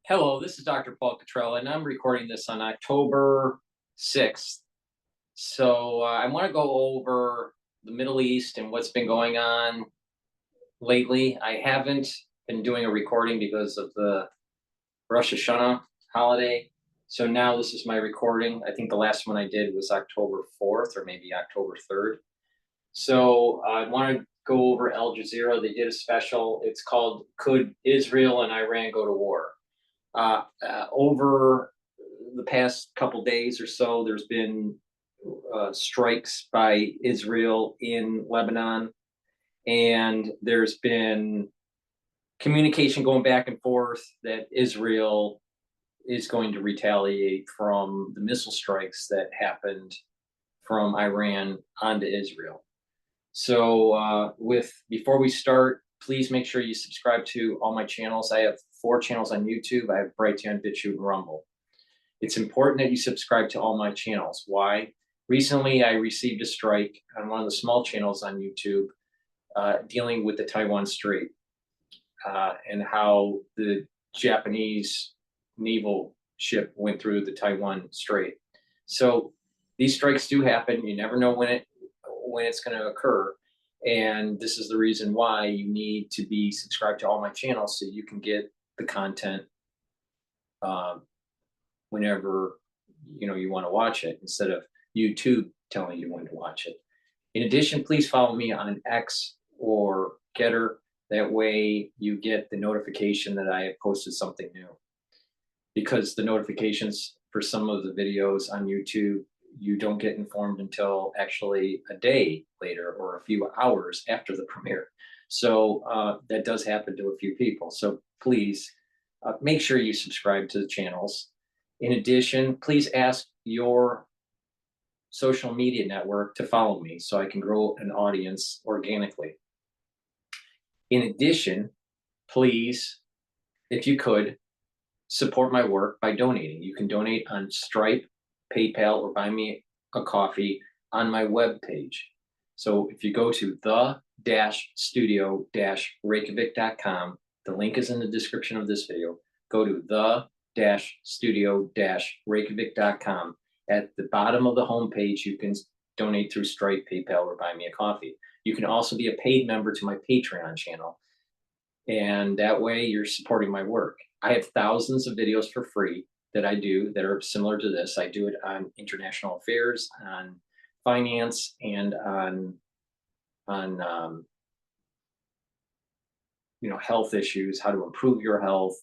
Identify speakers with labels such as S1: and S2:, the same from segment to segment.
S1: Hello, this is Dr. Paul Cottrell, and I'm recording this on October 6th. I want to go over the Middle East and what's been going on lately. I haven't been doing a recording because of the Rosh Hashanah holiday. So now this is my recording. I think the last one I did was October 4th or maybe October 3rd. So I want to go over Al Jazeera. They did a special. It's called Could Israel and Iran Go to War? Over the past couple days or so, there's been strikes by Israel in Lebanon, and there's been communication going back and forth that Israel is going to retaliate from the missile strikes that happened from Iran onto Israel. Before we start, please make sure you subscribe to all my channels. I have 4 channels on YouTube. I have Brighteon, Bitchute, and Rumble. It's important that you subscribe to all my channels. Why? Recently, I received a strike on one of the small channels on YouTube dealing with the Taiwan Strait and how the Japanese naval ship went through the Taiwan Strait. So these strikes do happen. You never know when it's going to occur. And this is the reason why you need to be subscribed to all my channels so you can get the content whenever you want to watch it, instead of YouTube telling you when to watch it. In addition, please follow me on X or GETTR. That way you get the notification that I have posted something new. Because the notifications for some of the videos on YouTube, you don't get informed until actually a day later or a few hours after the premiere. So that does happen to a few people. So please make sure you subscribe to the channels. In addition, please ask your social media network to follow me so I can grow an audience organically. In addition, please, if you could, support my work by donating. You can donate on Stripe, PayPal, or buy me a coffee on my webpage. So if you go to the-studio-reykjavik.com, the link is in the description of this video. Go to the-studio-reykjavik.com. At the bottom of the homepage, you can donate through Stripe, PayPal, or buy me a coffee. You can also be a paid member to my Patreon channel, and that way you're supporting my work. I have thousands of videos for free that I do that are similar to this. I do it on international affairs, on finance, and on health issues, how to improve your health,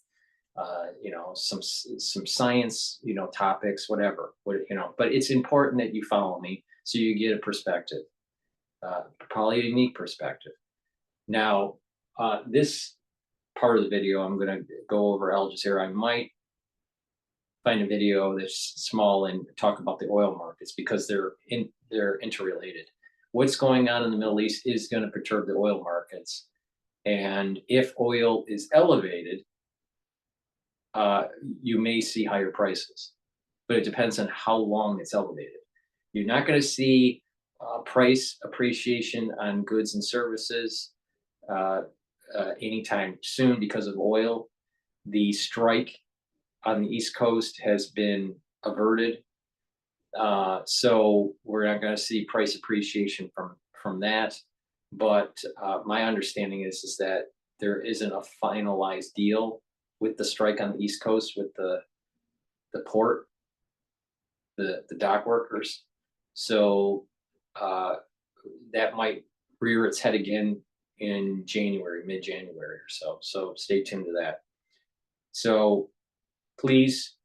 S1: some science, topics, whatever. But it's important that you follow me so you get a perspective, probably a unique perspective. Now, this part of the video, I'm going to go over Al Jazeera. I might find a video that's small and talk about the oil markets because they're interrelated. What's going on in the Middle East is going to perturb the oil markets. And if oil is elevated, you may see higher prices, but it depends on how long it's elevated. You're not going to see price appreciation on goods and services anytime soon because of oil. The strike on the East Coast has been averted. So we're not going to see price appreciation from that. But my understanding is that there isn't a finalized deal with the strike on the East Coast with the port, the dock workers. So that might rear its head again in January, mid-January or so. So stay tuned to that. So please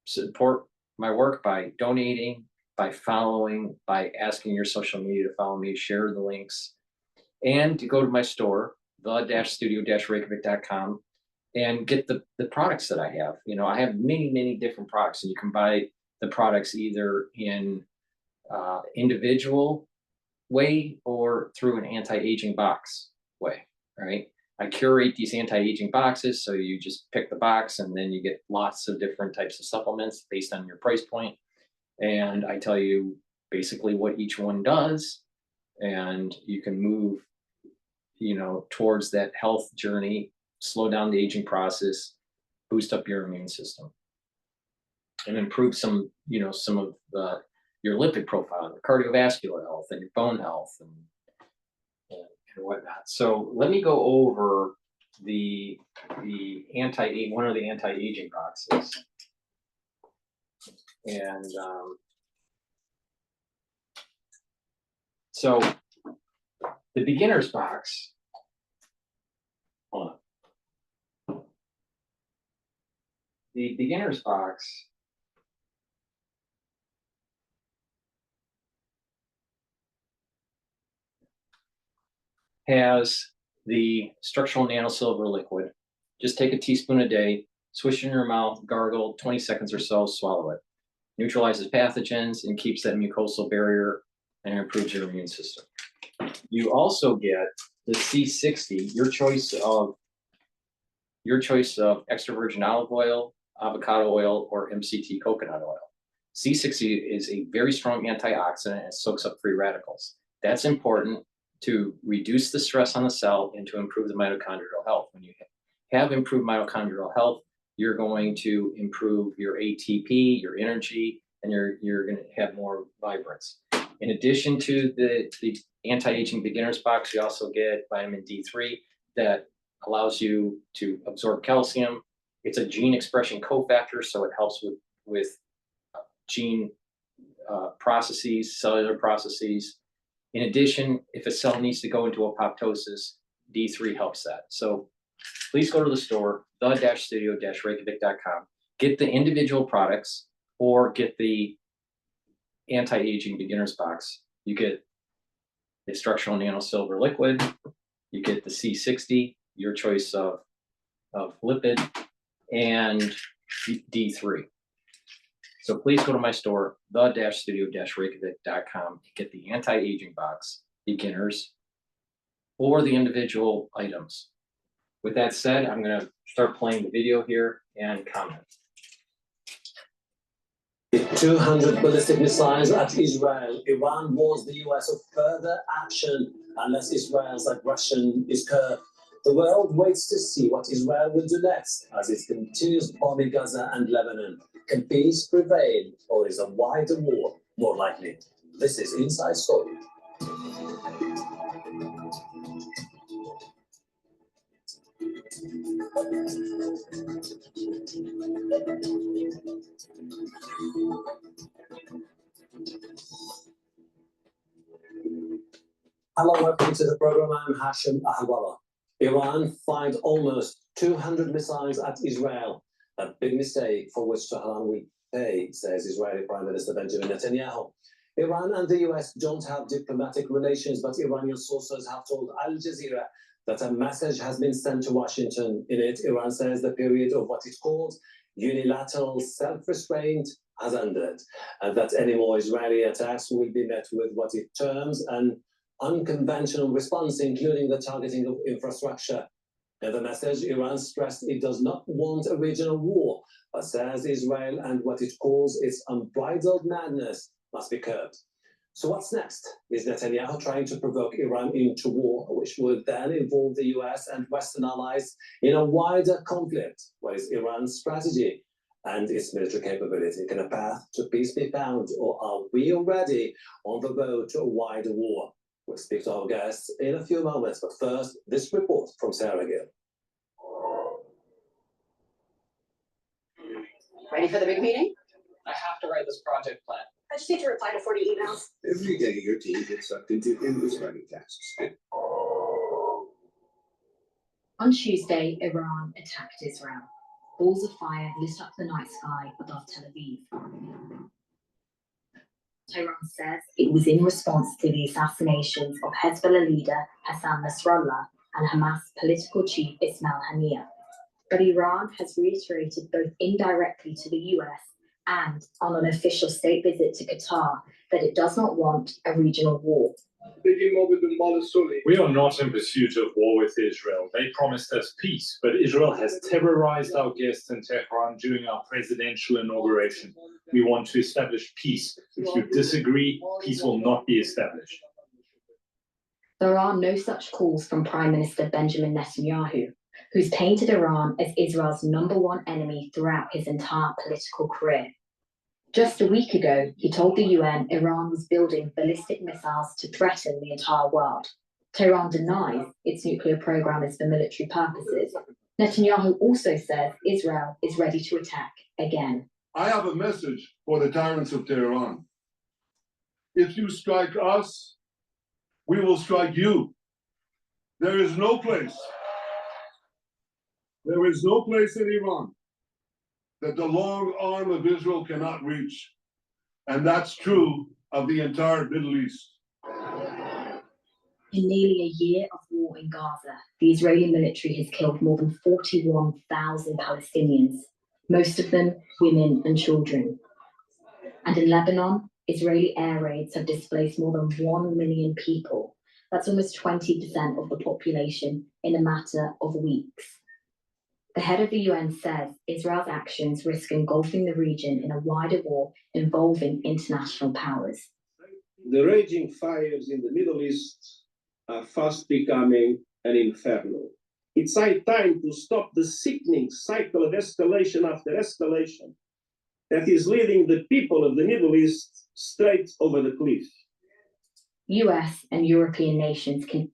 S1: support my work by donating, by following, by asking your social media to follow me, share the links, and to go to my store, the-studio-reykjavik.com, and get the products that I have. I have many, many different products, and you can buy the products either in individual way or through an anti-aging box way, right? I curate these anti-aging boxes, so you just pick the box and then you get lots of different types of supplements based on your price point. And I tell you basically what each one does, and you can move, towards that health journey, slow down the aging process, boost up your immune system and improve some, some of your lipid profile, your cardiovascular health, and your bone health, and whatnot. So let me go over one of the anti-aging boxes, and so the beginner's box. Hold on. The beginner's box has the structural nanosilver liquid. Just take a teaspoon a day, swish in your mouth, gargle, 20 seconds or so, swallow it. Neutralizes pathogens and keeps that mucosal barrier and improves your immune system. You also get the C60, your choice of extra virgin olive oil, avocado oil, or MCT coconut oil. C60 is a very strong antioxidant and soaks up free radicals. That's important to reduce the stress on the cell and to improve the mitochondrial health. When you have improved mitochondrial health, you're going to improve your ATP, your energy, and you're going to have more vibrance. In addition to the anti-aging beginners box, you also get vitamin D3 that allows you to absorb calcium. It's a gene expression cofactor, so it helps with gene processes, cellular processes. In addition, if a cell needs to go into apoptosis, D3 helps that. So please go to the store, the-studio-reykjavik.com, get the individual products or get the anti-aging beginners box. You get the structural nanosilver liquid, you get the C60, your choice of lipid, and D3. So please go to my store, the-studio-reykjavik.com, and get the anti-aging box, beginners, or the individual items. With that said, I'm going to start playing the video here and comment.
S2: 200 ballistic missiles at Israel. Iran warns the US of further action unless Israel's aggression is curbed. The world waits to see what Israel will do next as it continues bombing Gaza and Lebanon. Can peace prevail, or is a wider war more likely? This is Inside Story. Hello, welcome to the program. I'm Hashem Ahwala. Iran fired almost 200 missiles at Israel. A big mistake for which Tehran will pay, says Israeli Prime Minister Benjamin Netanyahu. Iran and the US don't have diplomatic relations, but Iranian sources have told Al Jazeera that a message has been sent to Washington. In it, Iran says the period of what it calls unilateral self-restraint has ended, and that any more Israeli attacks will be met with what it terms an unconventional response, including the targeting of infrastructure. In the message, Iran stressed it does not want a regional war, but says Israel and what it calls its unbridled madness must be curbed. So what's next? Is Netanyahu trying to provoke Iran into war, which would then involve the US and Western allies in a wider conflict? What is Iran's strategy and its military capability? Can a path to peace be found, or are we already on the road to a wider war? We'll speak to our guests in a few moments, but first, this report from Sarah Gill.
S3: Ready for the big meeting?
S4: I have to write this project plan.
S3: I just need to reply to 40 emails.
S5: Every day your team gets sucked into endless writing tasks.
S6: On Tuesday, Iran attacked Israel. Balls of fire lit up the night sky above Tel Aviv. Tehran says it was in response to the assassinations of Hezbollah leader Hassan Nasrallah and Hamas political chief Ismail Haniyeh. But Iran has reiterated both indirectly to the US and on an official state visit to Qatar that it does not want a regional war.
S7: We are not in pursuit of war with Israel. They promised us peace, but Israel has terrorized our guests in Tehran during our presidential inauguration. We want to establish peace. If you disagree, peace will not be established.
S6: There are no such calls from Prime Minister Benjamin Netanyahu. who's painted Iran as Israel's #1 enemy throughout his entire political career. Just a week ago, he told the UN Iran was building ballistic missiles to threaten the entire world. Tehran denies its nuclear program is for military purposes. Netanyahu also says Israel is ready to attack again.
S8: I have a message for the tyrants of Tehran. If you strike us, we will strike you. There is no place in Iran that the long arm of Israel cannot reach. And that's true of the entire Middle East.
S6: In nearly a year of war in Gaza, the Israeli military has killed more than 41,000 Palestinians, most of them women and children. And in Lebanon, Israeli air raids have displaced more than 1 million people. That's almost 20% of the population in a matter of weeks. The head of the UN says Israel's actions risk engulfing the region in a wider war involving international powers.
S5: The raging fires in the Middle East are fast becoming an inferno. It's high time to stop the sickening cycle of escalation after escalation that is leading the people of the Middle East straight over the cliff.
S6: US and European nations can.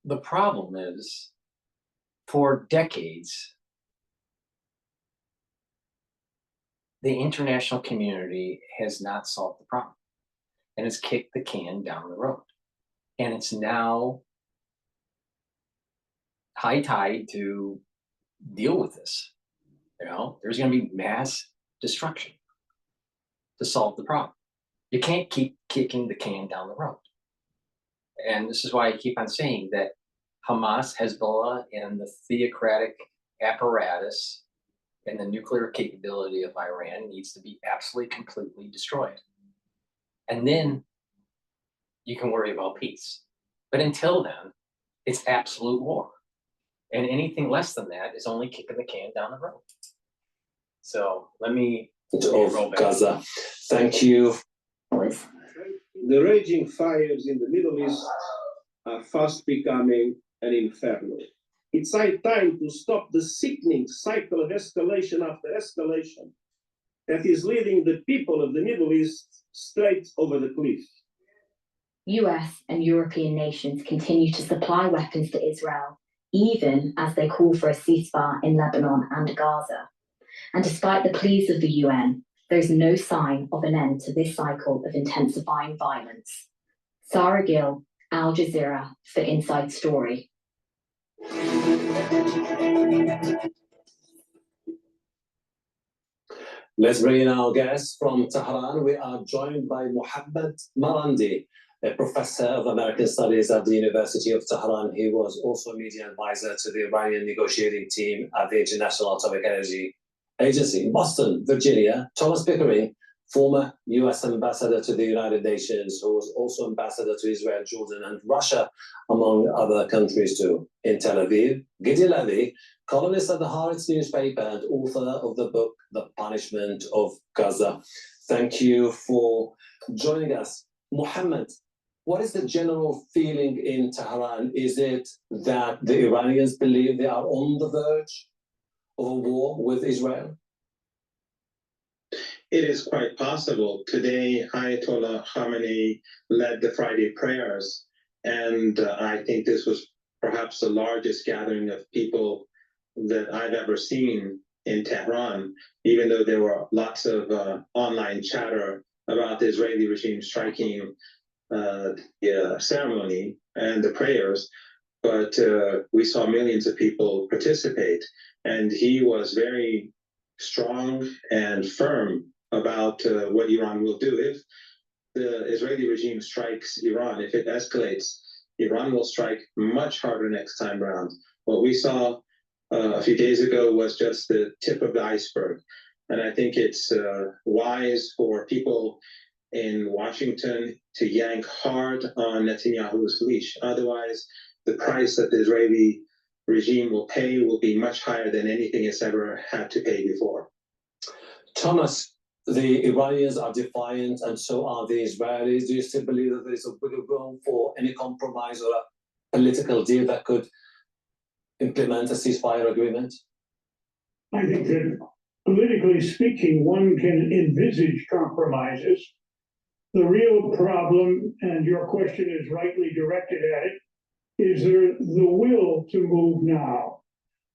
S1: The problem is, for decades, the international community has not solved the problem and has kicked the can down the road. And it's now high tide to deal with this. You know, there's going to be mass destruction to solve the problem. You can't keep kicking the can down the road. And this is why I keep on saying that Hamas, Hezbollah, and the theocratic apparatus and the nuclear capability of Iran needs to be absolutely, completely destroyed. And then you can worry about peace. But until then, it's absolute war. And anything less than that is only kicking the can down the road. So let me
S2: of Gaza. Thank you.
S5: The raging fires in the Middle East are fast becoming an inferno. It's high time to stop the sickening cycle of escalation after escalation that is leading the people of the Middle East straight over the cliff.
S6: US and European nations continue to supply weapons to Israel, even as they call for a ceasefire in Lebanon and Gaza. And despite the pleas of the UN, there's no sign of an end to this cycle of intensifying violence. Sarah Gill, Al Jazeera, for Inside Story.
S2: Let's bring in our guest from Tehran. We are joined by Mohammed Marandi, a professor of American Studies at the University of Tehran. He was also a media advisor to the Iranian negotiating team at the International Atomic Energy Agency in Boston, Virginia. Thomas Pickering, former US ambassador to the United Nations, who was also ambassador to Israel, Jordan, and Russia, among other countries too. In Tel Aviv, Gidi Levy, columnist at the Haaretz newspaper and author of the book, The Punishment of Gaza. Thank you for joining us. Mohammed, what is the general feeling in Tehran? Is it that the Iranians believe they are on the verge of a war with Israel?
S9: It is quite possible. Today, Ayatollah Khamenei led the Friday prayers, and I think this was perhaps the largest gathering of people that I've ever seen in Tehran, even though there were lots of online chatter about the Israeli regime striking the ceremony and the prayers, but we saw millions of people participate, and he was very strong and firm about what Iran will do. If the Israeli regime strikes Iran, if it escalates, Iran will strike much harder next time around. What we saw a few days ago was just the tip of the iceberg. And I think it's wise for people in Washington to yank hard on Netanyahu's leash. Otherwise, the price that the Israeli regime will pay will be much higher than anything it's ever had to pay before.
S2: Thomas, the Iranians are defiant and so are the Israelis. Do you still believe that there is a bigger room for any compromise or a political deal that could implement a ceasefire agreement?
S10: I think that politically speaking, one can envisage compromises. The real problem, and your question is rightly directed at it, is there the will to move now?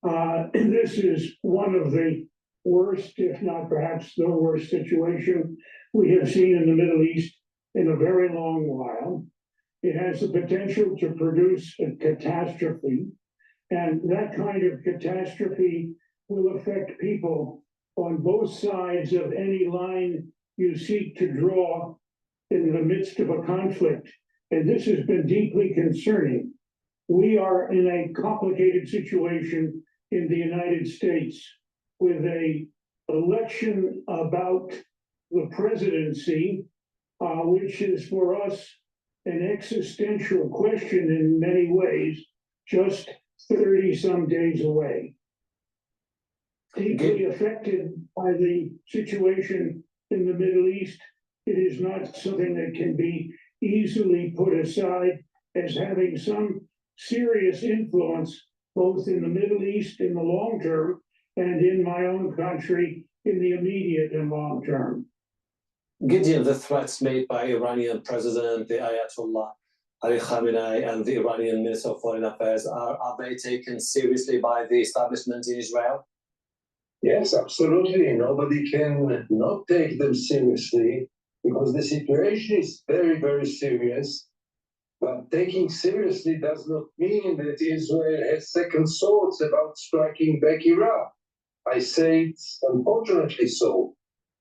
S10: And this is one of the worst, if not perhaps the worst situation we have seen in the Middle East in a very long while. It has the potential to produce a catastrophe, and that kind of catastrophe will affect people on both sides of any line you seek to draw in the midst of a conflict. And this has been deeply concerning. We are in a complicated situation in the United States with an election about the presidency, which is for us an existential question in many ways, just 30 some days away. Deeply affected by the situation in the Middle East, it is not something that can be easily put aside as having some serious influence both in the Middle East in the long term and in my own country in the immediate and long term.
S2: Gideon, the threats made by Iranian President, the Ayatollah Ali Khamenei, and the Iranian Minister of Foreign Affairs, are they taken seriously by the establishment in Israel?
S11: Yes, absolutely. Nobody can not take them seriously because the situation is very, very serious. But taking seriously does not mean that Israel has second thoughts about striking back Iraq. I say it's unfortunately so,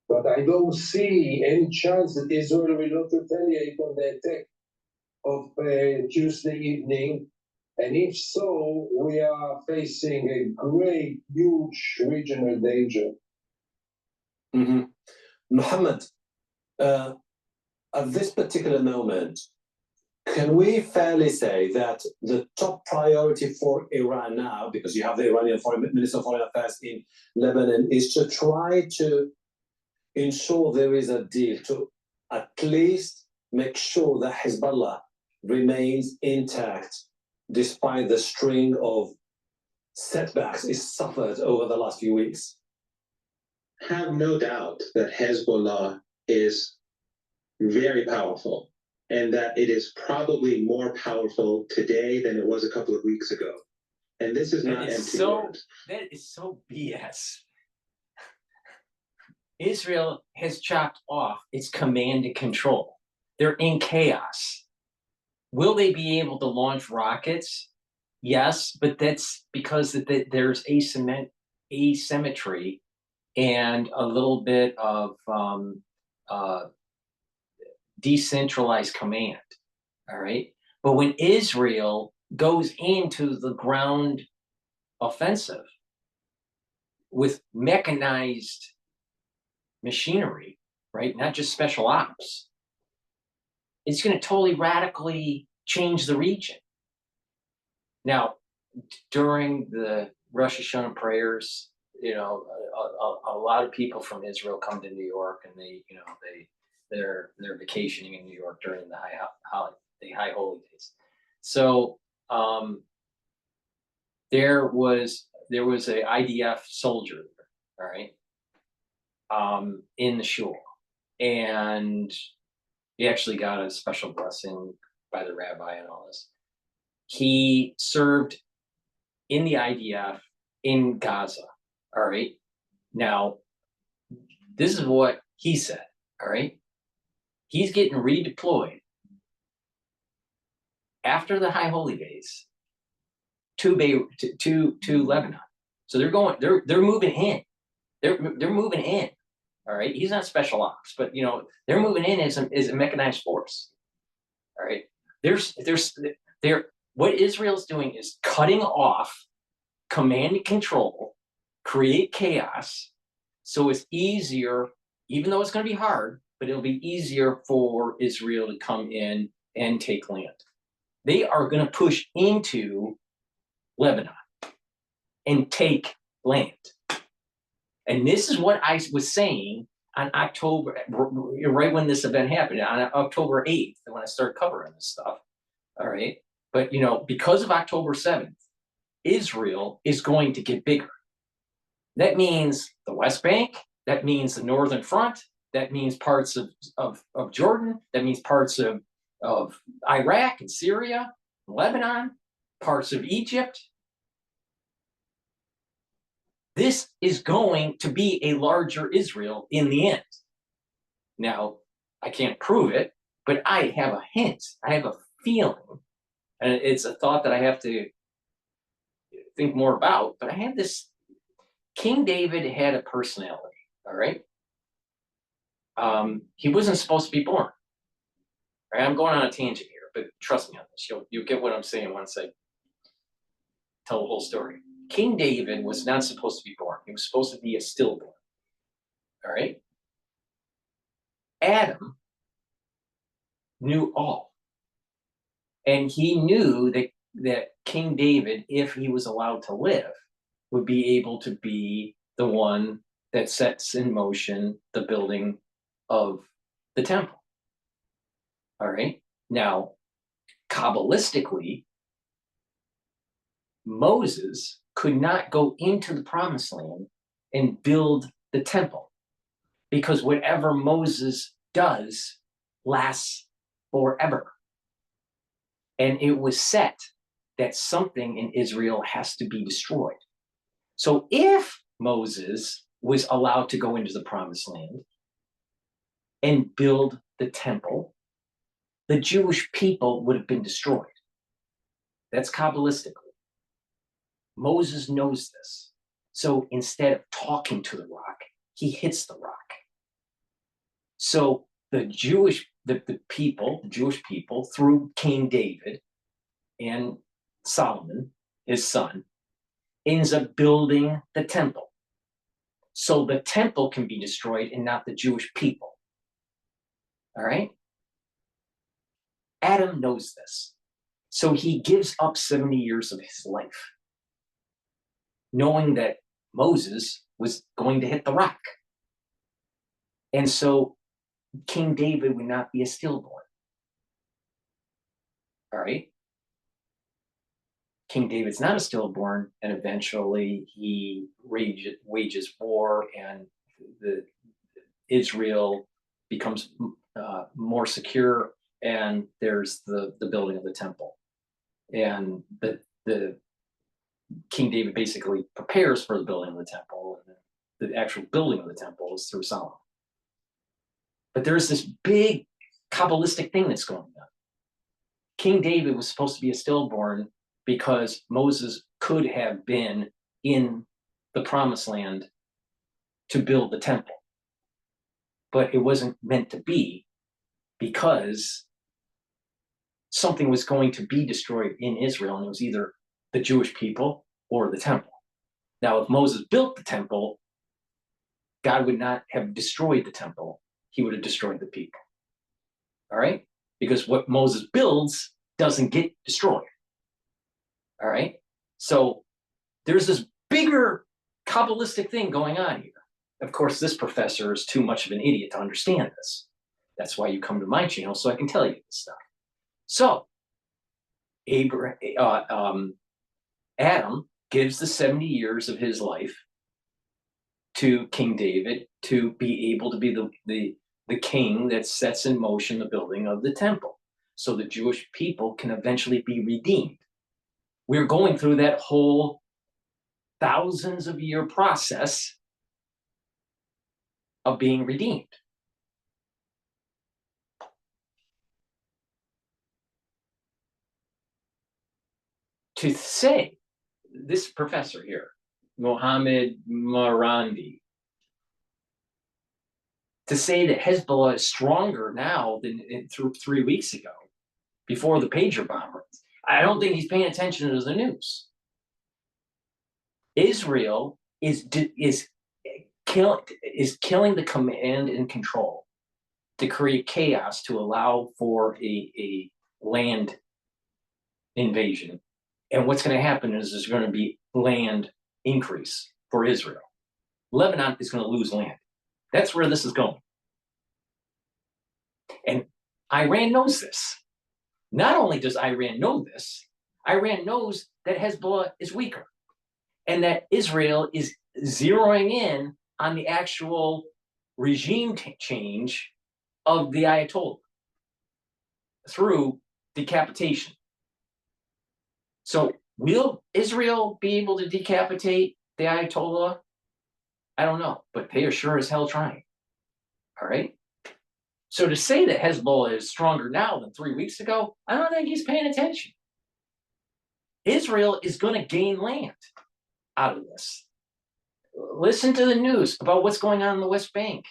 S11: but I don't see any chance that Israel will not retaliate on the attack of Tuesday evening. And if so, we are facing a great, huge regional danger.
S2: Mm-hmm. Mohammed, at this particular moment, can we fairly say that the top priority for Iran now, because you have the Iranian Minister of Foreign Affairs in Lebanon, is to try to ensure there is a deal to at least make sure that Hezbollah remains intact despite the string of setbacks it suffered over the last few weeks?
S9: Have no doubt that Hezbollah is very powerful and that it is probably more powerful today than it was a couple of weeks ago. And this is not empty words.
S1: That is so BS. Israel has chopped off its command and control. They're in chaos. Will they be able to launch rockets? Yes, but that's because there's asymmetry and a little bit of decentralized command, all right? But when Israel goes into the ground offensive with mechanized machinery, right, not just special ops, it's going to totally radically change the region. Now, during the Rosh Hashanah prayers, you know, a lot of people from Israel come to New York, and they're vacationing in New York during the high holy days. So there was a IDF soldier, all right, in the shul, and he actually got a special blessing by the rabbi and all this. He served in the IDF in Gaza, all right? Now, this is what he said, all right? He's getting redeployed after the High Holy Days to Lebanon. So they're moving in. They're moving in. All right. He's not special ops, but you know, they're moving in as a mechanized force. All right. What Israel's doing is cutting off command and control, create chaos, so it's easier, even though it's going to be hard, but it'll be easier for Israel to come in and take land. They are going to push into Lebanon and take land. And this is what I was saying on October, right when this event happened, on October 8th, when I started covering this stuff. All right. But, you know, because of October 7th, Israel is going to get bigger. That means the West Bank, that means the Northern Front, that means parts of Jordan, that means parts of Iraq and Syria, Lebanon, parts of Egypt. This is going to be a larger Israel in the end. Now, I can't prove it, but I have a hint, I have a feeling, and it's a thought that I have to think more about, but I had this. King David had a personality, all right? He wasn't supposed to be born. Right? I'm going on a tangent here, but trust me on this. You'll get what I'm saying once I tell the whole story. King David was not supposed to be born. He was supposed to be a stillborn, all right? Adam knew all. And he knew that King David, if he was allowed to live, would be able to be the one that sets in motion the building of the temple. All right. Now, Kabbalistically, Moses could not go into the promised land and build the temple because whatever Moses does lasts forever. And it was set that something in Israel has to be destroyed. So if Moses was allowed to go into the promised land and build the temple, the Jewish people would have been destroyed. That's Kabbalistically. Moses knows this. So instead of talking to the rock, he hits the rock. So the Jewish people, through King David and Solomon, his son, ends up building the temple. So the temple can be destroyed and not the Jewish people. All right? Adam knows this. So he gives up 70 years of his life, knowing that Moses was going to hit the rock. And so King David would not be a stillborn. All right? King David's not a stillborn, and eventually he wages war, and Israel becomes more secure, and there's the building of the temple. And the King David basically prepares for the building of the temple, and the actual building of the temple is through Solomon. But there's this big Kabbalistic thing that's going on. King David was supposed to be a stillborn because Moses could have been in the promised land to build the temple. But it wasn't meant to be because something was going to be destroyed in Israel, and it was either the Jewish people or the temple. Now, if Moses built the temple, God would not have destroyed the temple. He would have destroyed the people. All right? Because what Moses builds doesn't get destroyed. All right? So there's this bigger Kabbalistic thing going on here. Of course, this professor is too much of an idiot to understand this. That's why you come to my channel, so I can tell you this stuff. So Adam gives the 70 years of his life to King David to be able to be the king that sets in motion the building of the temple, so the Jewish people can eventually be redeemed. We're going through that whole thousands of year process of being redeemed. To say, this professor here, Mohammed Marandi, to say that Hezbollah is stronger now than through 3 weeks ago, before the pager bomber, I don't think he's paying attention to the news. Israel is killing the command and control to create chaos to allow for a land invasion. And what's going to happen is there's going to be land increase for Israel. Lebanon is going to lose land. That's where this is going. And Iran knows this. Not only does Iran know this, Iran knows that Hezbollah is weaker and that Israel is zeroing in on the actual regime change of the Ayatollah through decapitation. So will Israel be able to decapitate the Ayatollah? I don't know, but they are sure as hell trying. All right. So to say that Hezbollah is stronger now than 3 weeks ago, I don't think he's paying attention. Israel is going to gain land out of this. Listen to the news about what's going on in the West Bank.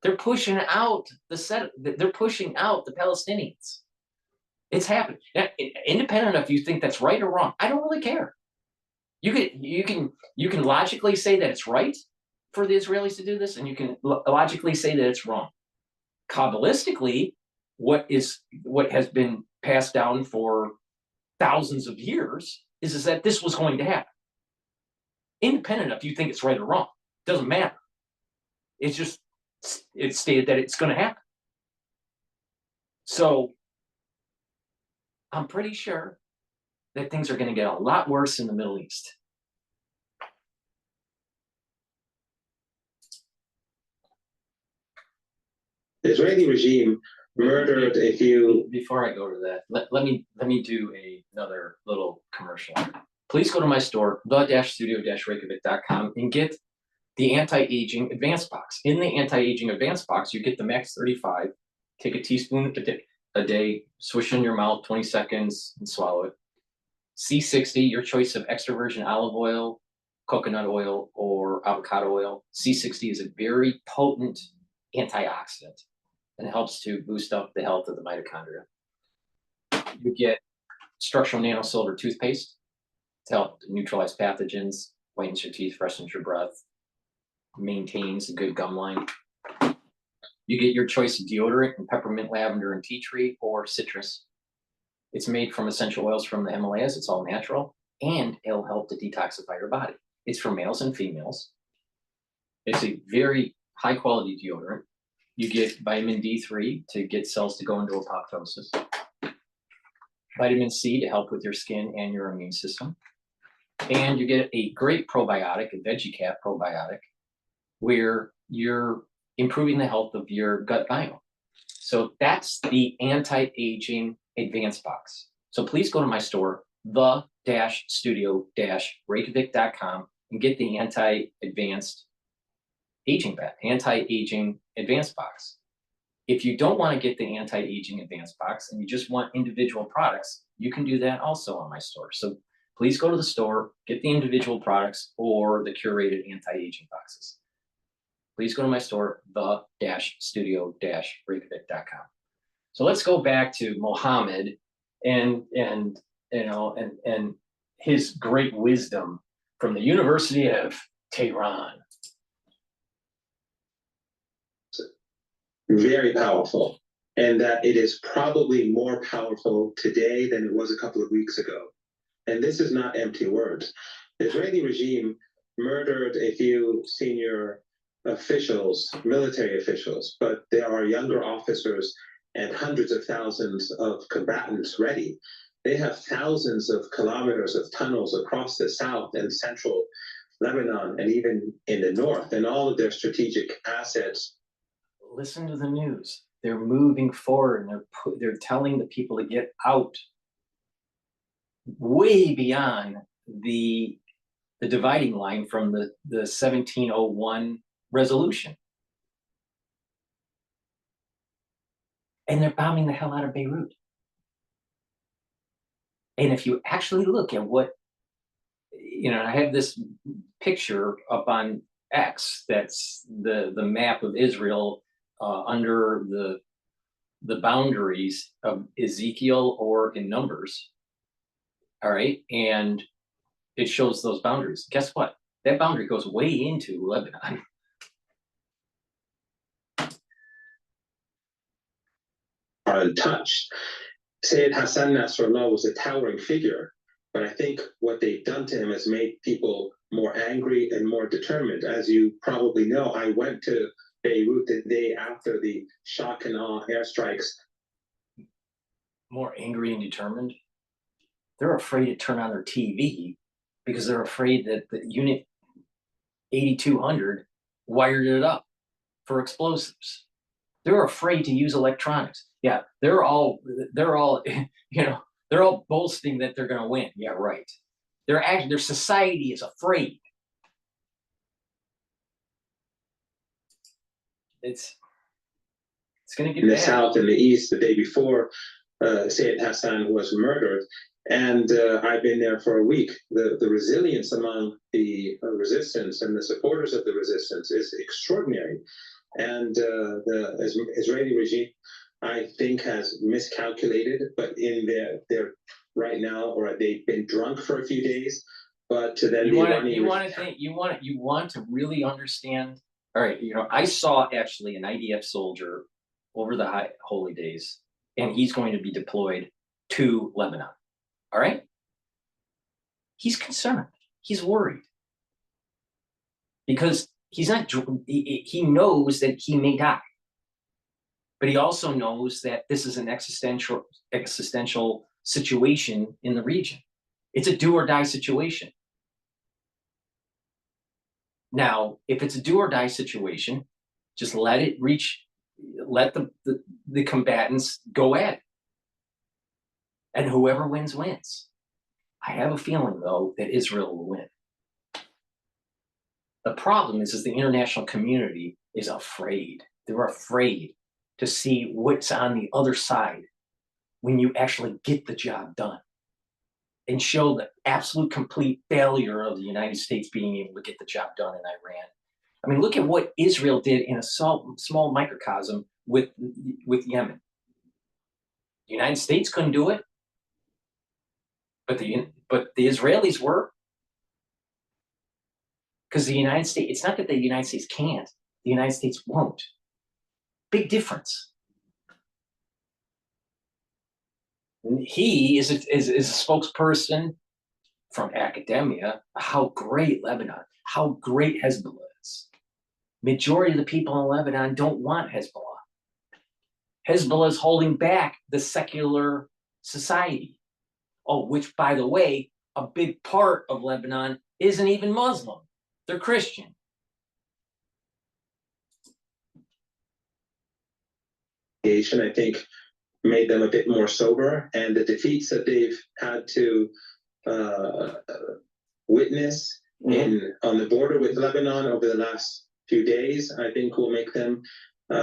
S1: They're pushing out they're pushing out the Palestinians. It's happening. Now, independent of if you think that's right or wrong, I don't really care. You can logically say that it's right for the Israelis to do this, and you can logically say that it's wrong. Kabbalistically, what has been passed down for thousands of years is that this was going to happen. Independent of if you think it's right or wrong, doesn't matter. It's stated that it's going to happen. So I'm pretty sure that things are going to get a lot worse in the Middle East.
S9: The Israeli regime murdered a few.
S1: Before I go to that, let me do another little commercial. Please go to my store, the-studio-reykjavik.com, and get the anti-aging advanced box. In the anti-aging advanced box, you get the Max 35. Take a teaspoon a day, swish in your mouth 20 seconds, and swallow it. C60, your choice of extra virgin olive oil, coconut oil, or avocado oil. C60 is a very potent antioxidant and helps to boost up the health of the mitochondria. You get structural nanosilver toothpaste to help neutralize pathogens, whitens your teeth, freshens your breath, maintains a good gum line. You get your choice of deodorant in peppermint, lavender, and tea tree, or citrus. It's made from essential oils from the Himalayas. It's all natural, and it'll help to detoxify your body. It's for males and females. It's a very high quality deodorant. You get vitamin D3 to get cells to go into apoptosis. Vitamin C to help with your skin and your immune system. And you get a great probiotic, a VeggieCat probiotic, where you're improving the health of your gut biome. So that's the anti-aging advanced box. So please go to my store, the-studio-reykjavik.com, and get the anti-aging advanced box. If you don't want to get the anti-aging advanced box and you just want individual products, you can do that also on my store. So please go to the store, get the individual products or the curated anti-aging boxes. Please go to my store, the-studio-reykjavik.com. So let's go back to Mohammed and his great wisdom from the University of Tehran.
S9: Very powerful, and that it is probably more powerful today than it was a couple of weeks ago. And this is not empty words. The Israeli regime murdered a few senior officials, military officials, but there are younger officers and hundreds of thousands of combatants ready. They have thousands of kilometers of tunnels across the south and central Lebanon and even in the north, and all of their strategic assets.
S1: Listen to the news. They're moving forward and they're telling the people to get out way beyond the dividing line from the 1701 resolution. And they're bombing the hell out of Beirut. And if you actually look at what, I have this picture up on X that's the map of Israel under the boundaries of Ezekiel or in Numbers. All right. And it shows those boundaries. Guess what? That boundary goes way into Lebanon.
S9: Are untouched. Sayyid Hassan Nasrallah was a towering figure, but I think what they've done to him has made people more angry and more determined. As you probably know, I went to Beirut the day after the shock and awe airstrikes.
S1: More angry and determined? they're afraid to turn on their TV because they're afraid that the Unit 8200 wired it up for explosives. They're afraid to use electronics. Yeah, they're all, you know, they're all boasting that they're going to win. Yeah, right. Their society is afraid. It's going to get
S9: in the
S1: bad.
S9: south and the east the day before Sayyid Hassan was murdered. And I've been there for a week. The resilience among the resistance and the supporters of the resistance is extraordinary. And the Israeli regime, I think, has miscalculated, but in their right now, or they've been drunk for a few days. But then
S1: you want to really understand. All right, you know, I saw actually an IDF soldier over the holy days, and he's going to be deployed to Lebanon. All right, he's concerned. He's worried because he's not. He knows that he may die, but he also knows that this is an existential situation in the region. It's a do or die situation. Now, if it's a do or die situation, just let the combatants go at it. And whoever wins, wins. I have a feeling, though, that Israel will win. The problem is the international community is afraid. They're afraid to see what's on the other side when you actually get the job done and show the absolute complete failure of the United States being able to get the job done in Iran. I mean, look at what Israel did in a small microcosm with Yemen. The United States couldn't do it, but the Israelis were. Because the United States, it's not that the United States can't, the United States won't. Big difference. He is a spokesperson from academia, how great Lebanon, how great Hezbollah is. Majority of the people in Lebanon don't want Hezbollah. Hezbollah is holding back the secular society. Oh, which, by the way, a big part of Lebanon isn't even Muslim. They're Christian.
S9: I think made them a bit more sober, and the defeats that they've had to witness on the border with Lebanon over the last few days, I think will make them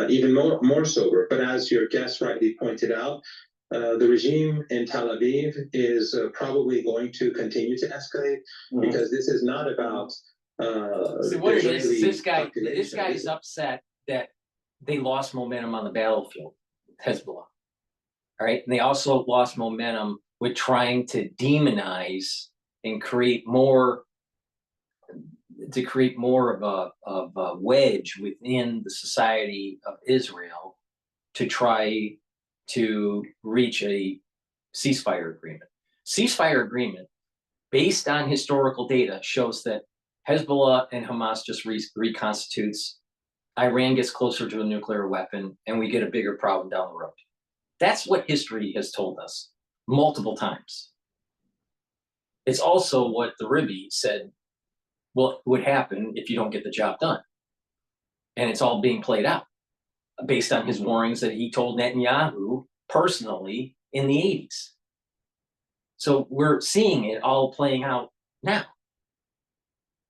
S9: even more sober. But as your guest rightly pointed out, the regime in Tel Aviv is probably going to continue to escalate because this is not about
S1: See, what it is this guy is upset that they lost momentum on the battlefield, Hezbollah. All right, and they also lost momentum with trying to demonize and create more of a wedge within the society of Israel to try to reach a ceasefire agreement. Ceasefire agreement, based on historical data, shows that Hezbollah and Hamas just reconstitutes. Iran gets closer to a nuclear weapon, and we get a bigger problem down the road. That's what history has told us multiple times. It's also what the Rebbe said would happen if you don't get the job done. And it's all being played out based on his warnings that he told Netanyahu personally in the 80s. So we're seeing it all playing out now.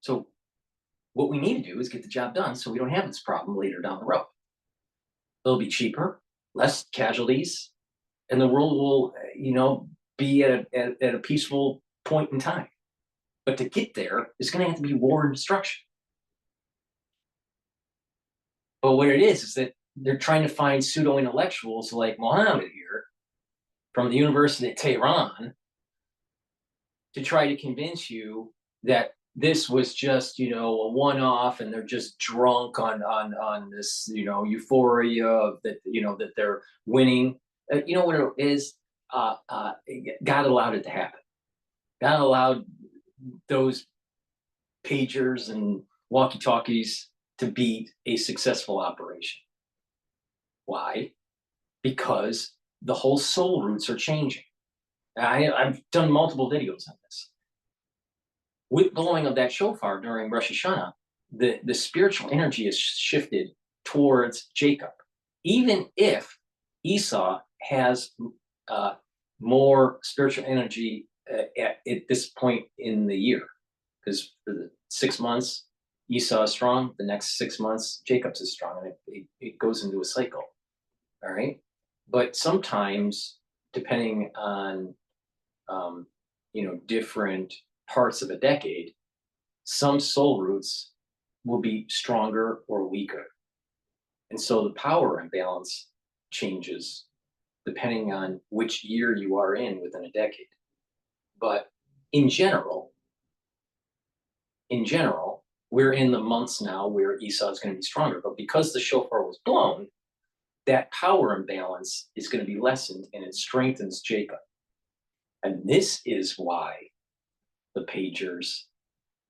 S1: So what we need to do is get the job done so we don't have this problem later down the road. It'll be cheaper, less casualties, and the world will, be at a peaceful point in time. But to get there, it's going to have to be war and destruction. But what it is that they're trying to find pseudo-intellectuals like Mohammed here from the University of Tehran to try to convince you that this was just, a one-off, and they're just drunk on this, euphoria of that, that they're winning. You know what it is? God allowed it to happen. God allowed those pagers and walkie-talkies to be a successful operation. Why? Because the whole soul roots are changing. I've done multiple videos on this. With blowing of that shofar during Rosh Hashanah, the spiritual energy is shifted towards Jacob, even if Esau has more spiritual energy at this point in the year, because for the 6 months Esau is strong, the next 6 months Jacob's is strong, and it goes into a cycle. All right, but sometimes depending on different parts of a decade, some soul roots will be stronger or weaker, and so the power imbalance changes depending on which year you are in within a decade. But in general, we're in the months now where Esau is going to be stronger, but because the shofar was blown, that power imbalance is going to be lessened, and it strengthens Jacob. And this is why the pagers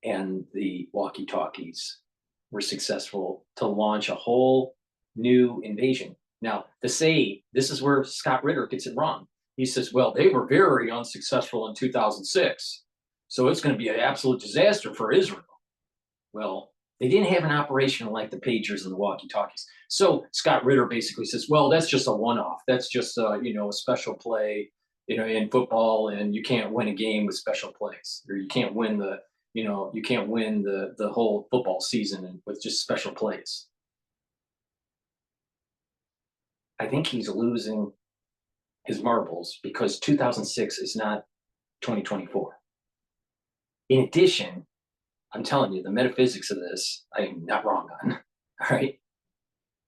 S1: and the walkie-talkies were successful to launch a whole new invasion. Now, to say, this is where Scott Ritter gets it wrong. He says, well, they were very unsuccessful in 2006, so it's going to be an absolute disaster for Israel. Well, they didn't have an operation like the pagers and the walkie-talkies. So Scott Ritter basically says, well, that's just a one-off. That's just a special play, in football, and you can't win a game with special plays, or you can't win the whole football season with just special plays. I think he's losing his marbles, because 2006 is not 2024. In addition, I'm telling you, the metaphysics of this, I am not wrong on. All right.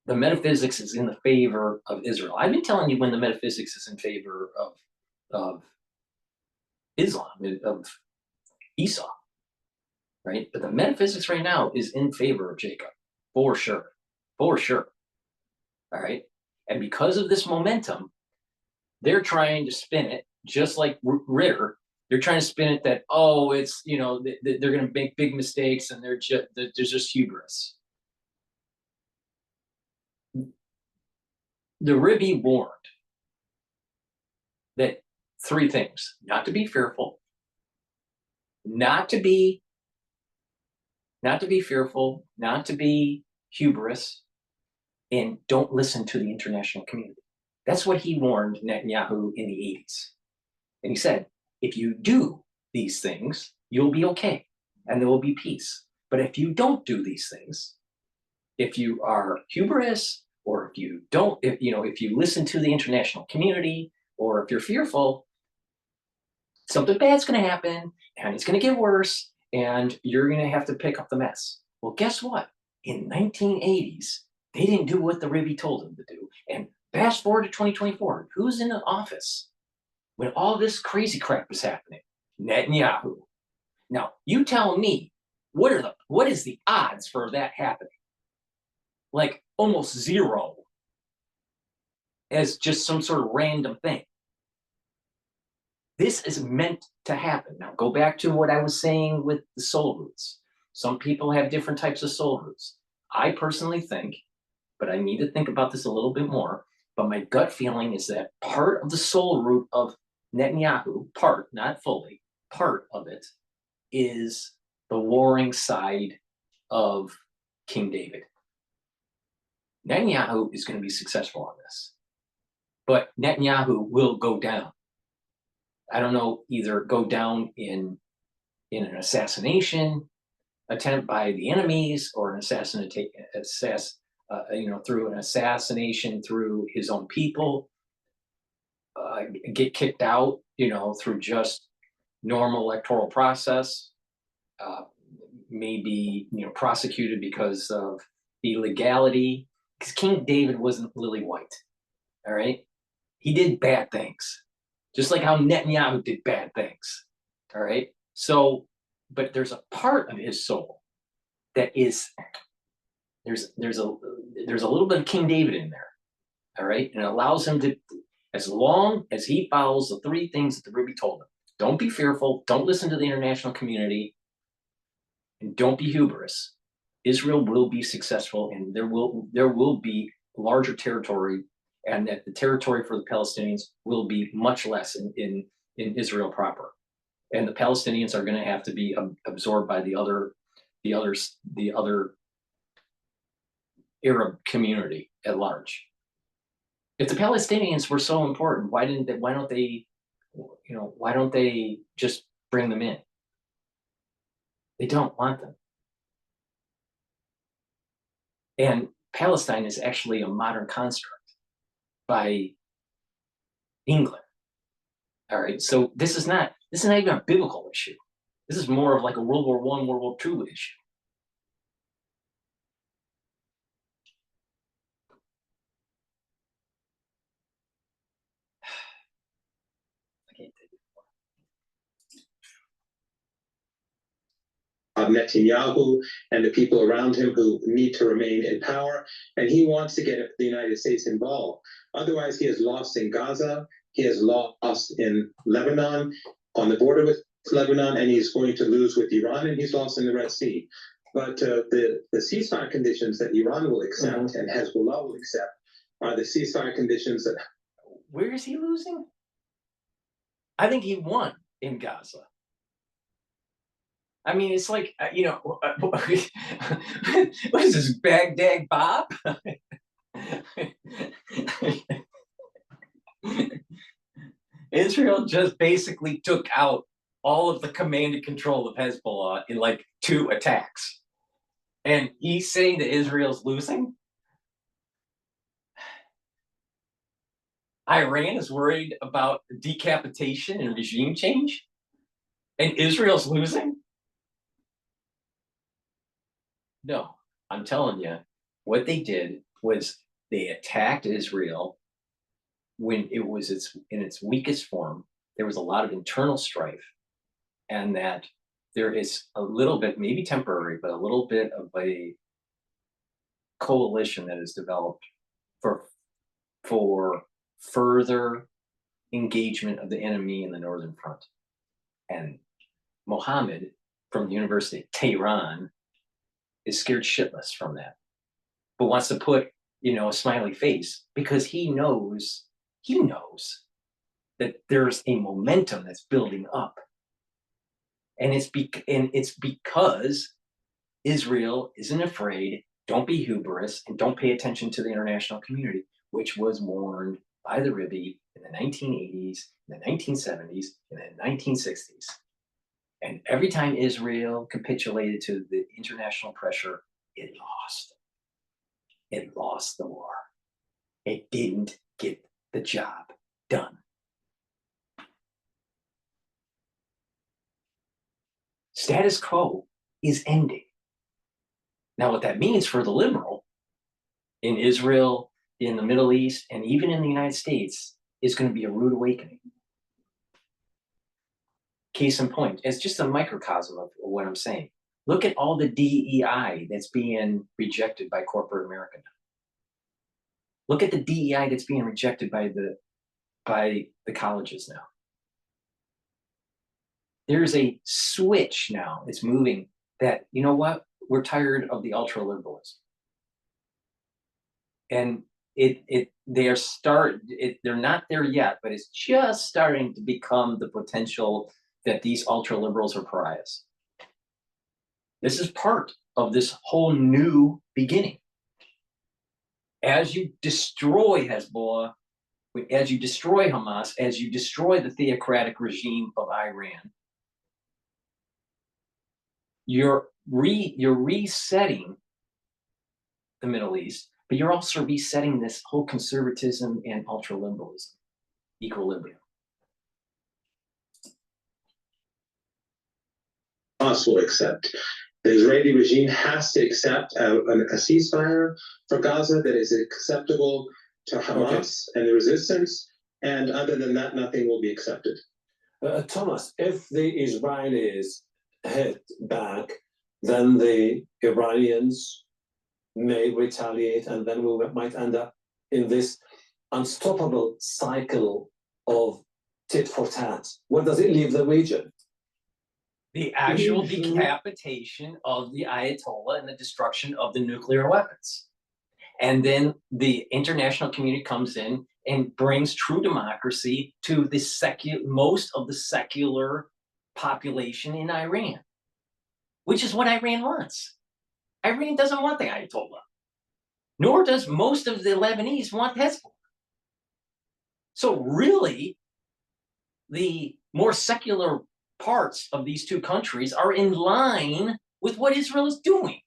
S1: The metaphysics is in the favor of Israel. I've been telling you when the metaphysics is in favor of Islam, of Esau, right? But the metaphysics right now is in favor of Jacob, for sure. All right. And because of this momentum, they're trying to spin it, just like Ritter. They're trying to spin it that, oh, it's, they're going to make big mistakes, and there's just hubris. The Rebbe warned that 3 things: not to be fearful, not to be fearful, not to be hubris, and don't listen to the international community. That's what he warned Netanyahu in the 80s. And he said, if you do these things, you'll be okay, and there will be peace. But if you don't do these things, if you are hubris, or if you don't, if you listen to the international community, or if you're fearful, something bad's going to happen, and it's going to get worse, and you're going to have to pick up the mess. Well, guess what? In 1980s, they didn't do what the Rebbe told them to do. And fast forward to 2024, who's in the office when all this crazy crap is happening? Netanyahu. Now, you tell me, what is the odds for that happening? Like almost zero, as just some sort of random thing. This is meant to happen. Now, go back to what I was saying with the soul roots. Some people have different types of soul roots. I personally think, but I need to think about this a little bit more, but my gut feeling is that part of the soul root of Netanyahu, not fully, part of it is the warring side of King David. Netanyahu is going to be successful on this, but Netanyahu will go down. I don't know, either go down in an assassination attempt by the enemies, or through an assassination through his own people, get kicked out, through just normal electoral process, maybe, prosecuted because of the illegality, because King David wasn't lily white, all right? He did bad things, just like how Netanyahu did bad things, all right? So, but there's a part of his soul that is, there's a little bit of King David in there, all right? And it allows him to, as long as he follows the 3 things that the Rebbe told him: don't be fearful, don't listen to the international community, and don't be hubris, Israel will be successful, and there will be larger territory, and that the territory for the Palestinians will be much less in in Israel proper. And the Palestinians are going to have to be absorbed by the other Arab community at large. If the Palestinians were so important, why don't they just bring them in? They don't want them. And Palestine is actually a modern construct by England. All right, so this is not even a biblical issue. This is more of like a World War I, World War II issue. I can't take it.
S9: Netanyahu and the people around him who need to remain in power, and he wants to get the United States involved. Otherwise, he has lost in Gaza, he has lost in Lebanon, on the border with Lebanon, and he's going to lose with Iran, and he's lost in the Red Sea. But the ceasefire conditions that Iran will accept and Hezbollah will accept are the ceasefire conditions that...
S1: Where is he losing? I think he won in Gaza. I mean, it's like, what is this, Baghdad Bob? Israel just basically took out all of the command and control of Hezbollah in like 2 attacks. And he's saying that Israel's losing? Iran is worried about decapitation and regime change? And Israel's losing? No, I'm telling you, what they did was they attacked Israel when it was in its weakest form. There was a lot of internal strife, and that there is a little bit, maybe temporary, but a little bit of a coalition that is developed for further engagement of the enemy in the northern front. And Mohammed from the University of Tehran is scared shitless from that, but wants to put, a smiley face because he knows that there's a momentum that's building up. And it's because Israel isn't afraid, don't be hubris, and don't pay attention to the international community, which was warned by the Ribby in the 1980s, in the 1970s, in the 1960s. And every time Israel capitulated to the international pressure, it lost. It lost the war. It didn't get the job done. Status quo is ending. Now, what that means for the liberal in Israel, in the Middle East, and even in the United States is going to be a rude awakening. Case in point, it's just a microcosm of what I'm saying. Look at all the DEI that's being rejected by corporate America now. Look at the DEI that's being rejected by the colleges now. There's a switch now that's moving that, you know what? We're tired of the ultra-liberalism. And they're not there yet, but it's just starting to become the potential that these ultra-liberals are pariahs. This is part of this whole new beginning. As you destroy Hezbollah, as you destroy Hamas, as you destroy the theocratic regime of Iran, you're resetting the Middle East, but you're also resetting this whole conservatism and ultra-liberalism equilibrium.
S9: Hamas will accept. The Israeli regime has to accept a ceasefire for Gaza that is acceptable to Hamas and the resistance, and other than that, nothing will be accepted.
S2: Thomas, if the Israelis hit back, then the Iranians may retaliate, and then we might end up in this unstoppable cycle of tit for tat. Where does it leave the region?
S1: The actual decapitation of the Ayatollah and the destruction of the nuclear weapons. And then the international community comes in and brings true democracy to the most of the secular population in Iran, which is what Iran wants. Iran doesn't want the Ayatollah, nor does most of the Lebanese want Hezbollah. So really, the more secular parts of these two countries are in line with what Israel is doing.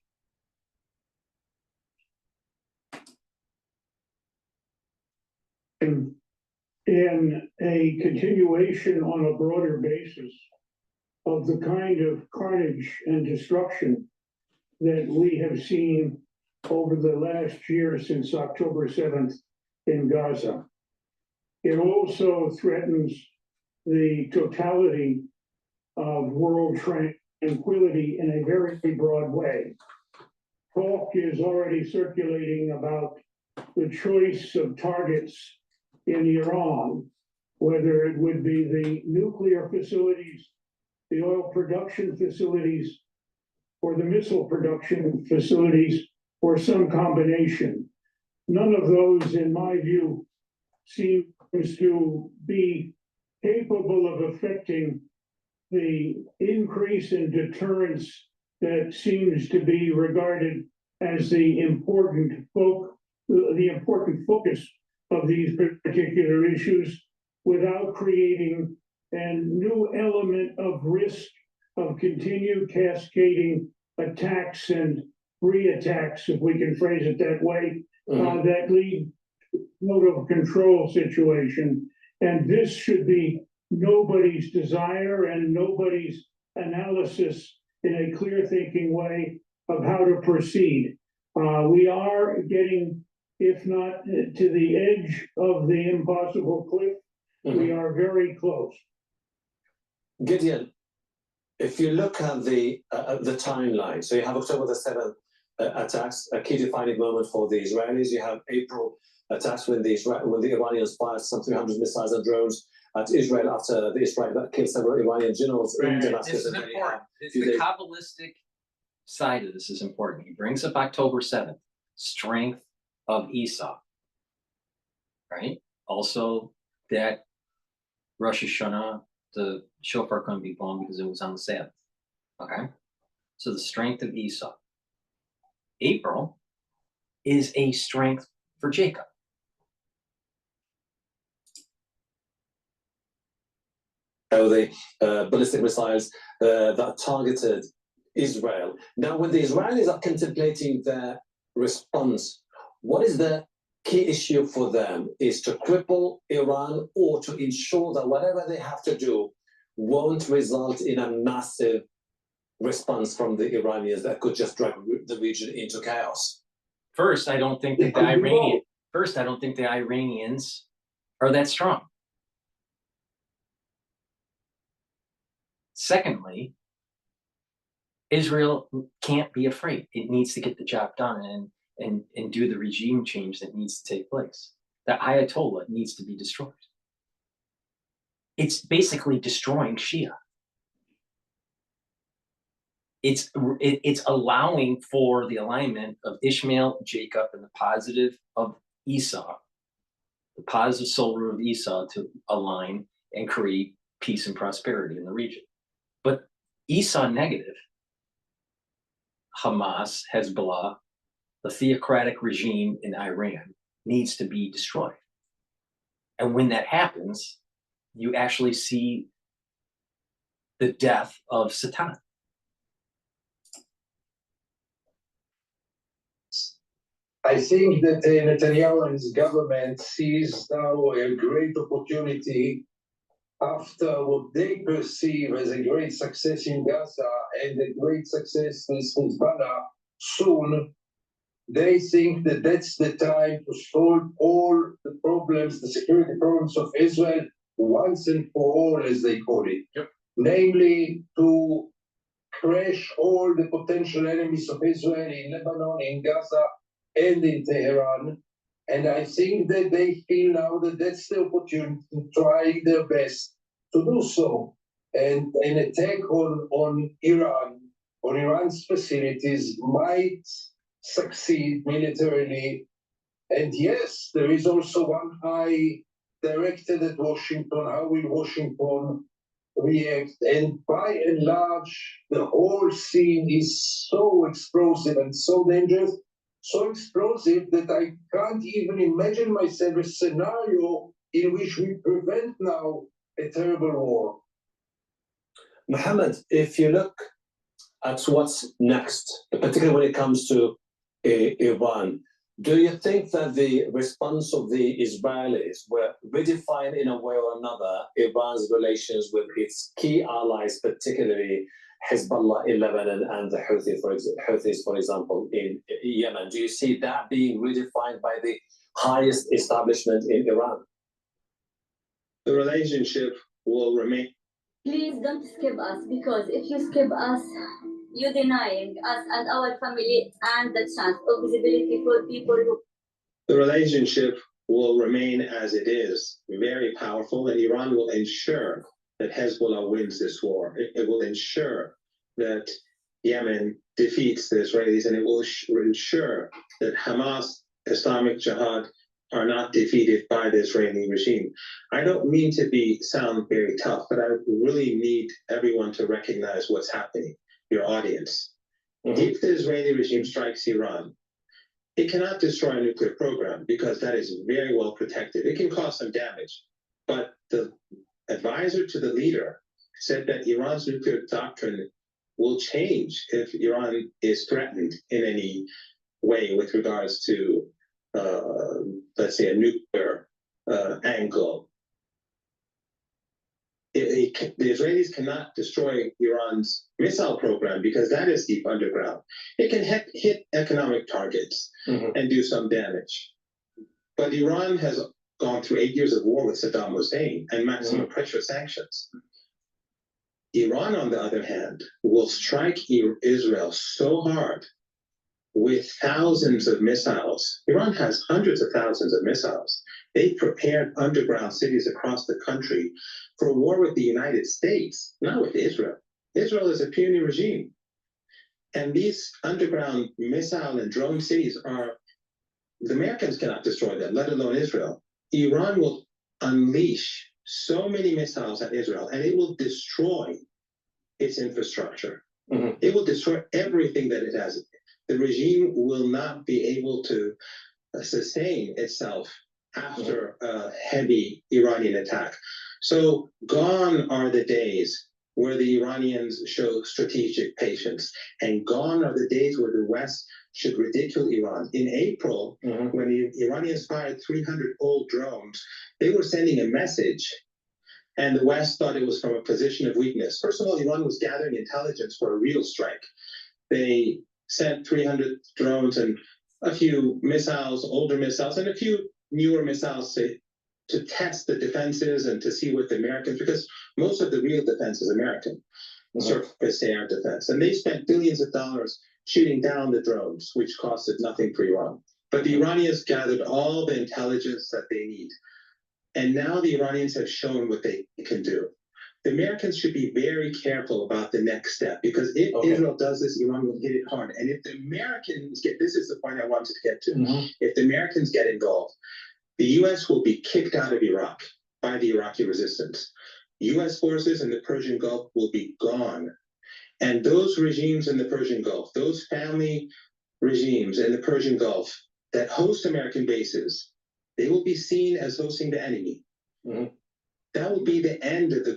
S10: In a continuation on a broader basis of the kind of carnage and destruction that we have seen over the last year since October 7th in Gaza. It also threatens the totality of world tranquility in a very broad way. Talk is already circulating about the choice of targets in Iran, whether it would be the nuclear facilities, the oil production facilities, or the missile production facilities, or some combination. None of those, in my view, seems to be capable of affecting the increase in deterrence that seems to be regarded as the important focus of these particular issues, without creating a new element of risk of continued cascading attacks and re-attacks, if we can phrase it that way, that lead to out of control situation. And this should be nobody's desire and nobody's analysis in a clear thinking way of how to proceed. We are getting, if not to the edge of the impossible cliff, we are very close.
S2: Gideon, if you look at the timeline, so you have October the 7th attacks, a key defining moment for the Israelis. You have April attacks when the Iranians fired some 300 missiles and drones at Israel after the strike that killed several Iranian generals in Damascus.
S1: This is important. The Kabbalistic side of this is important. He brings up October 7th, strength of Esau, right? Also, that Rosh Hashanah, the shofar couldn't be blown because it was on the Sabbath, okay? So the strength of Esau. April is a strength for Jacob.
S2: The ballistic missiles that targeted Israel. Now, when the Israelis are contemplating their response, what is the key issue for them? Is to cripple Iran or to ensure that whatever they have to do won't result in a massive response from the Iranians that could just drag the region into chaos?
S1: First, I don't think that the Iranians are that strong. Secondly, Israel can't be afraid. It needs to get the job done and do the regime change that needs to take place. The Ayatollah needs to be destroyed. It's basically destroying Shia. It's allowing for the alignment of Ishmael, Jacob, and the positive of Esau, the positive soul root of Esau, to align and create peace and prosperity in the region. But Esau negative, Hamas, Hezbollah, the theocratic regime in Iran needs to be destroyed. And when that happens, you actually see the death of Satan.
S11: I think that Netanyahu and his government sees now a great opportunity after what they perceive as a great success in Gaza and a great success with Hezbollah. Soon, they think that that's the time to solve all the problems, the security problems of Israel once and for all, as they call it.
S7: Yep.
S11: Namely, to crash all the potential enemies of Israel in Lebanon, in Gaza, and in Tehran. And I think that they feel now that that's the opportunity to try their best to do so. And an attack on Iran, on Iran's facilities, might succeed militarily And yes, there is also one eye directed at Washington. How will Washington react? And by and large, the whole scene is so explosive and so dangerous, so explosive that I can't even imagine myself a scenario in which we prevent now a terrible war.
S2: Mohammed, if you look at what's next, particularly when it comes to Iran, do you think that the response of the Israelis will redefine in a way or another Iran's relations with its key allies, particularly Hezbollah in Lebanon and the Houthis, for example, in Yemen? Do you see that being redefined by the highest establishment in Iran?
S9: The relationship will remain.
S6: Please don't skip us, because if you skip us, you're denying us and our family and the chance of visibility for people who...
S9: The relationship will remain as it is, very powerful, and Iran will ensure that Hezbollah wins this war. It will ensure that Yemen defeats the Israelis, and it will ensure that Hamas, Islamic Jihad, are not defeated by the Israeli regime. I don't mean to sound very tough, but I really need everyone to recognize what's happening, your audience. If the Israeli regime strikes Iran, it cannot destroy a nuclear program because that is very well protected. It can cause some damage, but the advisor to the leader said that Iran's nuclear doctrine will change if Iran is threatened in any way with regards to let's say, a nuclear angle. The Israelis cannot destroy Iran's missile program because that is deep underground. It can hit economic targets and do some damage. But Iran has gone through 8 years of war with Saddam Hussein and maximum pressure sanctions. Iran, on the other hand, will strike Israel so hard with thousands of missiles. Iran has hundreds of thousands of missiles. They prepared underground cities across the country for a war with the United States, not with Israel. Israel is a puny regime. And these underground missile and drone cities the Americans cannot destroy them, let alone Israel. Iran will unleash so many missiles at Israel, and it will destroy its infrastructure. It will destroy everything that it has. The regime will not be able to sustain itself after a heavy Iranian attack. So gone are the days where the Iranians show strategic patience, and gone are the days where the West should ridicule Iran. In April, when the Iranians fired 300 old drones, they were sending a message, and the West thought it was from a position of weakness. First of all, Iran was gathering intelligence for a real strike. They sent 300 drones and a few missiles, older missiles, and a few newer missiles to test the defenses and to see what the Americans, because most of the real defense is American, surface air defense. And they spent billions of dollars shooting down the drones, which costed nothing for Iran. But the Iranians gathered all the intelligence that they need. And now the Iranians have shown what they can do. The Americans should be very careful about the next step, because if Israel does this, Iran will hit it hard. And if the Americans this is the point I wanted to get to. If the Americans get involved, the US will be kicked out of Iraq by the Iraqi resistance. US forces in the Persian Gulf will be gone. And those regimes in the Persian Gulf, those family regimes in the Persian Gulf that host American bases, they will be seen as hosting the enemy. That will be the end of the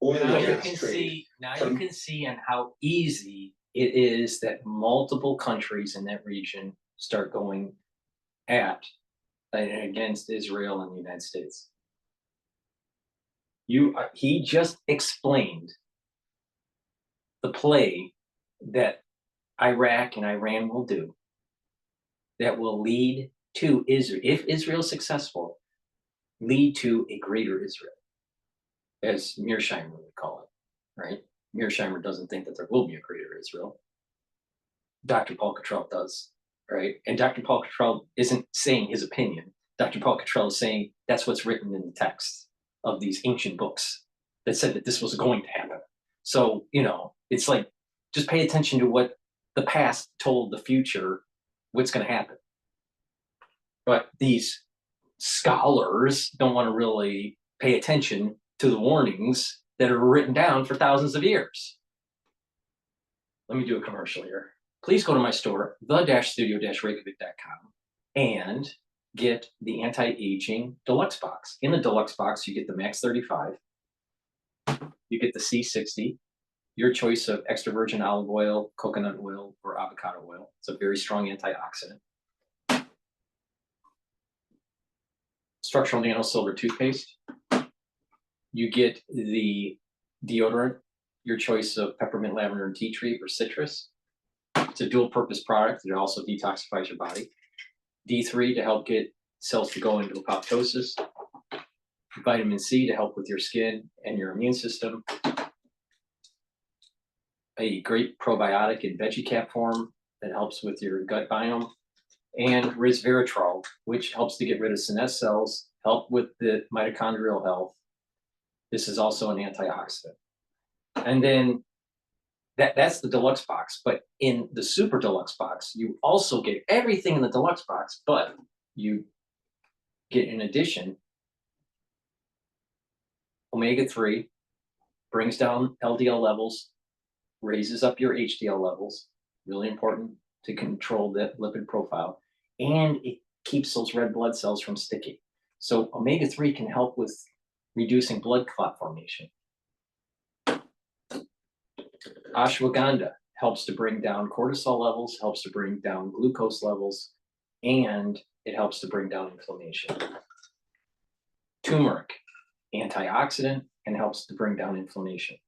S9: oil
S1: Now
S9: and
S1: you
S9: gas
S1: can
S9: trade.
S1: see. Now you can see on how easy it is that multiple countries in that region start going against Israel and the United States. He just explained the play that Iraq and Iran will do that will lead to Israel, if Israel is successful, lead to a greater Israel, as Mearsheimer would call it, right? Mearsheimer doesn't think that there will be a greater Israel. DrPaulCottrell does, right? And DrPaulCottrell isn't saying his opinion. DrPaulCottrell is saying that's what's written in the text of these ancient books that said that this was going to happen. So, it's like, just pay attention to what the past told the future, what's going to happen. But these scholars don't want to really pay attention to the warnings that are written down for thousands of years. Let me do a commercial here. Please go to my store, the-studio-reykjavik.com, and get the anti-aging deluxe box. In the deluxe box, you get the Max 35, you get the C60, your choice of extra virgin olive oil, coconut oil, or avocado oil. It's a very strong antioxidant. Structural nano silver toothpaste. You get the deodorant, your choice of peppermint, lavender, and tea tree, or citrus. It's a dual purpose product that also detoxifies your body. D3 to help get cells to go into apoptosis. Vitamin C to help with your skin and your immune system. A great probiotic in veggie cap form that helps with your gut biome. And resveratrol, which helps to get rid of senescent cells, help with the mitochondrial health. This is also an antioxidant. And then that's the deluxe box. But in the super deluxe box, you also get everything in the deluxe box, but you get, in addition, omega-3, brings down LDL levels, raises up your HDL levels, really important to control the lipid profile, and it keeps those red blood cells from sticking. So omega-3 can help with reducing blood clot formation. Ashwagandha helps to bring down cortisol levels, helps to bring down glucose levels, and it helps to bring down inflammation. Turmeric, antioxidant, and helps to bring down inflammation.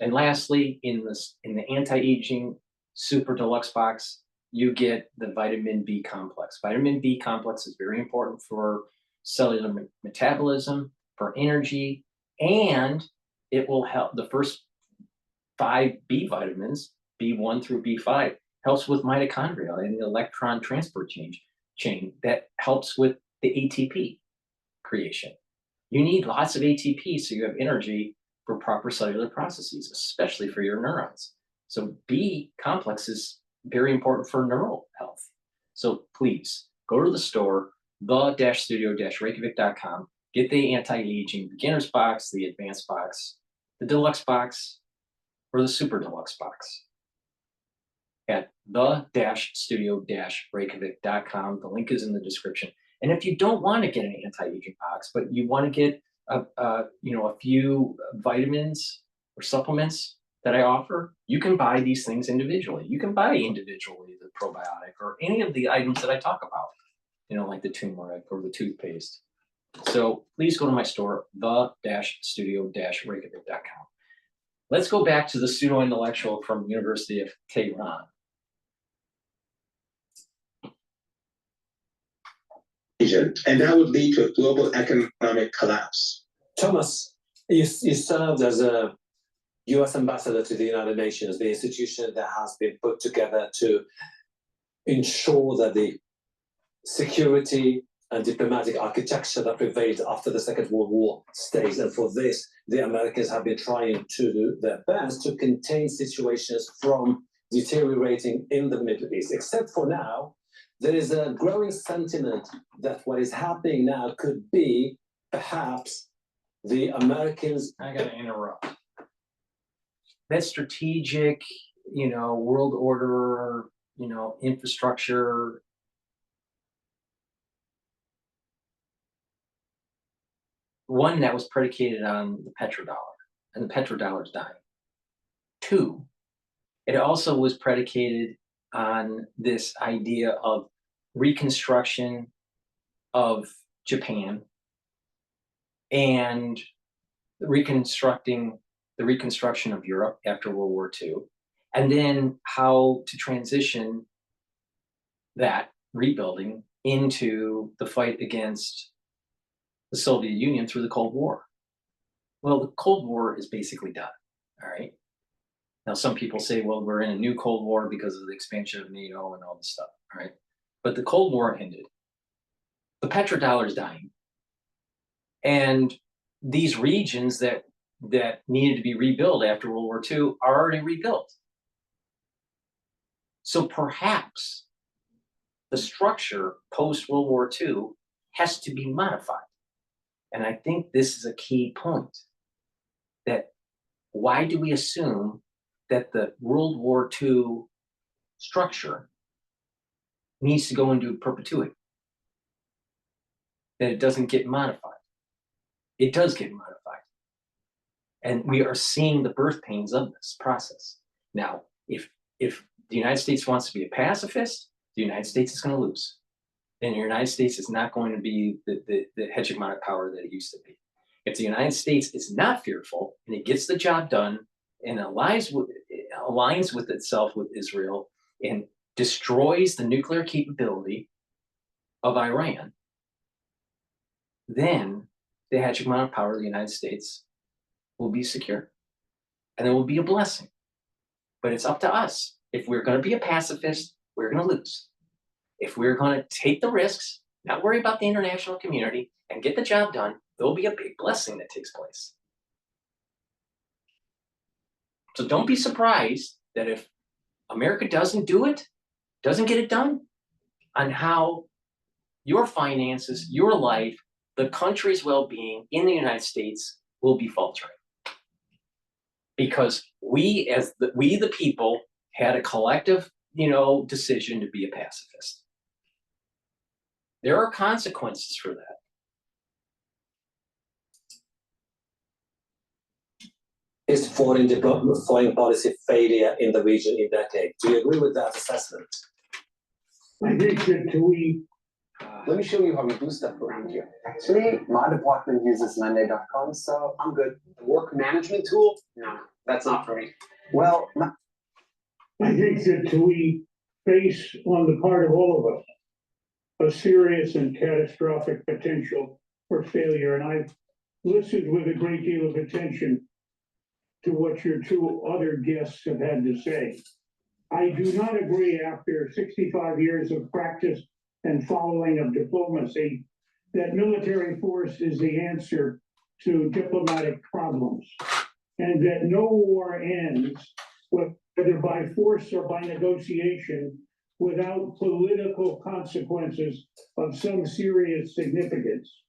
S1: And lastly, in the anti-aging super deluxe box, you get the vitamin B complex. Vitamin B complex is very important for cellular metabolism, for energy, and it will help. The first 5 B vitamins, B1 through B5, helps with mitochondria and the electron transport chain that helps with the ATP creation. You need lots of ATP so you have energy for proper cellular processes, especially for your neurons. So B complex is very important for neural health. So please go to the store, the-studio-reykjavik.com, get the anti-aging beginners box, the advanced box, the deluxe box, or the super deluxe box at the-studio-reykjavik.com. The link is in the description. And if you don't want to get an anti-aging box, but you want to get a few vitamins or supplements that I offer, you can buy these things individually. You can buy individually the probiotic or any of the items that I talk about, like the turmeric or the toothpaste. So please go to my store, the-studio-reykjavik.com. Let's go back to the pseudo-intellectual from University of Tehran.
S9: And that would lead to a global economic collapse.
S2: Thomas, you served as a US ambassador to the United Nations, the institution that has been put together to ensure that the security and diplomatic architecture that prevailed after the Second World War stays. And for this, the Americans have been trying to do their best to contain situations from deteriorating in the Middle East. Except for now, there is a growing sentiment that what is happening now could be perhaps the Americans.
S1: I gotta interrupt. That strategic, world order, infrastructure, one, that was predicated on the petrodollar, and the petrodollar is dying. 2, it also was predicated on this idea of reconstruction of Japan and the reconstruction of Europe after World War II, and then how to transition that rebuilding into the fight against the Soviet Union through the Cold War. Well, the Cold War is basically done, all right? Now, some people say, well, we're in a new Cold War because of the expansion of NATO and all this stuff, all right? But the Cold War ended. The petrodollar is dying. And these regions that needed to be rebuilt after World War II are already rebuilt. So perhaps the structure post-World War II has to be modified. And I think this is a key point, that why do we assume that the World War II structure needs to go into perpetuity? That it doesn't get modified. It does get modified. And we are seeing the birth pains of this process. Now, if the United States wants to be a pacifist, the United States is going to lose. Then the United States is not going to be the hegemonic power that it used to be. If the United States is not fearful and it gets the job done and aligns with itself with Israel and destroys the nuclear capability of Iran, then the hegemonic power of the United States will be secure. And it will be a blessing. But it's up to us. If we're going to be a pacifist, we're going to lose. If we're going to take the risks, not worry about the international community, and get the job done, there'll be a big blessing that takes place. So don't be surprised that if America doesn't do it, doesn't get it done, on how your finances, your life, the country's well-being in the United States will be faltering. Because we the people had a collective, decision to be a pacifist. There are consequences for that.
S2: Is foreign policy failure in the region in decade? Do you agree with that assessment?
S10: I think that we.
S12: Let me show you how we do stuff around here. Actually, my department uses Monday.com, so I'm good. The work management tool? No, that's not for me. Well,
S10: I think that we face on the part of all of us a serious and catastrophic potential for failure. And I've listened with a great deal of attention to what your two other guests have had to say. I do not agree, after 65 years of practice and following of diplomacy, that military force is the answer to diplomatic problems, and that no war ends, whether by force or by negotiation, without political consequences of some serious significance,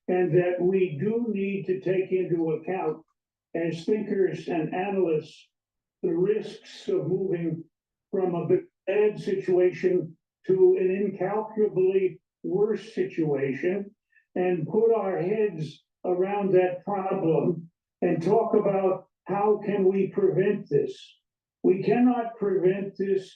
S10: and that we do need to take into account, as thinkers and analysts, the risks of moving from a bad situation to an incalculably worse situation, and put our heads around that problem and talk about how can we prevent this. We cannot prevent this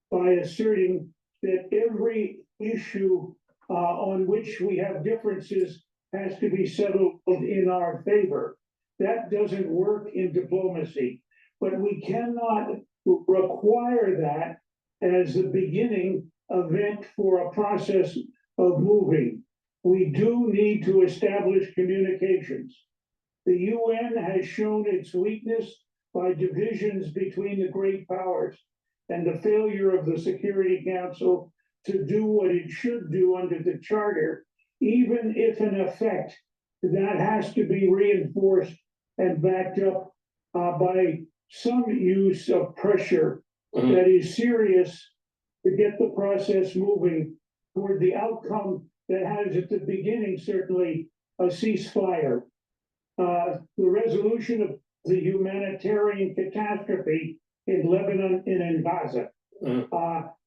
S10: by asserting that every issue on which we have differences has to be settled in our favor. That doesn't work in diplomacy, but we cannot require that as the beginning event for a process of moving. We do need to establish communications. The UN has shown its weakness by divisions between the great powers and the failure of the Security Council to do what it should do under the Charter, even if in effect that has to be reinforced and backed up by some use of pressure that is serious to get the process moving toward the outcome that has at the beginning certainly a ceasefire. The resolution of the humanitarian catastrophe in Lebanon and in Gaza,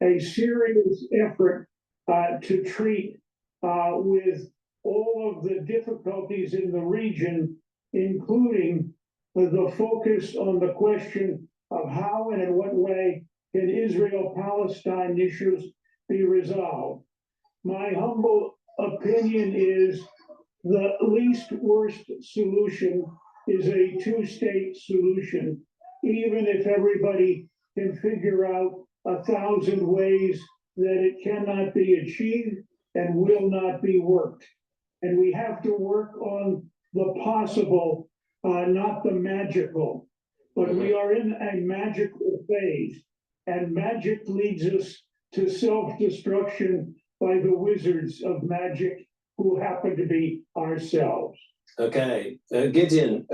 S10: a serious effort to treat with all of the difficulties in the region, including the focus on the question of how and in what way can Israel-Palestine issues be resolved. My humble opinion is the least worst solution is a two-state solution, even if everybody can figure out 1,000 ways that it cannot be achieved and will not be worked. And we have to work on the possible, not the magical. But we are in a magical phase, and magic leads us to self-destruction by the wizards of magic, who happen to be ourselves.
S2: Okay, Gideon,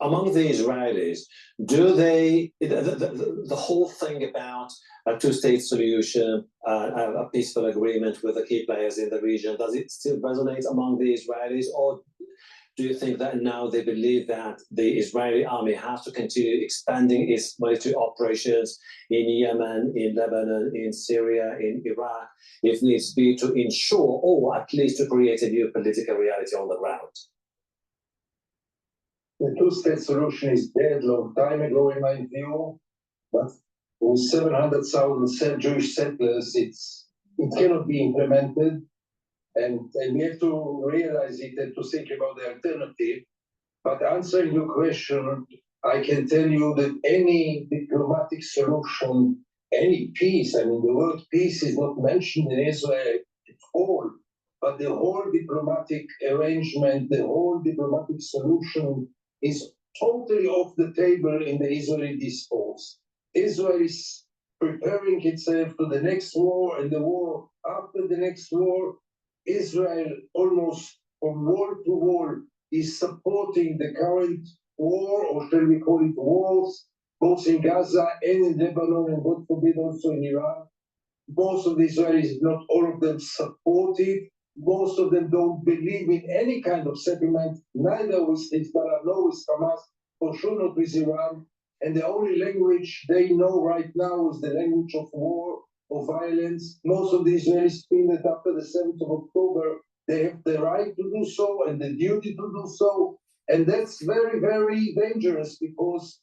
S2: among the Israelis, do they, the whole thing about a two-state solution, a peaceful agreement with the key players in the region, does it still resonate among the Israelis, or do you think that now they believe that the Israeli army has to continue expanding its military operations in Yemen, in Lebanon, in Syria, in Iraq, if needs be, to ensure, or at least to create a new political reality on the ground?
S11: The two-state solution is dead long time ago, in my view, but with 700,000 Jewish settlers, it cannot be implemented. And we have to realize it and to think about the alternative. But answering your question, I can tell you that any diplomatic solution, any peace, I mean, the word peace is not mentioned in Israel at all, but the whole diplomatic arrangement, the whole diplomatic solution is totally off the table in the Israeli discourse. Israel is preparing itself to the next war and the war after the next war. Israel almost from wall to wall is supporting the current war, or shall we call it wars, both in Gaza and in Lebanon, and God forbid also in Iran. Most of the Israelis, not all of them, support it. Most of them don't believe in any kind of settlement, neither with Hezbollah nor with Hamas, for sure not with Iran. And the only language they know right now is the language of war, of violence. Most of the Israelis feel that after the 7th of October, they have the right to do so and the duty to do so. And that's very, very dangerous, because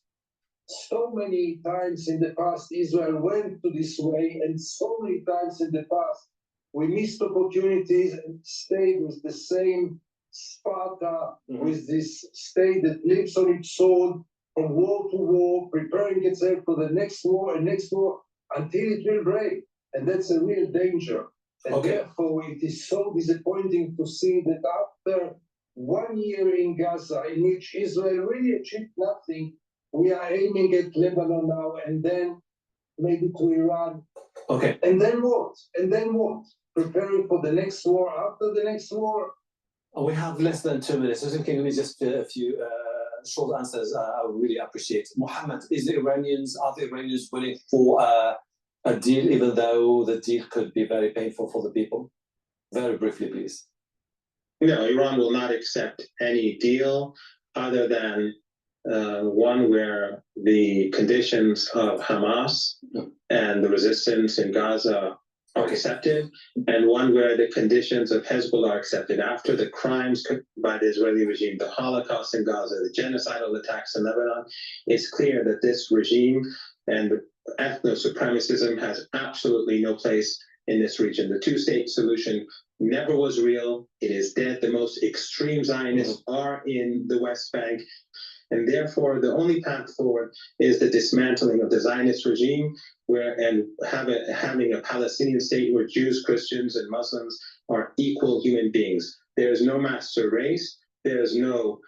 S11: so many times in the past Israel went to this way, and so many times in the past we missed opportunities and stayed with the same Sparta, with this state that lives on its sword from war to war, preparing itself for the next war and next war until it will break. And that's a real danger. And therefore it is so disappointing to see that after 1 year in Gaza, in which Israel really achieved nothing, we are aiming at Lebanon now, and then maybe to Iran.
S2: Okay.
S11: And then what? And then what? Preparing for the next war, after the next war.
S2: We have less than 2 minutes. So can you give me just a few short answers? I would really appreciate. Mohammed, are the Iranians willing for a deal, even though the deal could be very painful for the people? Very briefly, please.
S9: No, Iran will not accept any deal other than one where the conditions of Hamas and the resistance in Gaza are accepted, and one where the conditions of Hezbollah are accepted. After the crimes by the Israeli regime, the Holocaust in Gaza, the genocidal attacks in Lebanon, it's clear that this regime and ethno-supremacism has absolutely no place in this region. The two-state solution never was real. It is dead. The most extreme Zionists are in the West Bank. And therefore, the only path forward is the dismantling of the Zionist regime, having a Palestinian state where Jews, Christians, and Muslims are equal human beings. There is no master race. There is no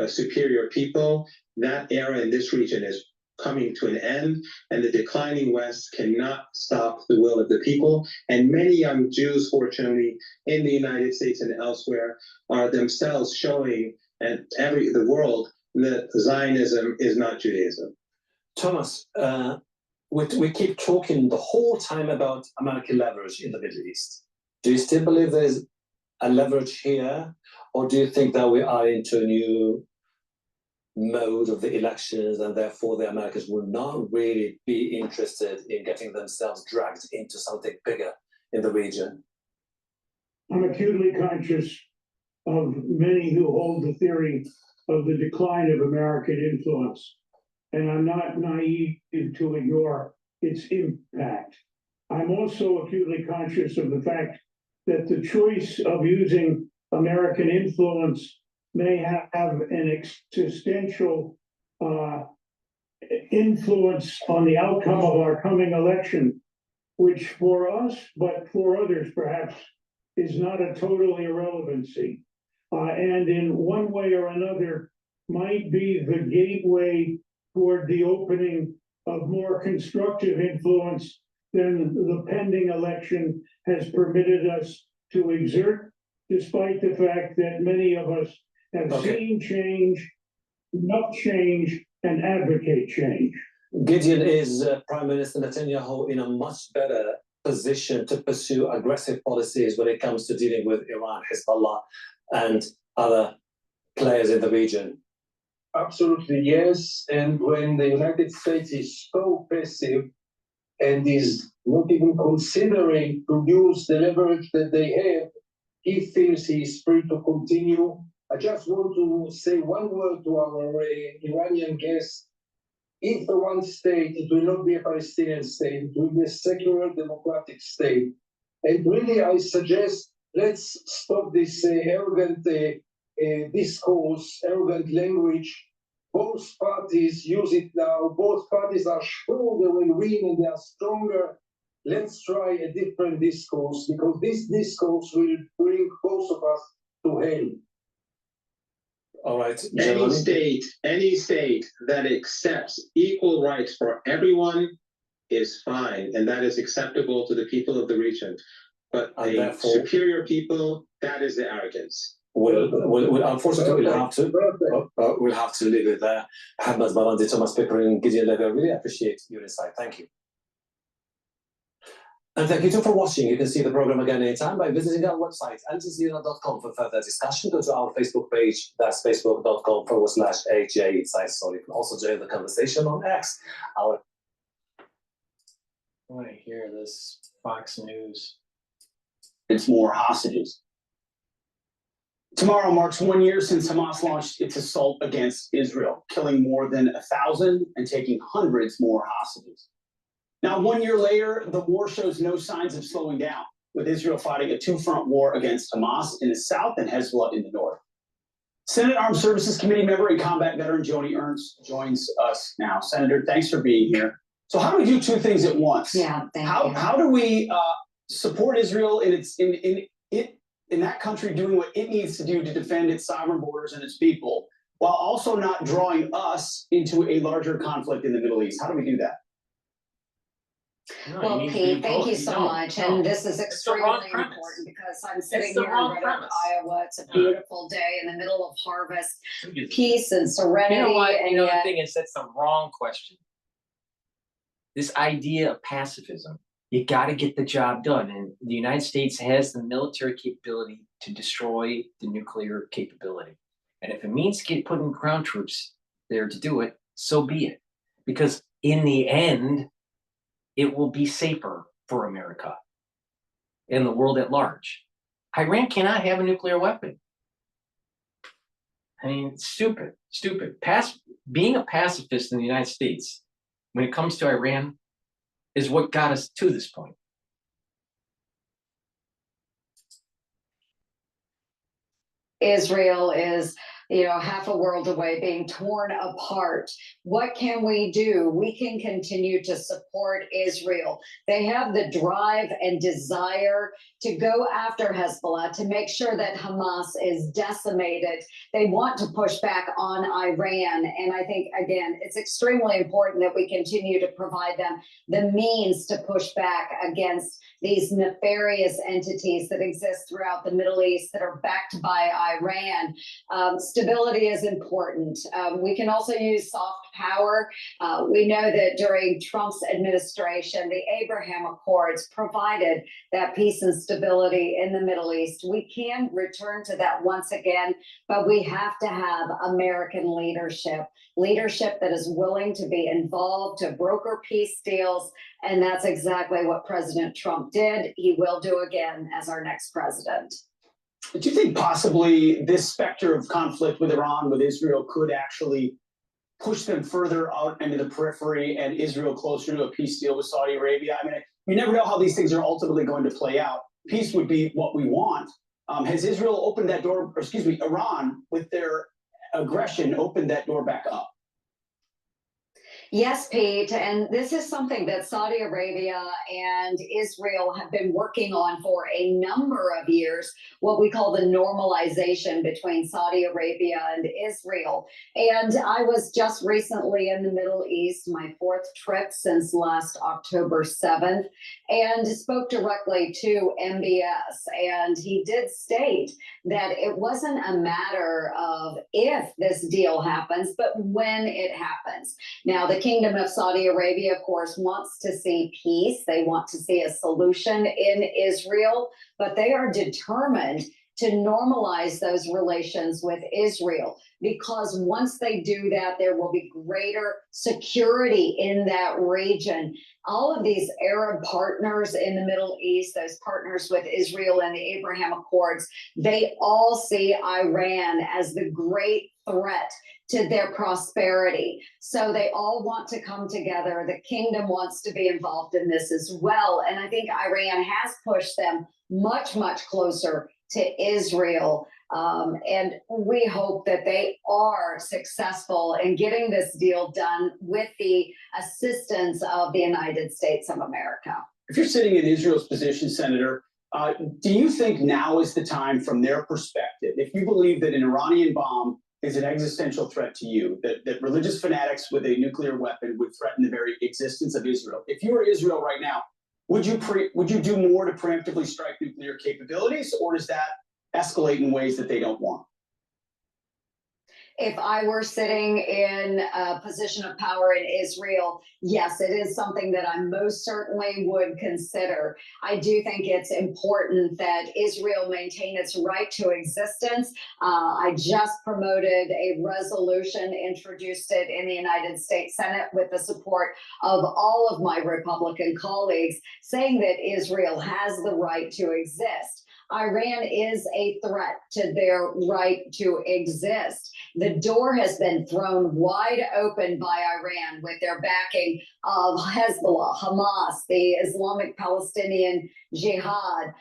S9: superior people. That era in this region is coming to an end, and the declining West cannot stop the will of the people. And many young Jews, fortunately, in the United States and elsewhere, are themselves showing the world that Zionism is not Judaism.
S2: Thomas, we keep talking the whole time about American leverage in the Middle East. Do you still believe there's a leverage here, or do you think that we are into a new mode of the elections, and therefore the Americans will not really be interested in getting themselves dragged into something bigger in the region?
S10: I'm acutely conscious of many who hold the theory of the decline of American influence, and I'm not naive to ignore its impact. I'm also acutely conscious of the fact that the choice of using American influence may have an existential influence on the outcome of our coming election, which for us, but for others perhaps, is not a total irrelevancy. And in one way or another might be the gateway toward the opening of more constructive influence than the pending election has permitted us to exert, despite the fact that many of us have seen change, not change and advocate change.
S2: Gideon, is Prime Minister Netanyahu in a much better position to pursue aggressive policies when it comes to dealing with Iran, Hezbollah, and other players in the region?
S11: Absolutely, yes. And when the United States is so passive and is not even considering to use the leverage that they have, he feels he is free to continue. I just want to say one word to our Iranian guests. If the one state, it will not be a Palestinian state, it will be a secular democratic state. And really, I suggest let's stop this arrogant discourse, arrogant language. Both parties use it now. Both parties are sure they will win and they are stronger. Let's try a different discourse because this discourse will bring both of us to hell.
S2: All right.
S9: Any state that accepts equal rights for everyone is fine, and that is acceptable to the people of the region. But a superior people, that is the arrogance.
S2: Well, unfortunately, we'll have to leave it there. Hamad Barandi, Thomas Pickering, Gideon Levy, I really appreciate your insight. Thank you. And thank you too for watching. You can see the program again anytime by visiting our website, aljazeera.com, for further discussion. Go to our Facebook page, that's facebook.com/AJ Insights. So you can also join the conversation on X. I
S1: want to hear this Fox News.
S13: It's more hostages. Tomorrow marks 1 year since Hamas launched its assault against Israel, killing more than 1,000 and taking hundreds more hostages. Now, 1 year later, the war shows no signs of slowing down, with Israel fighting a two-front war against Hamas in the south and Hezbollah in the north. Senate Armed Services Committee member and combat veteran Joni Ernst joins us now. Senator, thanks for being here. So how do we do two things at once?
S14: Yeah, thank you.
S13: How do we support Israel in that country doing what it needs to do to defend its sovereign borders and its people, while also not drawing us into a larger conflict in the Middle East? How do we do that?
S14: Well, Pete, thank you so much. And this is extremely important because I'm sitting here in Reykjavik, Iowa. It's a beautiful day in the middle of harvest, peace and serenity.
S1: You know what?
S14: And
S1: you know, the thing is, that's the wrong question. This idea of pacifism, you got to get the job done. And the United States has the military capability to destroy the nuclear capability. And if it means putting ground troops there to do it, so be it. Because in the end, it will be safer for America and the world at large. Iran cannot have a nuclear weapon. I mean, it's stupid. Being a pacifist in the United States, when it comes to Iran, is what got us to this point.
S14: Israel is, half a world away, being torn apart. What can we do? We can continue to support Israel. They have the drive and desire to go after Hezbollah, to make sure that Hamas is decimated. They want to push back on Iran. And I think, again, it's extremely important that we continue to provide them the means to push back against these nefarious entities that exist throughout the Middle East that are backed by Iran. Stability is important. We can also use soft power. We know that during Trump's administration, the Abraham Accords provided that peace and stability in the Middle East. We can return to that once again, but we have to have American leadership that is willing to be involved, to broker peace deals. And that's exactly what President Trump did. He will do again as our next president.
S13: Do you think possibly this specter of conflict with Iran, with Israel, could actually push them further out into the periphery and Israel closer to a peace deal with Saudi Arabia? I mean, we never know how these things are ultimately going to play out. Peace would be what we want. Has Israel opened that door, or excuse me, Iran, with their aggression, opened that door back up?
S14: Yes, Pete, and this is something that Saudi Arabia and Israel have been working on for a number of years, what we call the normalization between Saudi Arabia and Israel. And I was just recently in the Middle East, my fourth trip since last October 7th, and spoke directly to MBS. And he did state that it wasn't a matter of if this deal happens, but when it happens. Now, the Kingdom of Saudi Arabia, of course, wants to see peace. They want to see a solution in Israel, but they are determined to normalize those relations with Israel, because once they do that, there will be greater security in that region. All of these Arab partners in the Middle East, those partners with Israel and the Abraham Accords, they all see Iran as the great threat to their prosperity. So they all want to come together. The kingdom wants to be involved in this as well. And I think Iran has pushed them much, much closer to Israel. And we hope that they are successful in getting this deal done with the assistance of the United States of America.
S13: If you're sitting in Israel's position, Senator, do you think now is the time, from their perspective, if you believe that an Iranian bomb is an existential threat to you, that religious fanatics with a nuclear weapon would threaten the very existence of Israel? If you were Israel right now, would you do more to preemptively strike nuclear capabilities, or does that escalate in ways that they don't want?
S14: If I were sitting in a position of power in Israel, yes, it is something that I most certainly would consider. I do think it's important that Israel maintain its right to existence. I just promoted a resolution, introduced it in the United States Senate with the support of all of my Republican colleagues, saying that Israel has the right to exist. Iran is a threat to their right to exist. The door has been thrown wide open by Iran with their backing of Hezbollah, Hamas, the Islamic Palestinian Jihad.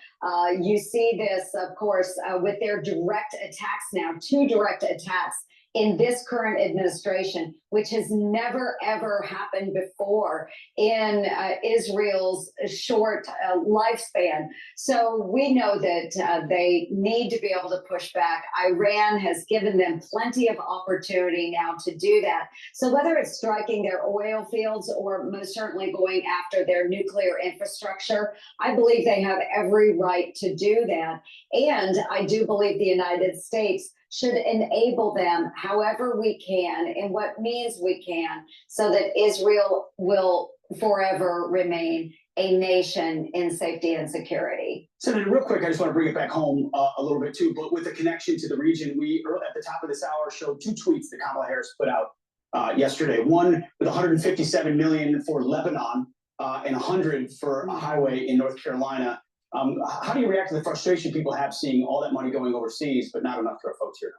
S14: You see this, of course, with their direct attacks now, 2 direct attacks in this current administration, which has never, ever happened before in Israel's short lifespan. So we know that they need to be able to push back. Iran has given them plenty of opportunity now to do that. So whether it's striking their oil fields or most certainly going after their nuclear infrastructure, I believe they have every right to do that. And I do believe the United States should enable them however we can, in what means we can, so that Israel will forever remain a nation in safety and security.
S13: Senator, real quick, I just want to bring it back home a little bit too, but with the connection to the region, we at the top of this hour showed 2 tweets that Kamala Harris put out yesterday. One with 157 million for Lebanon and 100 for a highway in North Carolina. How do you react to the frustration people have seeing all that money going overseas, but not enough for our folks here?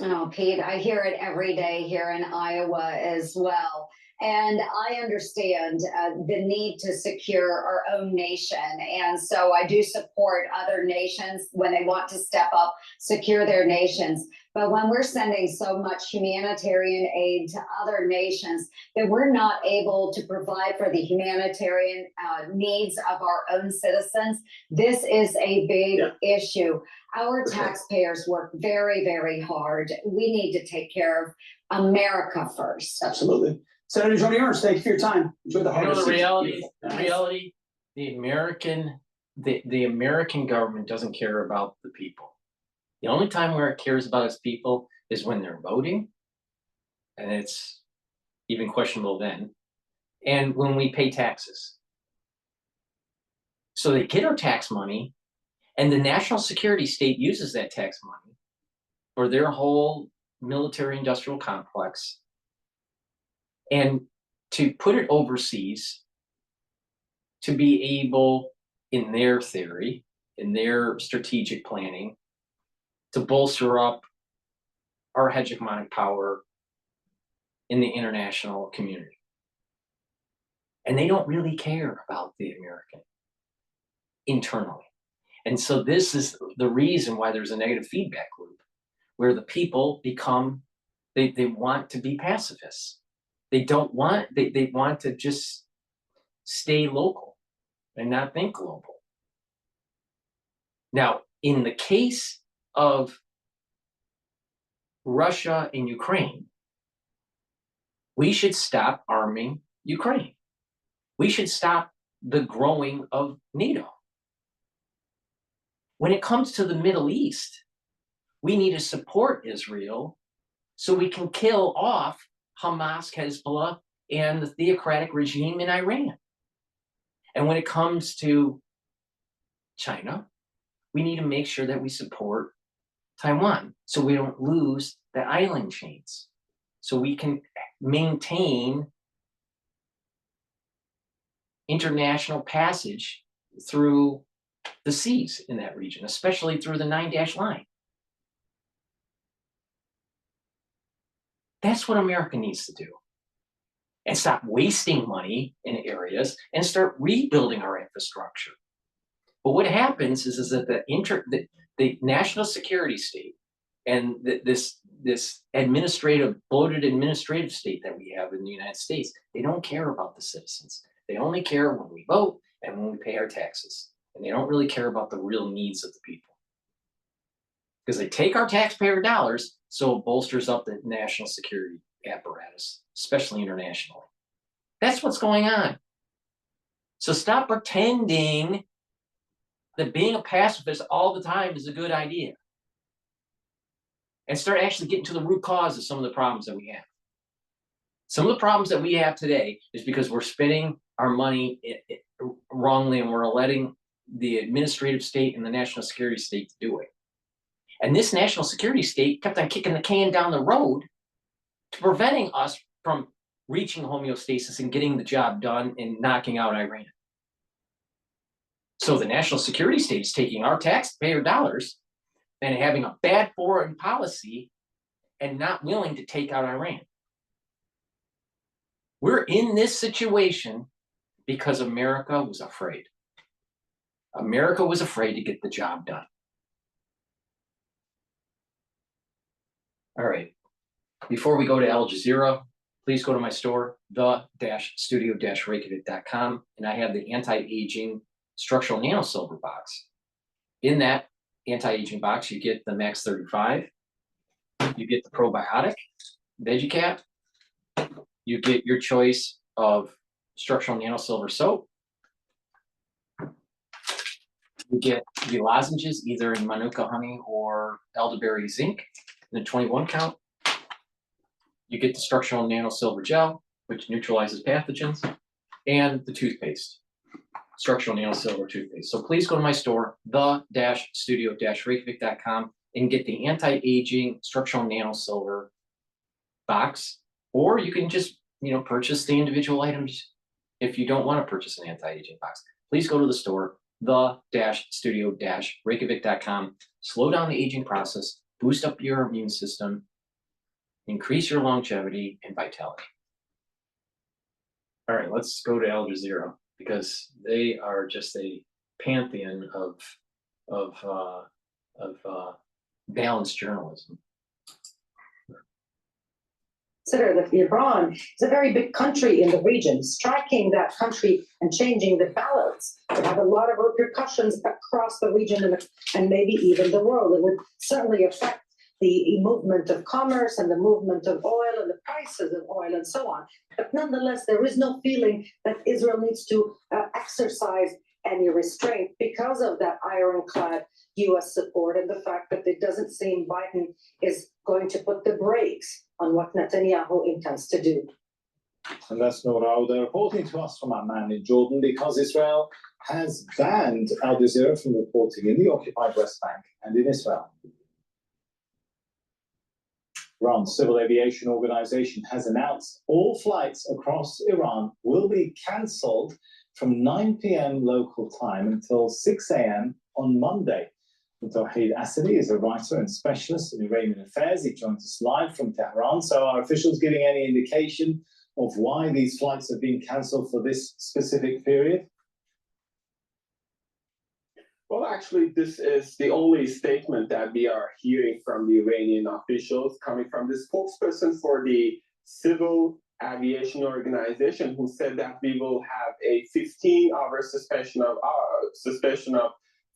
S14: Oh, Pete, I hear it every day here in Iowa as well. And I understand the need to secure our own nation. And so I do support other nations when they want to step up, secure their nations. But when we're sending so much humanitarian aid to other nations that we're not able to provide for the humanitarian needs of our own citizens, this is a big issue. Our taxpayers work very, very hard. We need to take care of America first.
S13: Absolutely. Senator Joni Ernst, thank you for your time. Enjoy the harvest.
S1: The reality, the American government doesn't care about the people. The only time where it cares about its people is when they're voting, and it's even questionable then, and when we pay taxes. So they get our tax money, and the national security state uses that tax money for their whole military-industrial complex, and to put it overseas to be able, in their theory, in their strategic planning, to bolster up our hegemonic power in the international community. And they don't really care about the American internally. And so this is the reason why there's a negative feedback loop, where the people become, they want to be pacifists. They don't want, they want to just stay local and not think global. Now, in the case of Russia and Ukraine, we should stop arming Ukraine. We should stop the growing of NATO. When it comes to the Middle East, we need to support Israel so we can kill off Hamas, Hezbollah, and the theocratic regime in Iran. And when it comes to China, we need to make sure that we support Taiwan so we don't lose the island chains, so we can maintain international passage through the seas in that region, especially through the 9-dash line. That's what America needs to do. And stop wasting money in areas and start rebuilding our infrastructure. But what happens is that the national security state and this bloated administrative state that we have in the United States, they don't care about the citizens. They only care when we vote and when we pay our taxes. And they don't really care about the real needs of the people. Because they take our taxpayer dollars, so it bolsters up the national security apparatus, especially internationally. That's what's going on. So stop pretending that being a pacifist all the time is a good idea. And start actually getting to the root cause of some of the problems that we have. Some of the problems that we have today is because we're spending our money wrongly and we're letting the administrative state and the national security state to do it. And this national security state kept on kicking the can down the road to preventing us from reaching homeostasis and getting the job done and knocking out Iran. So the national security state is taking our taxpayer dollars and having a bad foreign policy and not willing to take out Iran. We're in this situation because America was afraid. America was afraid to get the job done. All right. Before we go to Al Jazeera, please go to my store, the-studio-reykjavik.com, and I have the anti-aging structural nanosilver box. In that anti-aging box, you get the Max 35, you get the probiotic, VeggieCap, you get your choice of structural nanosilver soap, you get the lozenges either in Manuka honey or elderberry zinc in a 21 count. You get the structural nanosilver gel, which neutralizes pathogens, and the toothpaste, structural nanosilver toothpaste. So please go to my store, the-studio-reykjavik.com, and get the anti-aging structural nanosilver box, or you can just purchase the individual items if you don't want to purchase an anti-aging box. Please go to the store, the-studio-reykjavik.com. Slow down the aging process, boost up your immune system, increase your longevity and vitality. All right, let's go to Al Jazeera because they are just a pantheon of balanced journalism.
S15: Consider that Iran is a very big country in the region. Striking that country and changing the balance would have a lot of repercussions across the region and maybe even the world. It would certainly affect the movement of commerce and the movement of oil and the prices of oil and so on. But nonetheless, there is no feeling that Israel needs to exercise any restraint because of that ironclad US support and the fact that it doesn't seem Biden is going to put the brakes on what Netanyahu intends to do.
S16: And that's not how they're reporting to us from our man in Jordan, because Israel has banned Al Jazeera from reporting in the occupied West Bank and in Israel. Iran's Civil Aviation Organization has announced all flights across Iran will be cancelled from 9 p.m. local time until 6 a.m. on Monday. Tawhid Asadi is a writer and specialist in Iranian affairs. He joins us live from Tehran. So are officials giving any indication of why these flights have been cancelled for this specific period?
S5: Well, actually, this is the only statement that we are hearing from the Iranian officials coming from the spokesperson for the Civil
S17: Aviation Organization, who said that we will have a 15-hour suspension of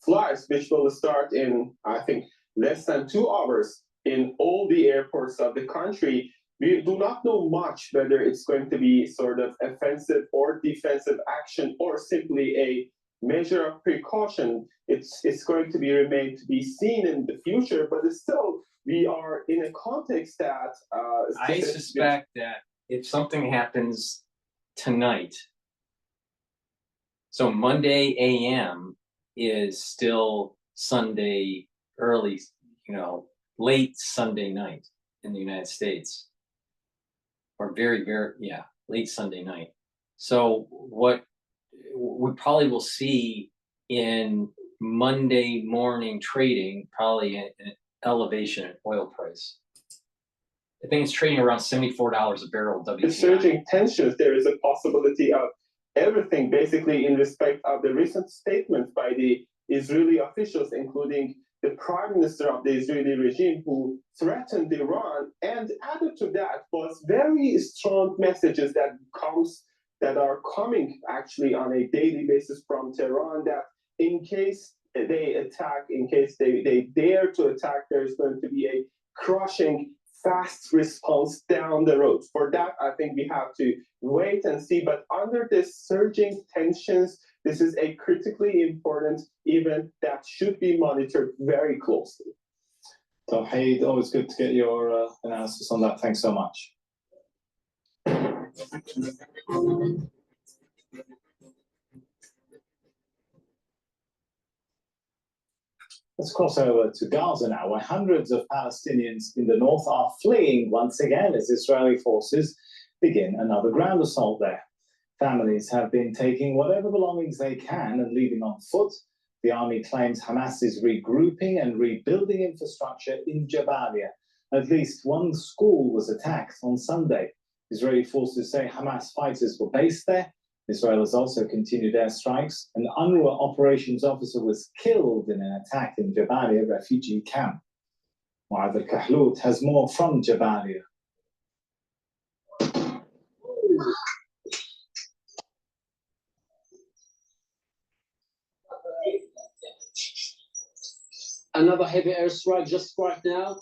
S17: flights, which will start in, I think, less than 2 hours in all the airports of the country. We do not know much whether it's going to be sort of offensive or defensive action or simply a measure of precaution. It's going to remain to be seen in the future, but it's still, we are in a context that
S1: I suspect that if something happens tonight, so Monday AM is still Sunday early, late Sunday night in the United States, or very, late Sunday night. So what we probably will see in Monday morning trading, probably an elevation in oil price. I think it's trading around $74 a barrel WTI.
S17: Surging tensions, there is a possibility of everything, basically in respect of the recent statements by the Israeli officials, including the prime minister of the Israeli regime, who threatened Iran, and added to that was very strong messages that are coming actually on a daily basis from Tehran, that in case they attack, in case they dare to attack, there's going to be a crushing, fast response down the road. For that, I think we have to wait and see. But under this surging tensions, this is a critically important event that should be monitored very closely.
S16: Tawheed, always good to get your analysis on that. Thanks so much. Let's cross over to Gaza now, where hundreds of Palestinians in the north are fleeing once again as Israeli forces begin another ground assault there. Families have been taking whatever belongings they can and leaving on foot. The army claims Hamas is regrouping and rebuilding infrastructure in Jabalia. At least one school was attacked on Sunday. Israeli forces say Hamas fighters were based there. Israel has also continued airstrikes. An UNRWA operations officer was killed in an attack in Jabalia refugee camp. Mu'adh al-Kahlout has more from Jabalia.
S2: Another heavy airstrike just right now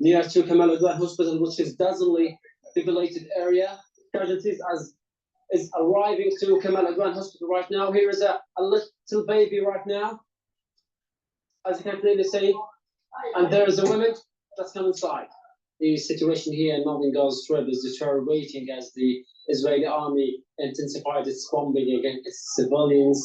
S2: near to Kamal Adwan Hospital, which is densely populated area. Casualties is arriving to Kamal Adwan Hospital right now. Here is a little baby right now, as you can clearly see, and there is a woman that's come inside. The situation here in northern Gaza Strip is deteriorating as the Israeli army intensified its bombing against civilians,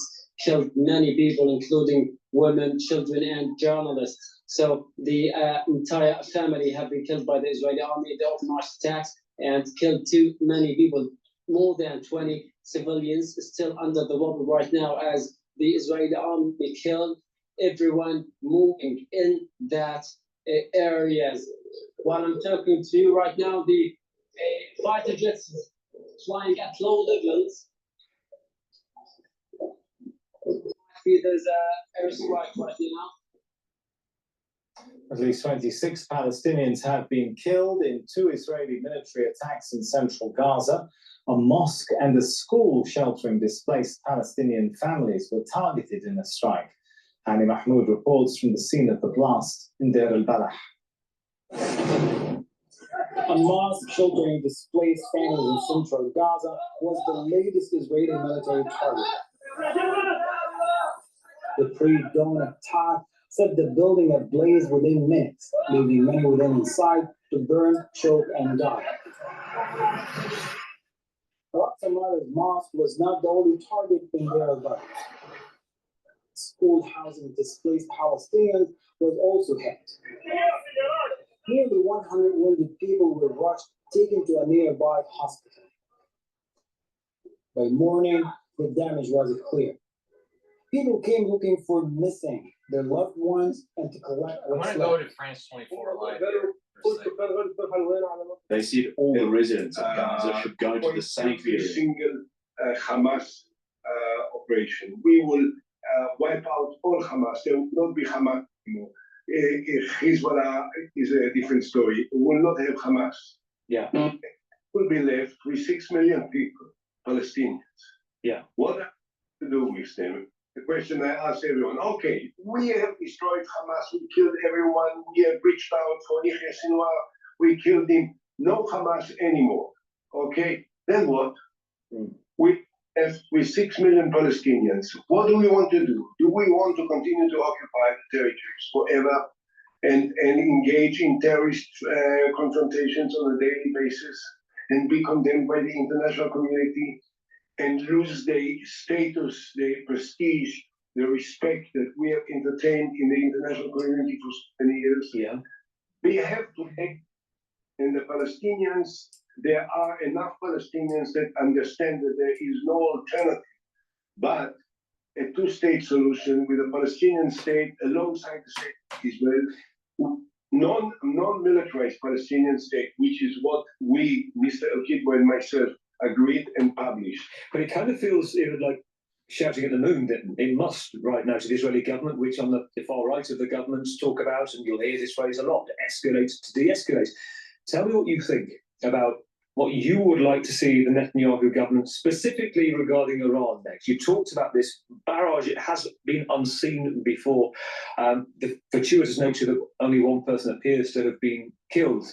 S2: killed many people, including women, children, and journalists. So the entire family have been killed by the Israeli army. They organized attacks and killed too many people. More than 20 civilians still under the rubble right now as the Israeli army killed everyone moving in that areas. While I'm talking to you right now, the fighter jets flying at low levels. There's a airstrike right now.
S16: At least 26 Palestinians have been killed in 2 Israeli military attacks in central Gaza. A mosque and a school sheltering displaced Palestinian families were targeted in a strike. Hani Mahmoud reports from the scene of the blast in Deir al-Balah.
S18: A mosque sheltering displaced families in central Gaza was the latest Israeli military target. The pre-dawn attack set the building ablaze within minutes, leaving many within inside to burn, choke, and die. Al-Aqsa Mosque was not the only target in Deir al-Balah. School housing displaced Palestinians was also hit. Nearly 100 wounded people were rushed, taken to a nearby hospital. By morning, the damage was clear. People came looking for missing their loved ones and to collect what's left.
S1: I'm going to go to France 24 Live.
S19: They said all the residents of Gaza should go to the safe area.
S8: Single Hamas operation. We will wipe out all Hamas. There will not be Hamas anymore. Hezbollah is a different story. We will not have Hamas.
S1: Yeah.
S8: will be left with 6 million people, Palestinians.
S19: Yeah.
S8: What to do with them? The question I ask everyone, okay, we have destroyed Hamas, we killed everyone, we have reached out for Yahya Sinwar, we killed him, no Hamas anymore. Okay, then what? We have with 6 million Palestinians, what do we want to do? Do we want to continue to occupy the territories forever and engage in terrorist confrontations on a daily basis and be condemned by the international community and lose the status, the prestige, the respect that we have entertained in the international community for so many years?
S19: Yeah.
S8: We have to act. And the Palestinians, there are enough Palestinians that understand that there is no alternative but a two-state solution with a Palestinian state alongside the state of Israel, non-militarized Palestinian state, which is what we, Mr. El-Kidbo and myself, agreed and published.
S19: But it kind of feels like shouting at the moon that it must right now to the Israeli government, which on the far right of the governments talk about, and you'll hear this phrase a lot, escalate to de-escalate. Tell me what you think about what you would like to see the Netanyahu government specifically regarding Iran next. You talked about this barrage. It has been unseen before. The fortuitous nature that only one person appears to have been killed.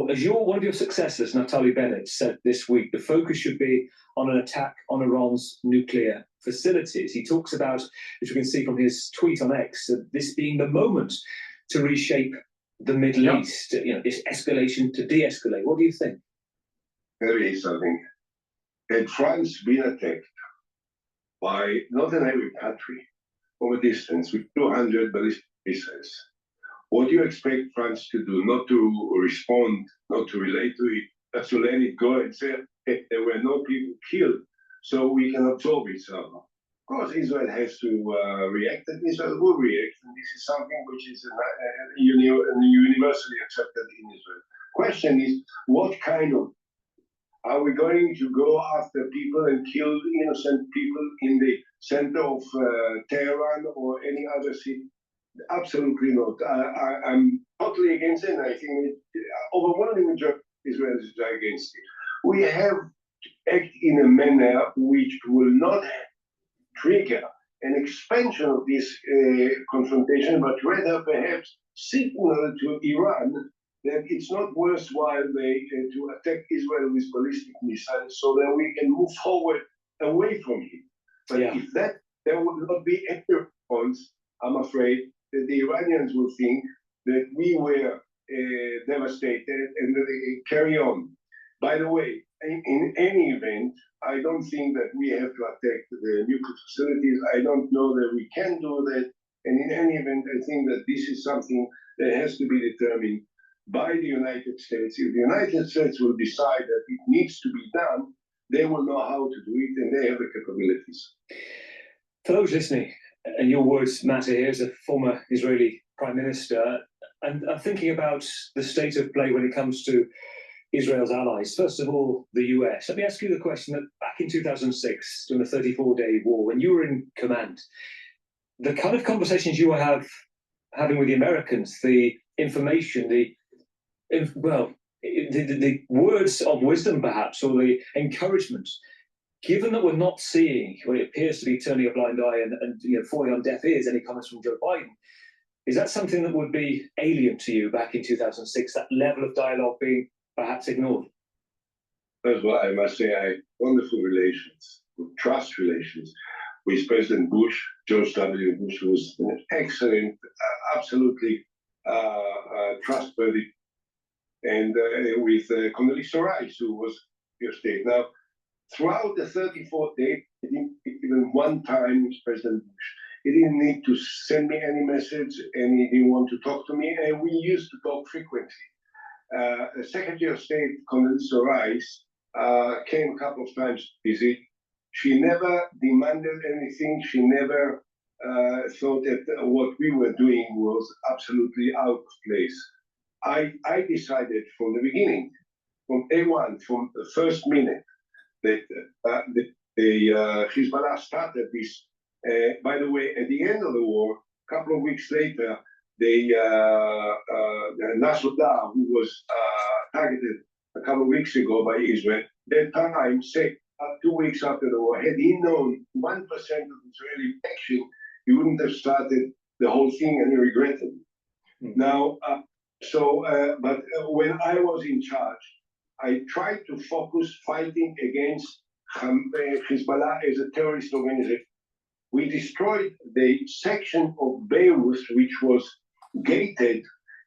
S19: As one of your successors, Naftali Bennett, said this week, the focus should be on an attack on Iran's nuclear facilities. He talks about, which we can see from his tweet on X, this being the moment to reshape the Middle East, this escalation to de-escalate. What do you think?
S8: There is something. Had France been attacked by not an every country from a distance with 200 ballistic missiles, what do you expect France to do? Not to respond, not to relate to it, just to let it go and say, hey, there were no people killed, so we can absorb it somehow. Of course, Israel has to react, and Israel will react, and this is something which is universally accepted in Israel. Question is, what kind of, are we going to go after people and kill innocent people in the center of Tehran or any other city? Absolutely not. I'm totally against it, and I think overwhelming majority of Israelis is against it. We have to act in a manner which will not trigger an expansion of this confrontation, but rather perhaps signal to Iran that it's not worthwhile to attack Israel with ballistic missiles so that we can move forward away from it. But if there would not be any response, I'm afraid that the Iranians will think that we were devastated and that they carry on. By the way, in any event, I don't think that we have to attack the nuclear facilities. I don't know that we can do that. And in any event, I think that this is something that has to be determined by the United States. If the United States will decide that it needs to be done, they will know how to do it and they have the capabilities.
S19: For those listening, and your words matter here as a former Israeli Prime Minister, and thinking about the state of play when it comes to Israel's allies, first of all, the US. Let me ask you the question that back in 2006, during the 34-day war, when you were in command, the kind of conversations you were having with the Americans, the information, the words of wisdom, perhaps, or the encouragement, given that we're not seeing what it appears to be turning a blind eye and falling on deaf ears, any comments from Joe Biden, is that something that would be alien to you back in 2006, that level of dialogue being perhaps ignored?
S8: That's why I must say I have wonderful relations, trust relations with President Bush. George W. Bush was an excellent, absolutely trustworthy, and with Condoleezza Rice, who was your state. Now, throughout the 34 days, even one time with President Bush, he didn't need to send me any message, and he didn't want to talk to me, and we used to talk frequently. Secretary of State Condoleezza Rice came a couple of times to visit. She never demanded anything. She never thought that what we were doing was absolutely out of place. I decided from the beginning, from day one, from the first minute, that the Hezbollah started this. By the way, at the end of the war, a couple of weeks later, the Nasrallah, who was targeted a couple of weeks ago by Israel. That time, say, 2 weeks after the war, had he known 1% of Israeli action, he wouldn't have started the whole thing, and he regretted it. Now, but when I was in charge, I tried to focus fighting against Hezbollah as a terrorist organization. We destroyed the section of Beirut which was gated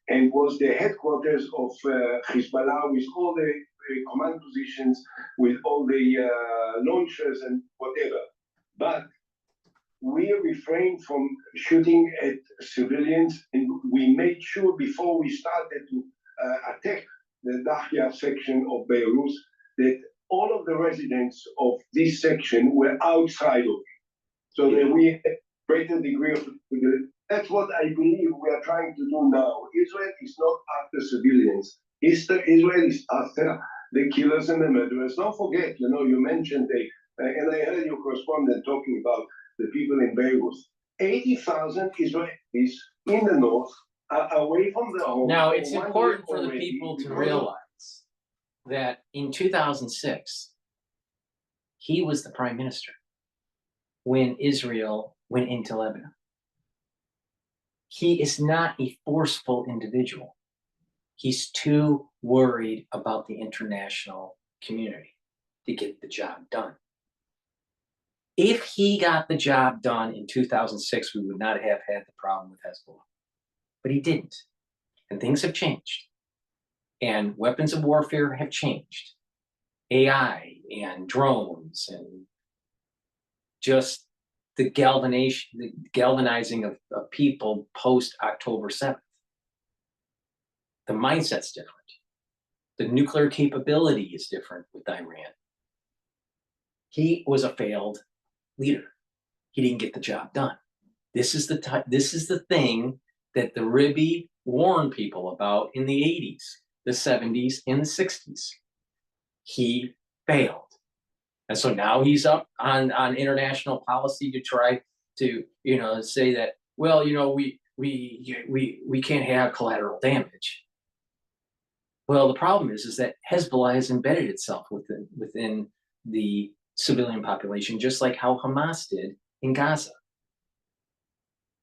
S8: and was the headquarters of Hezbollah, with all the command positions, with all the launchers and whatever. But we refrained from shooting at civilians, and we made sure before we started to attack the Dahya section of Beirut that all of the residents of this section were outside of it, so that we had a greater degree of security. That's what I believe we are trying to do now. Israel is not after civilians. Israel is after the killers and the murderers. Don't forget, you mentioned, and I heard your correspondent talking about the people in Beirut. 80,000 Israelis in the north are away from their home.
S1: Now, it's important for the people to realize that in 2006, he was the prime minister when Israel went into Lebanon. He is not a forceful individual. He's too worried about the international community to get the job done. If he got the job done in 2006, we would not have had the problem with Hezbollah. But he didn't. And things have changed. And weapons of warfare have changed. AI and drones and just the galvanizing of people post October 7th. The mindset's different. The nuclear capability is different with Iran. He was a failed leader. He didn't get the job done. This is the thing that the Ribby warned people about in the 80s, the 70s, and the 60s. He failed. And so now he's up on international policy to try to, say that, well, we can't have collateral damage. Well, the problem is that Hezbollah has embedded itself within the civilian population, just like how Hamas did in Gaza.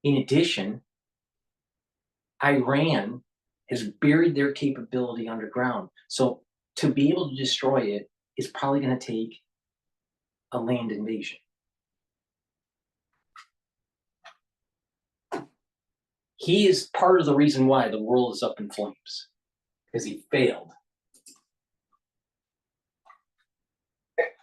S1: In addition, Iran has buried their capability underground. So to be able to destroy it is probably going to take a land invasion. He is part of the reason why the world is up in flames, because he failed.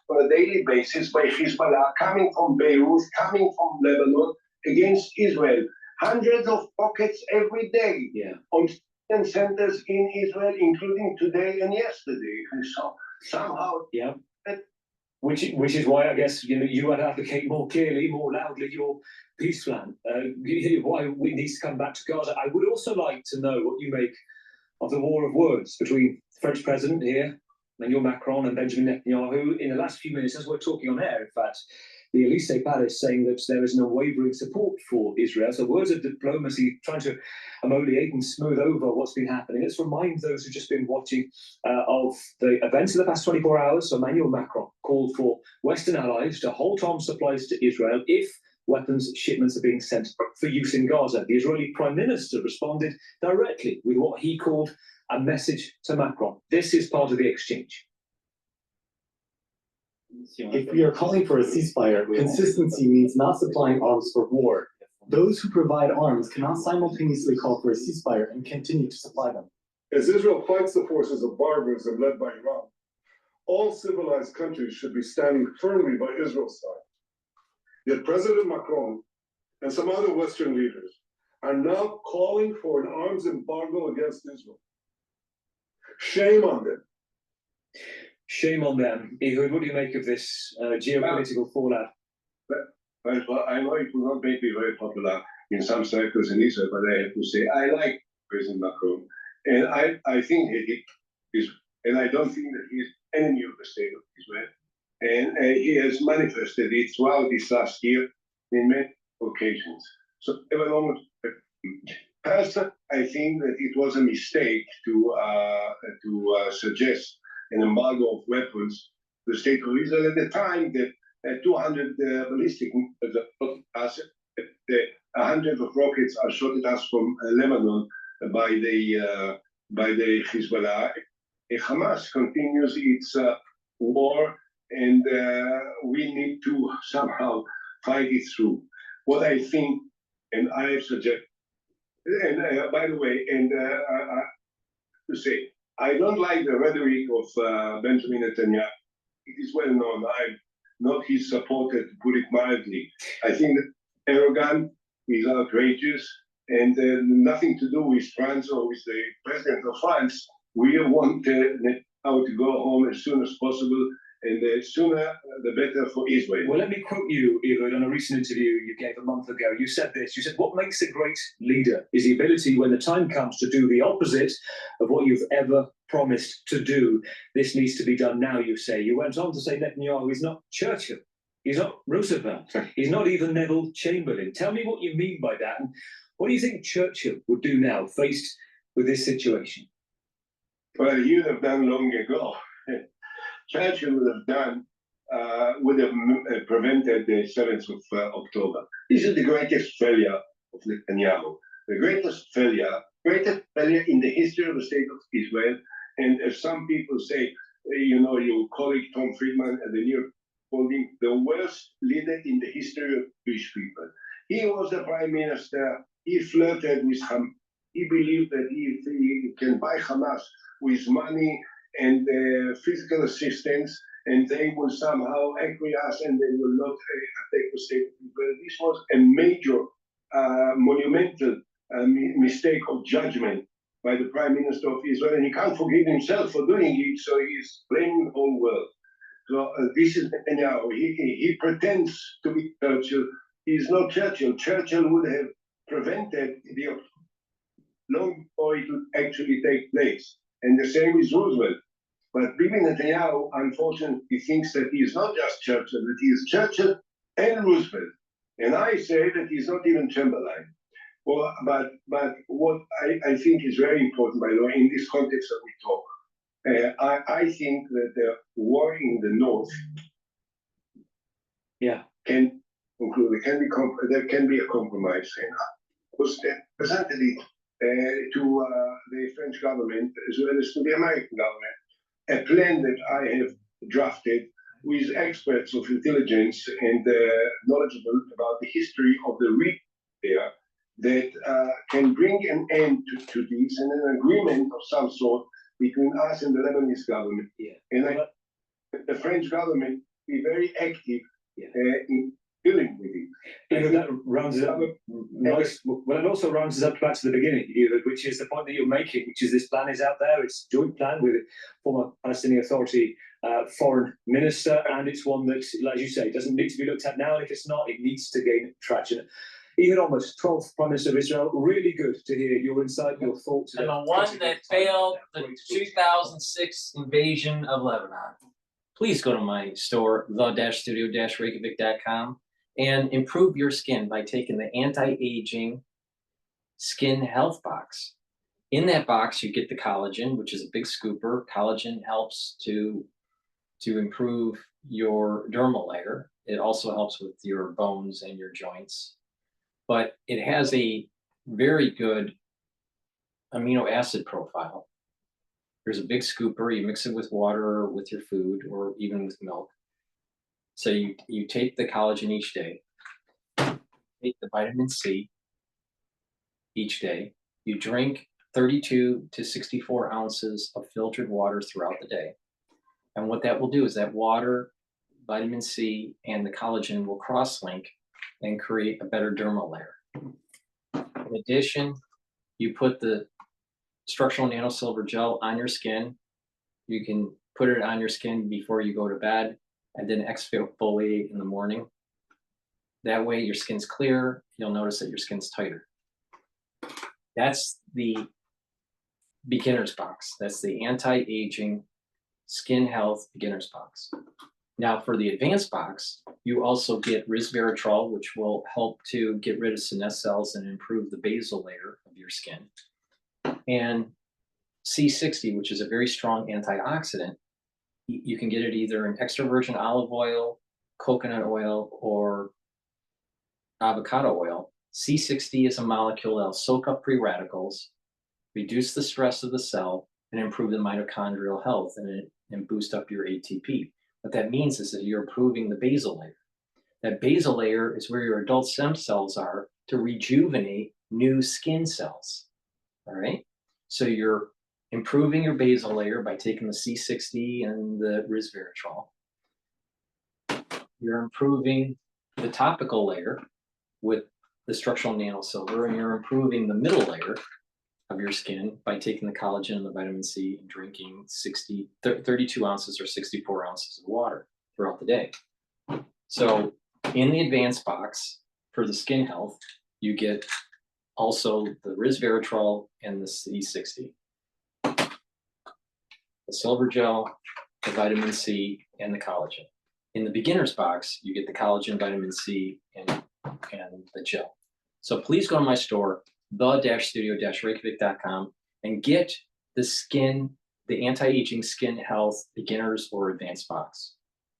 S8: On a daily basis by Hezbollah, coming from Beirut, coming from Lebanon, against Israel. Hundreds of rockets every day on centers in Israel, including today and yesterday. So somehow,
S19: Which is why I guess you would advocate more clearly, more loudly your peace plan. Why we need to come back to Gaza. I would also like to know what you make of the war of words between the French president here, Emmanuel Macron, and Benjamin Netanyahu in the last few minutes, as we're talking on air. In fact, the Elysee Palace saying that there is no wavering support for Israel. So words of diplomacy, trying to emoliate and smooth over what's been happening. Let's remind those who've just been watching of the events of the past 24 hours. So Emmanuel Macron called for Western allies to halt arms supplies to Israel if weapons shipments are being sent for use in Gaza. The Israeli Prime Minister responded directly with what he called a message to Macron. This is part of the exchange.
S20: If we are calling for a ceasefire, consistency means not supplying arms for war. Those who provide arms cannot simultaneously call for a ceasefire and continue to supply them.
S21: As Israel fights the forces of barbarism led by Iran, all civilized countries should be standing firmly by Israel's side. Yet President Macron and some other Western leaders are now calling for an arms embargo against Israel. Shame on them.
S19: Shame on them. Ehud, what do you make of this geopolitical fallout?
S8: Well, I know it will not make me very popular in some circles in Israel, but I have to say I like President Macron, and I think he is, and I don't think that he is enemy of the state of Israel, and he has manifested it throughout this last year in many occasions. So, personally, I think that it was a mistake to suggest an embargo of weapons, the state of Israel at the time that 200 ballistic, 100 of rockets are shot at us from Lebanon by the Hezbollah. Hamas continues its war, and we need to somehow fight it through. What I think, and I suggest, and by the way, and to say, I don't like the rhetoric of Benjamin Netanyahu. It is well known. I'm not his supporter, to put it mildly. I think that Erdogan is outrageous, and nothing to do with France or with the president of France. We want Netanyahu to go home as soon as possible, and the sooner the better for Israel.
S19: Well, let me quote you, Ehud, on a recent interview you gave a month ago. You said this, you said, what makes a great leader is the ability when the time comes to do the opposite of what you've ever promised to do. This needs to be done now, you say. You went on to say Netanyahu is not Churchill. He's not Roosevelt. He's not even Neville Chamberlain. Tell me what you mean by that. And what do you think Churchill would do now, faced with this situation?
S8: Well, he would have done long ago. Churchill would have prevented the 7th of October. This is the greatest failure of Netanyahu. The greatest failure in the history of the state of Israel. And as some people say, your colleague Tom Friedman at the New York called him the worst leader in the history of Jewish people. He was the prime minister. He flirted with Hamas. He believed that he can buy Hamas with money and physical assistance, and they will somehow acquiesce and they will not attack the state of Israel. This was a major, monumental mistake of judgment by the Prime Minister of Israel, and he can't forgive himself for doing it, so he's blaming the whole world. So this is Netanyahu. He pretends to be Churchill. He's not Churchill. Churchill would have prevented the long before it would actually take place. And the same with Roosevelt. But Bibi Netanyahu, unfortunately, thinks that he is not just Churchill, that he is Churchill and Roosevelt. And I say that he's not even Chamberlain. Well, but what I think is very important, by the way, in this context that we talk, I think that the war in the North can conclude. There can be a compromise. And I was presented it to the French government as well as to the American government, a plan that I have drafted with experts of intelligence and knowledgeable about the history of the region there that can bring an end to this and an agreement of some sort between us and the Lebanese government. And the French government be very active in dealing with it.
S19: That rounds it up. Nice. Well, it also rounds us up back to the beginning, which is the point that you're making, which is this plan is out there. It's a joint plan with former Palestinian Authority foreign minister, and it's one that, as you say, doesn't need to be looked at now. And if it's not, it needs to gain traction. Ehud Olmert, 12th Prime Minister of Israel, really good to hear your insight, your thoughts.
S1: And the one that failed the 2006 invasion of Lebanon. Please go to my store, the-studio-reykjavik.com, and improve your skin by taking the anti-aging skin health box. In that box, you get the collagen, which is a big scooper. Collagen helps to improve your dermal layer. It also helps with your bones and your joints. But it has a very good amino acid profile. There's a big scooper. You mix it with water or with your food or even with milk. So you take the collagen each day, take the vitamin C each day. You drink 32 to 64 ounces of filtered water throughout the day. And what that will do is that water, vitamin C, and the collagen will cross-link and create a better dermal layer. In addition, you put the structural nanosilver gel on your skin. You can put it on your skin before you go to bed and then exfoliate in the morning. That way your skin's clear. You'll notice that your skin's tighter. That's the beginner's box. That's the anti-aging skin health beginner's box. Now for the advanced box, you also get resveratrol, which will help to get rid of senescent cells and improve the basal layer of your skin. And C60, which is a very strong antioxidant You can get it either in extra virgin olive oil, coconut oil, or avocado oil. C60 is a molecule that'll soak up free radicals, reduce the stress of the cell, and improve the mitochondrial health and boost up your ATP. What that means is that you're improving the basal layer. That basal layer is where your adult stem cells are to rejuvenate new skin cells. All right? So you're improving your basal layer by taking the C60 and the resveratrol. You're improving the topical layer with the structural nanosilver, and you're improving the middle layer of your skin by taking the collagen and the vitamin C and drinking 32 ounces or 64 ounces of water throughout the day. So in the advanced box for the skin health, you get also the resveratrol and the C60, the silver gel, the vitamin C, and the collagen. In the beginner's box, you get the collagen, vitamin C, and the gel. So please go to my store, the-studio-reykjavik.com, and get the anti-aging skin health beginners or advanced box.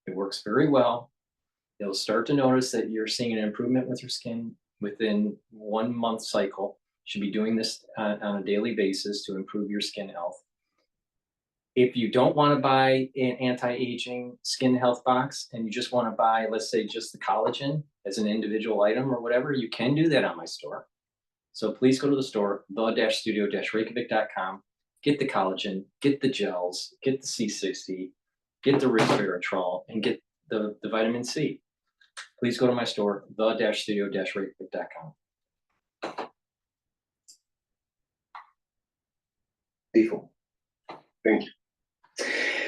S1: It works very well. You'll start to notice that you're seeing an improvement with your skin within 1 month cycle. You should be doing this on a daily basis to improve your skin health. If you don't want to buy an anti-aging skin health box and you just want to buy, let's say, just the collagen as an individual item or whatever, you can do that on my store. So please go to the store, the-studio-reykjavik.com, get the collagen, get the gels, get the C60, get the resveratrol, and get the vitamin C. Please go to my store, the-studio-reykjavik.com.
S19: Default.
S8: Thank you.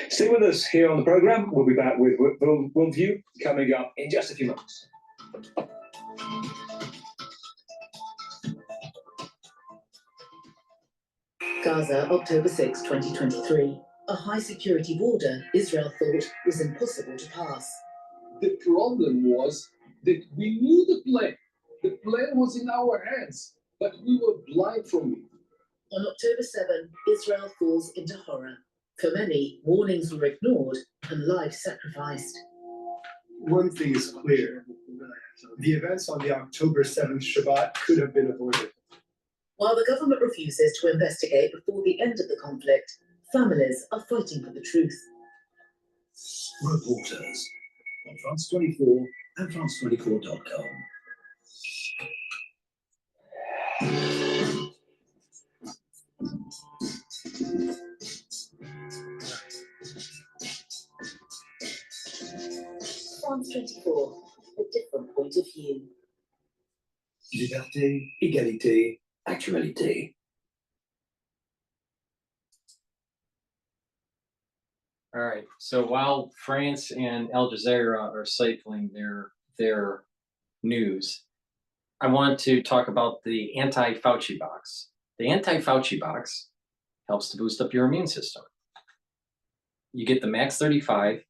S19: Stay with us here on the program. We'll be back with Worldview coming up in just a few moments.
S4: Gaza, October 6, 2023. A high-security border Israel thought was impossible to pass.
S11: The problem was that we knew the plan. The plan was in our hands, but we were blind from it.
S4: On October 7, Israel falls into horror. For many, warnings were ignored and lives sacrificed.
S22: One thing is clear. The events on the October 7th Shabbat could have been avoided.
S4: While the government refuses to investigate before the end of the conflict, families are fighting for the truth.
S23: Reporters on France 24 and France24.com.
S4: France 24, a different point of view.
S23: Liberté, égalité, actualité.
S1: All right. So while France and Al Jazeera are cycling their news, I want to talk about the anti-Fauci box. The anti-Fauci box helps to boost up your immune system. You get the Max 35.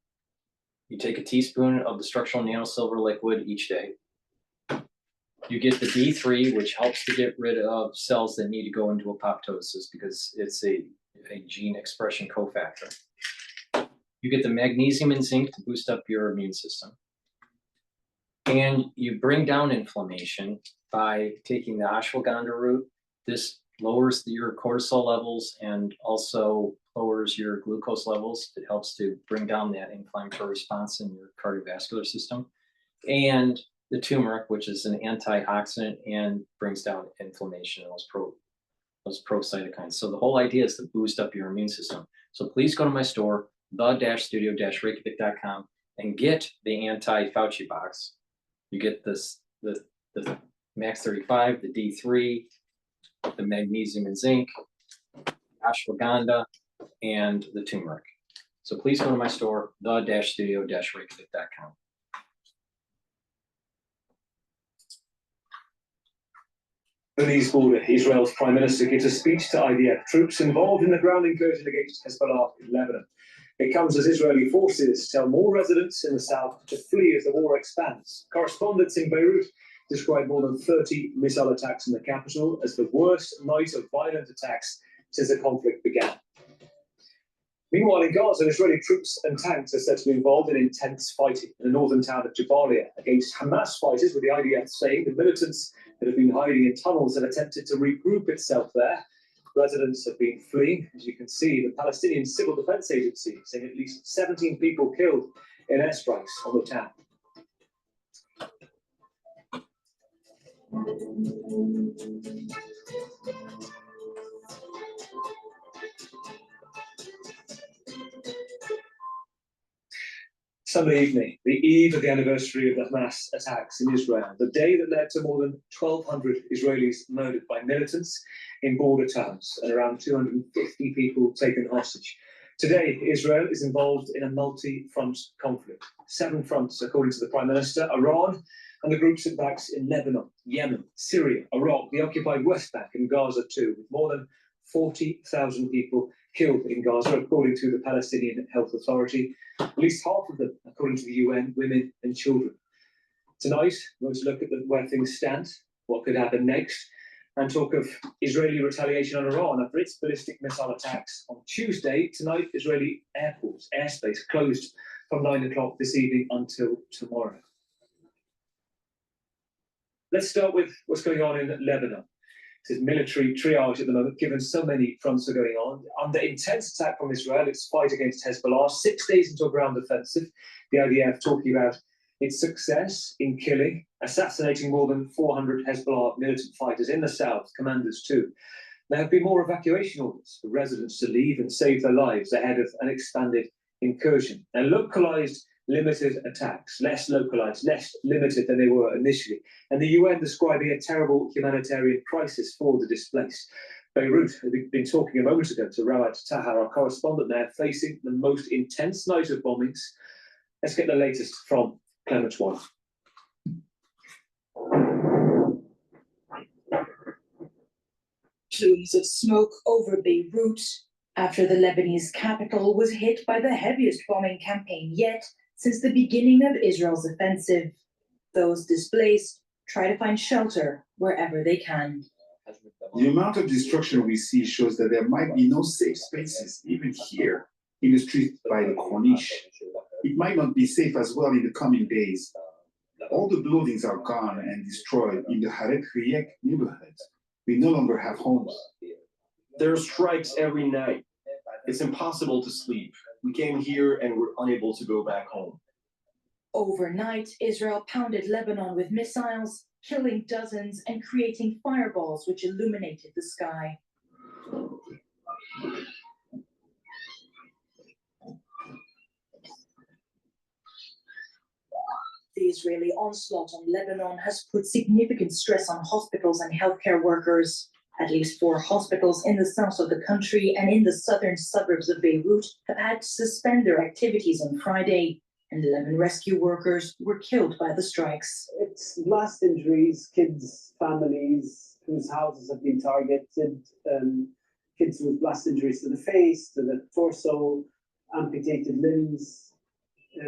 S1: You take a teaspoon of the structural nanosilver liquid each day. You get the D3, which helps to get rid of cells that need to go into apoptosis because it's a gene expression cofactor. You get the magnesium and zinc to boost up your immune system. And you bring down inflammation by taking the ashwagandha root. This lowers your cortisol levels and also lowers your glucose levels. It helps to bring down that inflammatory response in your cardiovascular system. And the turmeric, which is an antioxidant and brings down inflammation and those pro-cytokines. So the whole idea is to boost up your immune system. So please go to my store, the-studio-reykjavik.com, and get the anti-Fauci box. You get the Max 35, the D3, the magnesium and zinc, ashwagandha, and the turmeric. So please go to my store, the-studio-reykjavik.com.
S19: On the East border, Israel's Prime Minister gives a speech to IDF troops involved in the ground incursion against Hezbollah in Lebanon. It comes as Israeli forces tell more residents in the south to flee as the war expands. Correspondents in Beirut describe more than 30 missile attacks in the capital as the worst night of violent attacks since the conflict began. Meanwhile, in Gaza, Israeli troops and tanks are said to be involved in intense fighting in the northern town of Jabalia against Hamas fighters, with the IDF saying the militants that have been hiding in tunnels have attempted to regroup itself there. Residents have been fleeing. As you can see, the Palestinian Civil Defense Agency saying at least 17 people killed in airstrikes on the town. Sunday evening, the eve of the anniversary of the Hamas attacks in Israel, the day that led to more than 1,200 Israelis murdered by militants in border towns and around 250 people taken hostage. Today, Israel is involved in a multi-front conflict. 7 fronts, according to the Prime Minister: Iran and the groups it backs in Lebanon, Yemen, Syria, Iraq, the occupied West Bank, and Gaza too, with more than 40,000 people killed in Gaza, according to the Palestinian Health Authority. At least half of them, according to the UN, women and children. Tonight, we're going to look at where things stand, what could happen next, and talk of Israeli retaliation on Iran after its ballistic missile attacks on Tuesday. Tonight, Israeli airports, airspace closed from 9 o'clock this evening until tomorrow. Let's start with what's going on in Lebanon. This is military triage at the moment, given so many fronts are going on. Under intense attack from Israel, its fight against Hezbollah, 6 days into a ground offensive. The IDF talking about its success in killing, assassinating more than 400 Hezbollah militant fighters in the south, commanders too. There have been more evacuation orders for residents to leave and save their lives ahead of an expanded incursion. And localized limited attacks, less localized, less limited than they were initially. And the UN describing a terrible humanitarian crisis for the displaced. Beirut, we've been talking a moment ago to Rawat Tahar, our correspondent there, facing the most intense night of bombings. Let's get the latest from Clement One.
S3: Plumes of smoke over Beirut after the Lebanese capital was hit by the heaviest bombing campaign yet since the beginning of Israel's offensive. Those displaced try to find shelter wherever they can.
S6: The amount of destruction we see shows that there might be no safe spaces, even here, in the street by the Corniche. It might not be safe as well in the coming days. All the buildings are gone and destroyed in the Reykjavik neighborhood. We no longer have homes.
S7: There are strikes every night. It's impossible to sleep. We came here and we're unable to go back home.
S3: Overnight, Israel pounded Lebanon with missiles, killing dozens and creating fireballs which illuminated the sky. The Israeli onslaught on Lebanon has put significant stress on hospitals and healthcare workers. At least 4 hospitals in the south of the country and in the southern suburbs of Beirut have had to suspend their activities on Friday, and 11 rescue workers were killed by the strikes.
S24: It's blast injuries, kids, families whose houses have been targeted, kids with blast injuries to the face, to the torso, amputated limbs.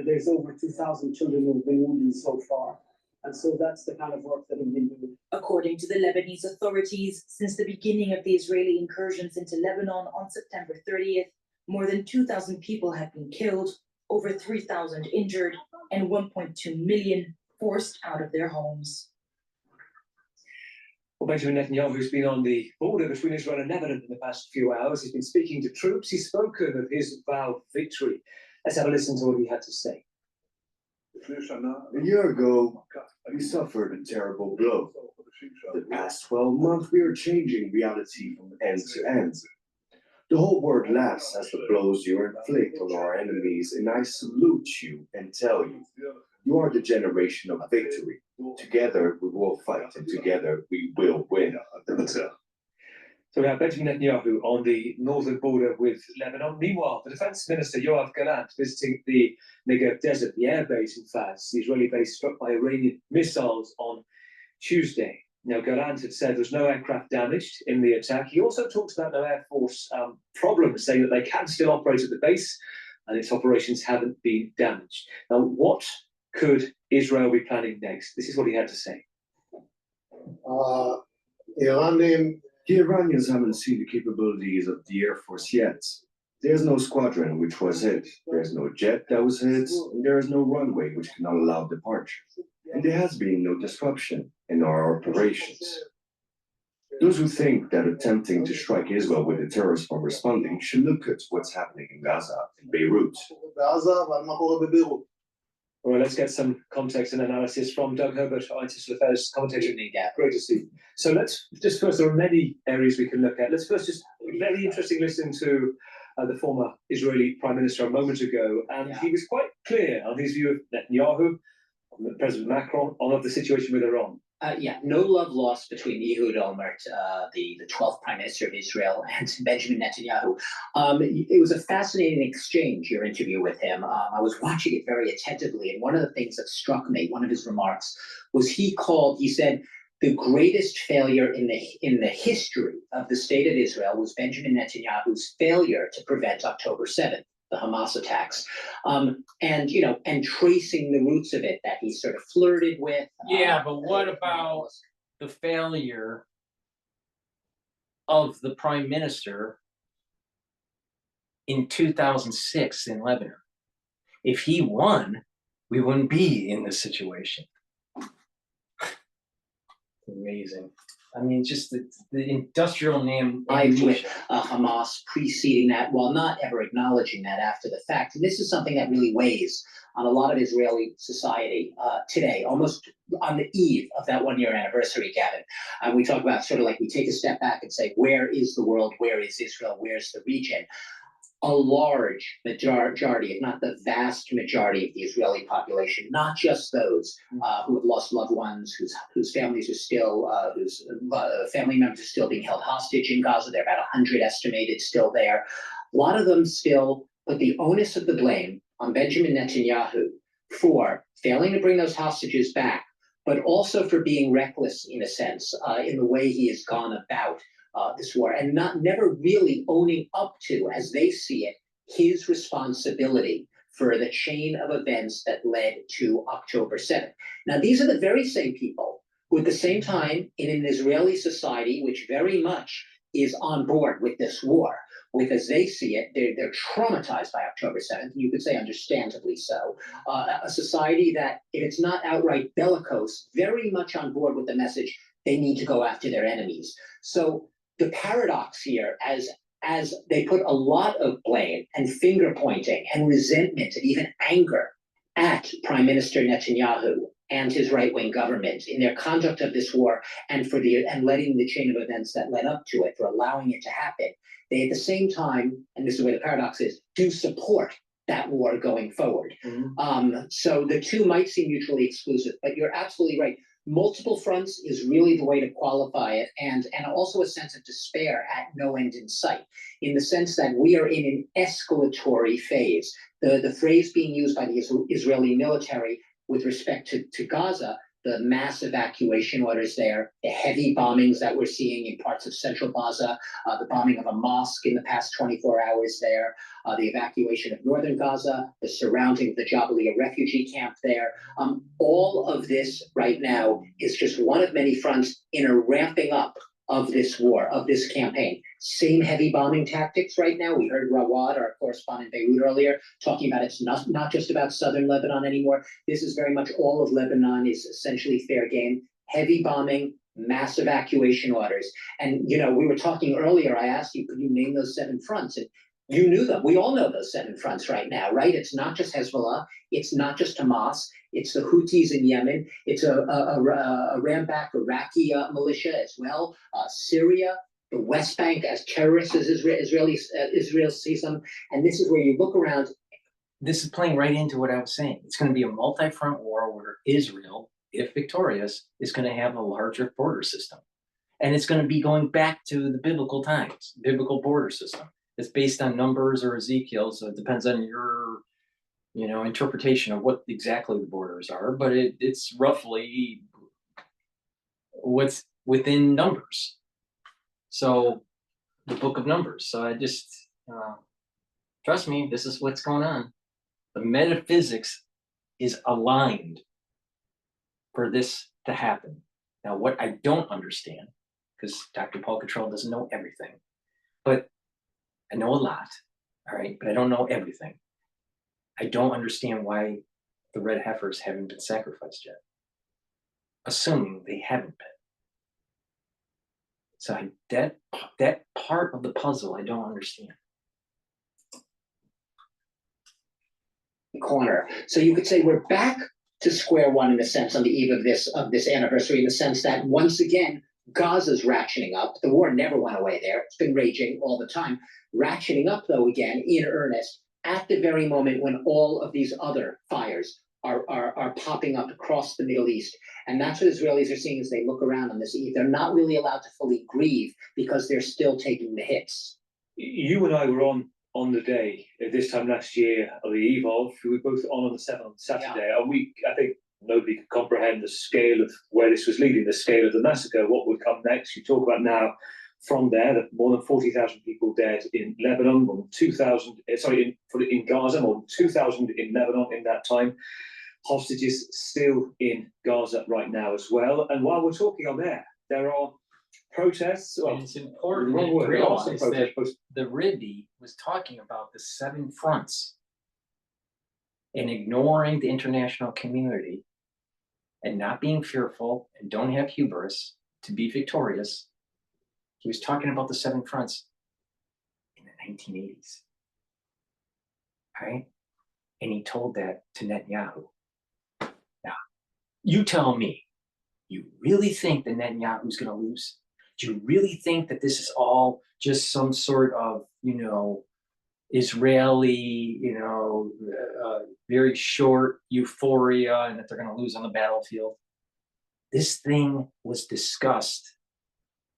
S24: There's over 2,000 children who have been wounded so far. And so that's the kind of work that we've been doing.
S3: According to the Lebanese authorities, since the beginning of the Israeli incursions into Lebanon on September 30th, more than 2,000 people have been killed, over 3,000 injured, and 1.2 million forced out of their homes.
S19: Well, Benjamin Netanyahu's been on the border between Israel and Lebanon in the past few hours. He's been speaking to troops. He's spoken of his vowed victory. Let's have a listen to what he had to say.
S25: A year ago, we suffered a terrible blow. The past 12 months, we are changing reality from end to end. The whole world laughs at the blows you inflict on our enemies, and I salute you and tell you, you are the generation of victory. Together, we will fight, and together, we will win.
S19: So we have Benjamin Netanyahu on the northern border with Lebanon. Meanwhile, the Defense Minister Yoav Gallant visiting the Negev Desert, the air base in Faz, the Israeli base struck by Iranian missiles on Tuesday. Now, Gallant had said there's no aircraft damaged in the attack. He also talked about no Air Force problems, saying that they can still operate at the base and its operations haven't been damaged. Now, what could Israel be planning next? This is what he had to say.
S25: The Iranians haven't seen the capabilities of the Air Force yet. There's no squadron which was hit, there's no jet that was hit, and there is no runway which cannot allow departure. And there has been no disruption in our operations. Those who think that attempting to strike Israel would deter us from responding should look at what's happening in Gaza and Beirut.
S19: All right, let's get some context and analysis from Doug Herbert, ITIS Affairs commentator. Great to see you. So let's just first, there are many areas we can look at. Let's first just, very interesting listening to the former Israeli Prime Minister a moment ago, and he was quite clear on his view of Netanyahu, on President Macron, on the situation with Iran.
S9: No love lost between Ehud Olmert, the 12th Prime Minister of Israel, and Benjamin Netanyahu. It was a fascinating exchange, your interview with him. I was watching it very attentively, and one of the things that struck me, one of his remarks, was he said, the greatest failure in the history of the state of Israel was Benjamin Netanyahu's failure to prevent October 7th. The Hamas attacks, and tracing the roots of it that he sort of flirted with.
S1: Yeah, but what about the failure of the prime minister in 2006 in Lebanon? If he won, we wouldn't be in this situation. Amazing. I mean, just the industrial name.
S9: With Hamas preceding that, while not ever acknowledging that after the fact. And this is something that really weighs on a lot of Israeli society today, almost on the eve of that 1 year anniversary, Gavin. We talk about sort of like we take a step back and say, where is the world? Where is Israel? Where's the region? A large majority, if not the vast majority of the Israeli population, not just those who have lost loved ones, whose families are still, whose family members are still being held hostage in Gaza. There are about 100 estimated still there. A lot of them still put the onus of the blame on Benjamin Netanyahu for failing to bring those hostages back, but also for being reckless, in a sense, in the way he has gone about this war, and never really owning up to, as they see it, his responsibility for the chain of events that led to October 7th. Now, these are the very same people who, at the same time, in an Israeli society which very much is on board with this war, with, as they see it, they're traumatized by October 7th, you could say understandably so. A society that, if it's not outright bellicose, very much on board with the message they need to go after their enemies. So the paradox here, as they put a lot of blame and finger pointing and resentment and even anger at Prime Minister Netanyahu and his right-wing government in their conduct of this war and letting the chain of events that led up to it, for allowing it to happen, they at the same time, and this is where the paradox is, do support that war going forward. So the two might seem mutually exclusive, but you're absolutely right. Multiple fronts is really the way to qualify it, and also a sense of despair at no end in sight, in the sense that we are in an escalatory phase. The phrase being used by the Israeli military with respect to Gaza, the mass evacuation orders there, the heavy bombings that we're seeing in parts of central Gaza, the bombing of a mosque in the past 24 hours there, the evacuation of northern Gaza, the surrounding of the Jabalia refugee camp there. All of this right now is just one of many fronts in a ramping up of this war, of this campaign. Same heavy bombing tactics right now. We heard Rawad, our correspondent in Beirut earlier, talking about it's not just about southern Lebanon anymore. This is very much all of Lebanon is essentially fair game. Heavy bombing, mass evacuation orders. And, we were talking earlier, I asked you, could you name those 7 fronts? And you knew them. We all know those 7 fronts right now, right? It's not just Hezbollah. It's not just Hamas. It's the Houthis in Yemen. It's a Ramback Iraqi militia as well. Syria, the West Bank as terrorists, as Israel sees them. And this is where you look around.
S1: This is playing right into what I was saying. It's going to be a multi-front war where Israel, if victorious, is going to have a larger border system. And it's going to be going back to the biblical times, biblical border system. It's based on Numbers or Ezekiel, so it depends on your, interpretation of what exactly the borders are. But it's roughly what's within Numbers. So the book of Numbers. So I just trust me, this is what's going on. The metaphysics is aligned for this to happen. Now, what I don't understand, because Dr. Paul Cottrell doesn't know everything, but I know a lot. All right, but I don't know everything. I don't understand why the red heifers haven't been sacrificed yet, assuming they haven't been. So that part of the puzzle I don't understand.
S9: Corner. So you could say we're back to square one in a sense on the eve of this anniversary, in the sense that once again Gaza's ratcheting up. The war never went away there. It's been raging all the time. Ratcheting up though again in earnest at the very moment when all of these other fires are popping up across the Middle East. And that's what Israelis are seeing as they look around on this eve. They're not really allowed to fully grieve because they're still taking the hits.
S19: You and I were on the day at this time last year, or the eve of, we were both on the 7th on Saturday, and I think nobody could comprehend the scale of where this was leading, the scale of the massacre, what would come next. You talk about now from there that more than 40,000 people dead in Lebanon, more than 2,000, in Gaza, more than 2,000 in Lebanon in that time. Hostages still in Gaza right now as well. And while we're talking on there are protests. Well,
S1: and it's important to realize that the Ridley was talking about the 7 fronts and ignoring the international community and not being fearful and don't have hubris to be victorious. He was talking about the 7 fronts in the 1980s. Right? And he told that to Netanyahu. Now, you tell me, you really think that Netanyahu's going to lose? Do you really think that this is all just some sort of, Israeli, very short euphoria and that they're going to lose on the battlefield? This thing was discussed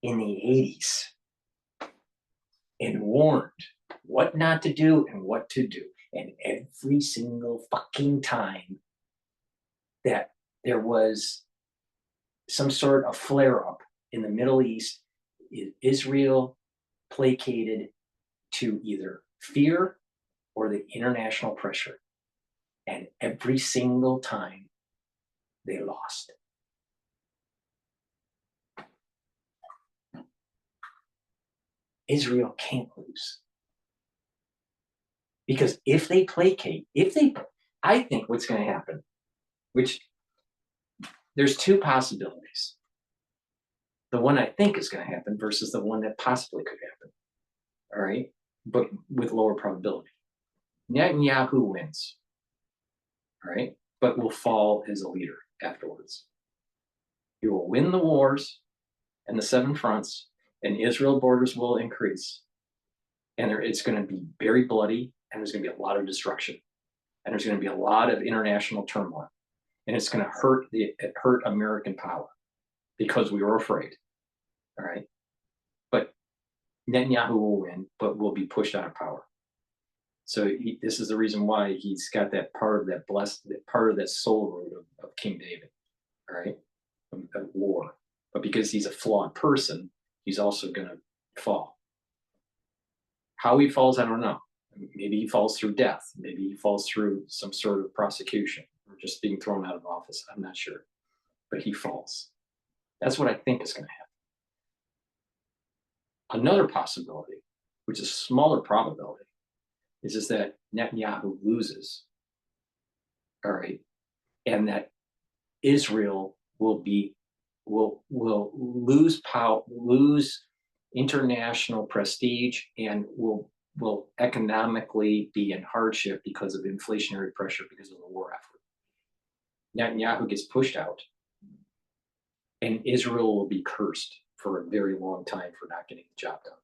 S1: in the 80s and warned what not to do and what to do. And every single fucking time that there was some sort of flare-up in the Middle East, Israel placated to either fear or the international pressure. And every single time they lost. Israel can't lose. Because if they placate, I think what's going to happen, which there's 2 possibilities. The one I think is going to happen versus the one that possibly could happen. All right? But with lower probability. Netanyahu wins. All right? But will fall as a leader afterwards. He will win the wars and the 7 fronts, and Israel borders will increase. And it's going to be very bloody, and there's going to be a lot of destruction. And there's going to be a lot of international turmoil. And it's going to hurt American power because we were afraid. All right? But Netanyahu will win, but will be pushed out of power. So this is the reason why he's got that part of that soul root of King David, all right, of war. But because he's a flawed person, he's also going to fall. How he falls, I don't know. Maybe he falls through death. Maybe he falls through some sort of prosecution or just being thrown out of office. I'm not sure. But he falls. That's what I think is going to happen. Another possibility, which is a smaller probability, is that Netanyahu loses, all right, and that Israel will lose power, lose international prestige, and will economically be in hardship because of inflationary pressure because of the war effort. Netanyahu gets pushed out, and Israel will be cursed for a very long time for not getting the job done.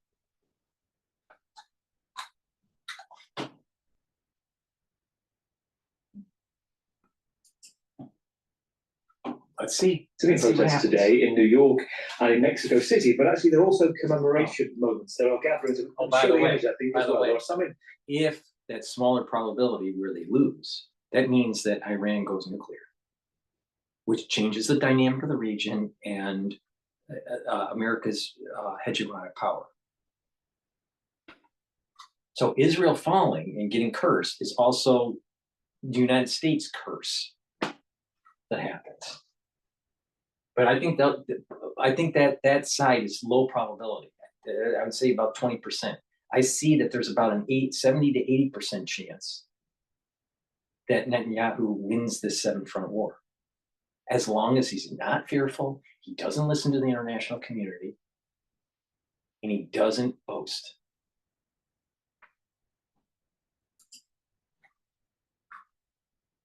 S1: Let's see.
S19: It's been protests today in New York and in Mexico City, but actually there are also commemoration moments. There are gatherings.
S1: By the way, if that smaller probability where they lose, that means that Iran goes nuclear, which changes the dynamic of the region and America's hegemonic power. So Israel falling and getting cursed is also the United States curse that happens. But I think that side is low probability. I would say about 20%. I see that there's about an 70 to 80% chance that Netanyahu wins this seven-front war. As long as he's not fearful, he doesn't listen to the international community, and he doesn't boast.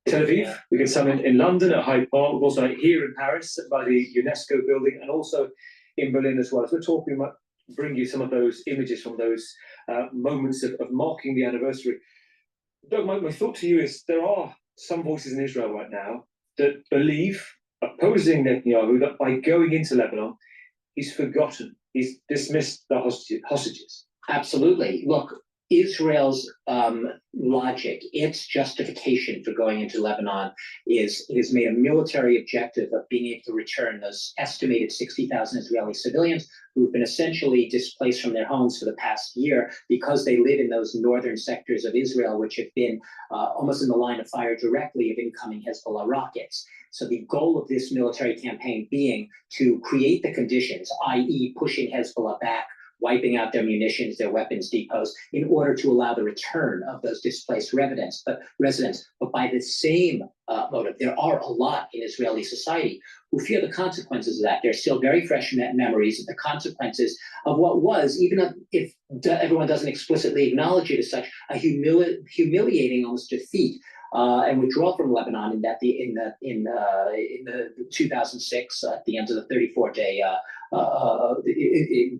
S19: Tel Aviv, we can summon in London at Hyde Park, we've also here in Paris by the UNESCO building, and also in Berlin as well. So we're talking about bring you some of those images from those moments of marking the anniversary. Doug, my thought to you is there are some voices in Israel right now that believe, opposing Netanyahu, that by going into Lebanon, he's forgotten, he's dismissed the hostages.
S9: Absolutely. Look, Israel's logic, its justification for going into Lebanon is it has made a military objective of being able to return those estimated 60,000 Israeli civilians who've been essentially displaced from their homes for the past year because they live in those northern sectors of Israel, which have been almost in the line of fire directly of incoming Hezbollah rockets. So the goal of this military campaign being to create the conditions, i.e. pushing Hezbollah back, wiping out their munitions, their weapons depots, in order to allow the return of those displaced residents. But by the same motive, there are a lot in Israeli society who fear the consequences of that. They're still very fresh memories of the consequences of what was, even if everyone doesn't explicitly acknowledge it as such, a humiliating almost defeat and withdrawal from Lebanon in the 2006 at the end of the 34-day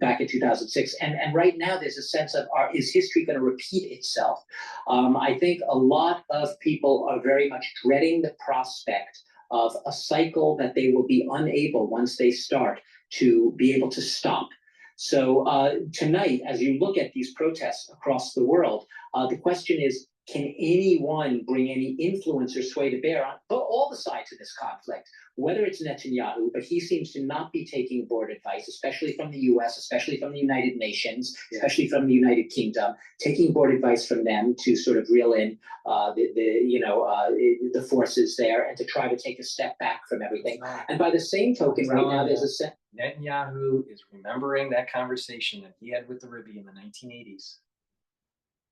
S9: back in 2006, and right now there's a sense of is history going to repeat itself? I think a lot of people are very much dreading the prospect of a cycle that they will be unable, once they start, to be able to stop. So tonight, as you look at these protests across the world, the question is, can anyone bring any influence or sway to bear on all the sides of this conflict, whether it's Netanyahu, but he seems to not be taking board advice, especially from the US, especially from the United Nations, especially from the United Kingdom, taking board advice from them to sort of reel in the forces there and to try to take a step back from everything. And by the same token, right now there's a sense
S1: Netanyahu is remembering that conversation that he had with the Rebbe in the 1980s.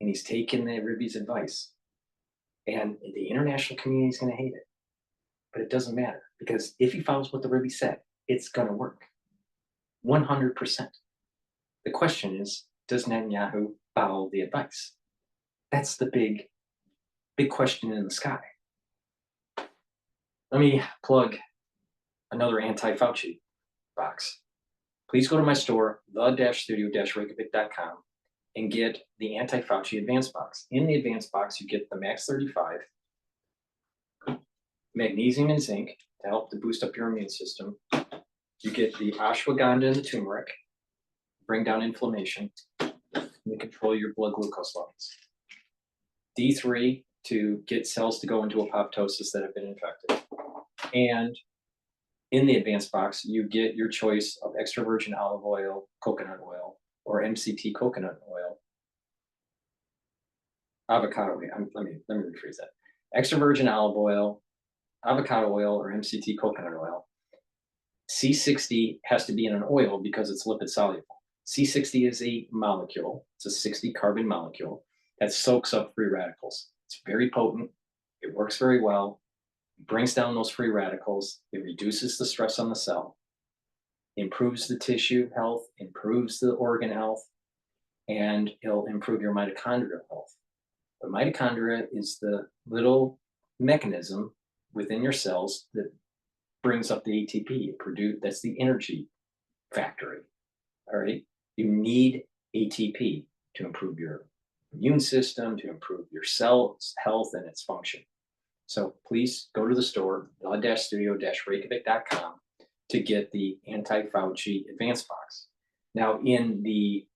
S1: And he's taken the Rebbe's advice. And the international community is going to hate it. But it doesn't matter, because if he follows what the Rebbe said, it's going to work. 100%. The question is, does Netanyahu follow the advice? That's the big question in the sky. Let me plug another anti-Fauci box. Please go to my store, the-studio-reykjavik.com, and get the anti-Fauci advanced box. In the advanced box, you get the Max 35, magnesium and zinc to help to boost up your immune system. You get the ashwagandha and the turmeric, bring down inflammation, and control your blood glucose levels. D3 to get cells to go into apoptosis that have been infected. And in the advanced box, you get your choice of extra virgin olive oil, coconut oil, or MCT coconut oil, avocado oil. Let me rephrase that. Extra virgin olive oil, avocado oil, or MCT coconut oil. C60 has to be in an oil because it's lipid soluble. C60 is a molecule. It's a 60 carbon molecule that soaks up free radicals. It's very potent. It works very well. It brings down those free radicals. It reduces the stress on the cell, improves the tissue health, improves the organ health, and it'll improve your mitochondrial health. The mitochondria is the little mechanism within your cells that brings up the ATP. That's the energy factory. All right. You need ATP to improve your immune system, to improve your cell's health and its function. So please go to the store, the-studio-reykjavik.com, to get the anti-Fauci advanced box. Now, in the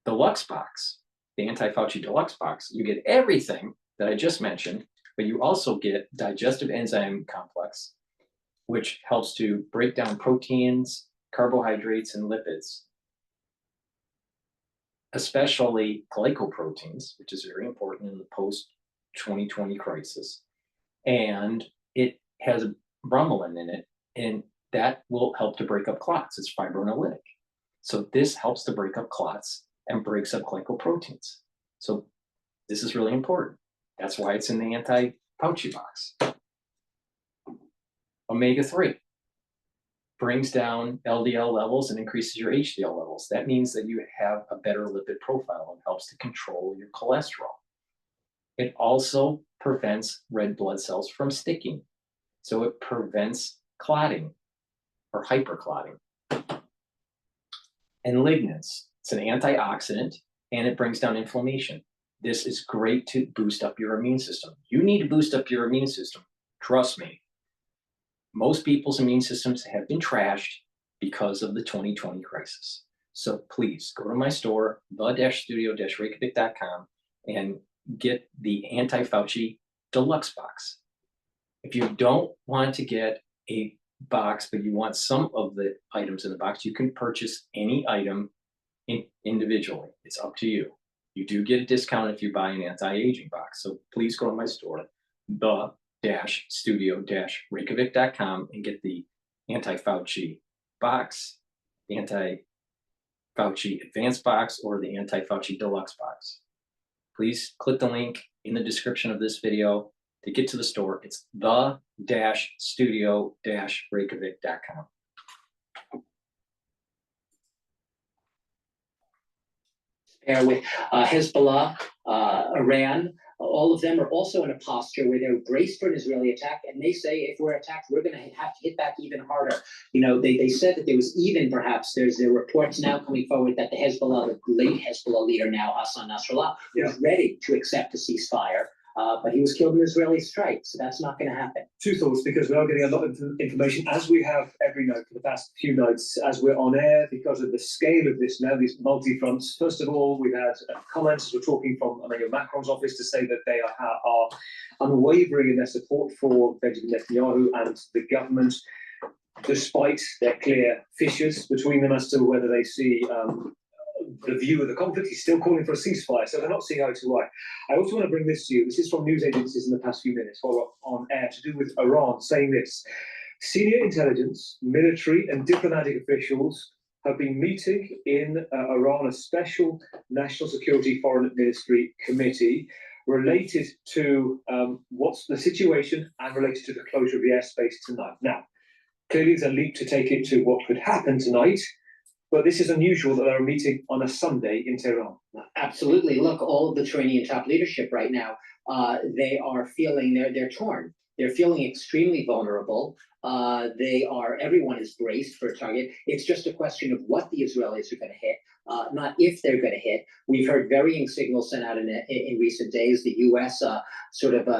S1: deluxe box, the anti-Fauci deluxe box, you get everything that I just mentioned, but you also get digestive enzyme complex, which helps to break down proteins, carbohydrates, and lipids, especially glycoproteins, which is very important in the post-2020 crisis. And it has bromelain in it, and that will help to break up clots. It's fibrinolytic. So this helps to break up clots and breaks up glycoproteins. So this is really important. That's why it's in the anti-Fauci box. Omega-3 brings down LDL levels and increases your HDL levels. That means that you have a better lipid profile and helps to control your cholesterol. It also prevents red blood cells from sticking. So it prevents clotting or hyperclotting. And lignans, it's an antioxidant and it brings down inflammation. This is great to boost up your immune system. You need to boost up your immune system. Trust me. Most people's immune systems have been trashed because of the 2020 crisis. So please go to my store, the-studio-reykjavik.com, and get the anti-Fauci deluxe box. If you don't want to get a box, but you want some of the items in the box, you can purchase any item individually. It's up to you. You do get a discount if you buy an anti-aging box. So please go to my store, the-studio-reykjavik.com, and get the anti-Fauci box, the anti-Fauci advanced box, or the anti-Fauci deluxe box. Please click the link in the description of this video to get to the store. It's the-studio-reykjavik.com.
S9: With Hezbollah, Iran, all of them are also in a posture where they're braced for an Israeli attack, and they say if we're attacked, we're going to have to hit back even harder. You know, they said that there was even perhaps there are reports now coming forward that the Hezbollah, the late Hezbollah leader now, Hassan Nasrallah, was ready to accept a ceasefire. But he was killed in an Israeli strike, so that's not going to happen.
S19: Two thoughts, because we are getting a lot of information, as we have every night for the past few nights, as we're on air, because of the scale of this now, these multi-fronts. First of all, we've had comments as we're talking from Emmanuel Macron's office to say that they are unwavering in their support for Benjamin Netanyahu and the government, despite their clear fissures between them as to whether they see the view of the conflict. He's still calling for a ceasefire, so they're not seeing eye to eye. I also want to bring this to you. This is from news agencies in the past few minutes while we're on air, to do with Iran, saying this. Senior intelligence, military and diplomatic officials have been meeting in Iran, a special national security foreign ministry committee related to what's the situation and related to the closure of the airspace tonight. Now, clearly it's a leap to take it to what could happen tonight, but this is unusual that they're meeting on a Sunday in Tehran.
S9: Absolutely. Look, all of the Iranian top leadership right now, they are feeling they're torn. They're feeling extremely vulnerable. Everyone is braced for a target. It's just a question of what the Israelis are going to hit, not if they're going to hit. We've heard varying signals sent out in recent days. The U.S.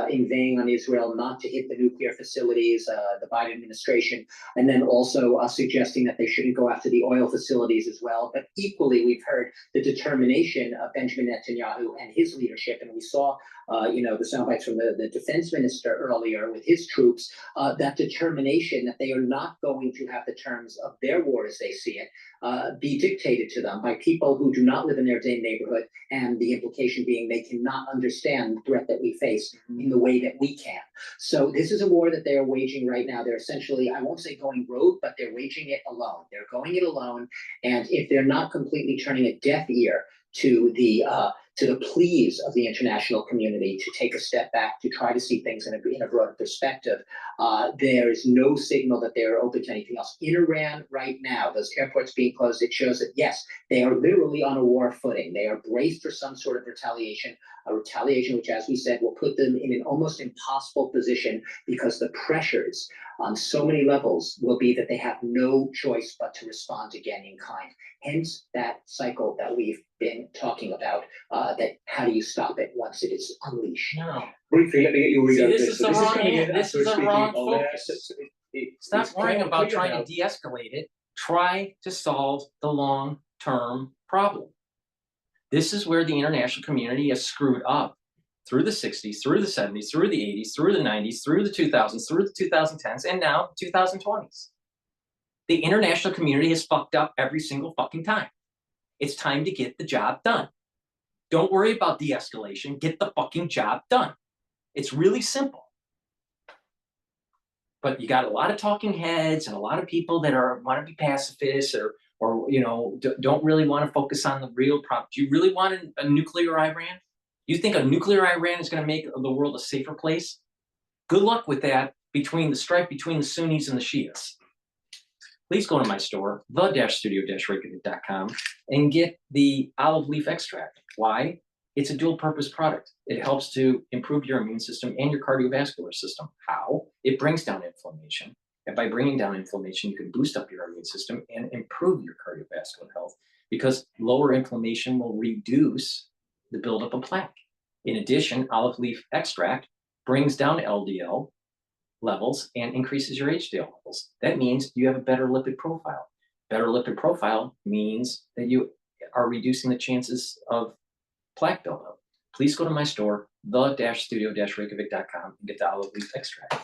S9: Inveighing on Israel not to hit the nuclear facilities, the Biden administration, and then also suggesting that they shouldn't go after the oil facilities as well. But equally, we've heard the determination of Benjamin Netanyahu and his leadership, and we saw the sound bites from the defense minister earlier with his troops, that determination that they are not going to have the terms of their war as they see it be dictated to them by people who do not live in their neighborhood, and the implication being they cannot understand the threat that we face in the way that we can. So this is a war that they are waging right now. They're essentially, I won't say going rogue, but they're waging it alone. They're going it alone, and if they're not completely turning a deaf ear to the pleas of the international community to take a step back, to try to see things in a broader perspective, there is no signal that they are open to anything else. In Iran right now, those airports being closed, it shows that, yes, they are literally on a war footing. They are braced for some sort of retaliation, a retaliation which, as we said, will put them in an almost impossible position, because the pressures on so many levels will be that they have no choice but to respond again in kind. Hence that cycle that we've been talking about, that how do you stop it once it is unleashed?
S1: No.
S19: Briefly, let me get your read of this.
S1: This is the wrong focus. Stop worrying about trying to de-escalate it. Try to solve the long-term problem. This is where the international community has screwed up through the 60s, through the 70s, through the 80s, through the 90s, through the 2000s, through the 2010s, and now 2020s. The international community has fucked up every single fucking time. It's time to get the job done. Don't worry about de-escalation. Get the fucking job done. It's really simple. But you got a lot of talking heads and a lot of people that want to be pacifists or or don't really want to focus on the real problem. Do you really want a nuclear Iran? You think a nuclear Iran is going to make the world a safer place? Good luck with that between the strife between the Sunnis and the Shias. Please go to my store, the-studio-reykjavik.com, and get the olive leaf extract. Why? It's a dual purpose product. It helps to improve your immune system and your cardiovascular system. How? It brings down inflammation. And by bringing down inflammation, you can boost up your immune system and improve your cardiovascular health, because lower inflammation will reduce the buildup of plaque. In addition, olive leaf extract brings down LDL levels and increases your HDL levels. That means you have a better lipid profile. Better lipid profile means that you are reducing the chances of plaque buildup. Please go to my store, the-studio-reykjavik.com, and get the olive leaf extract.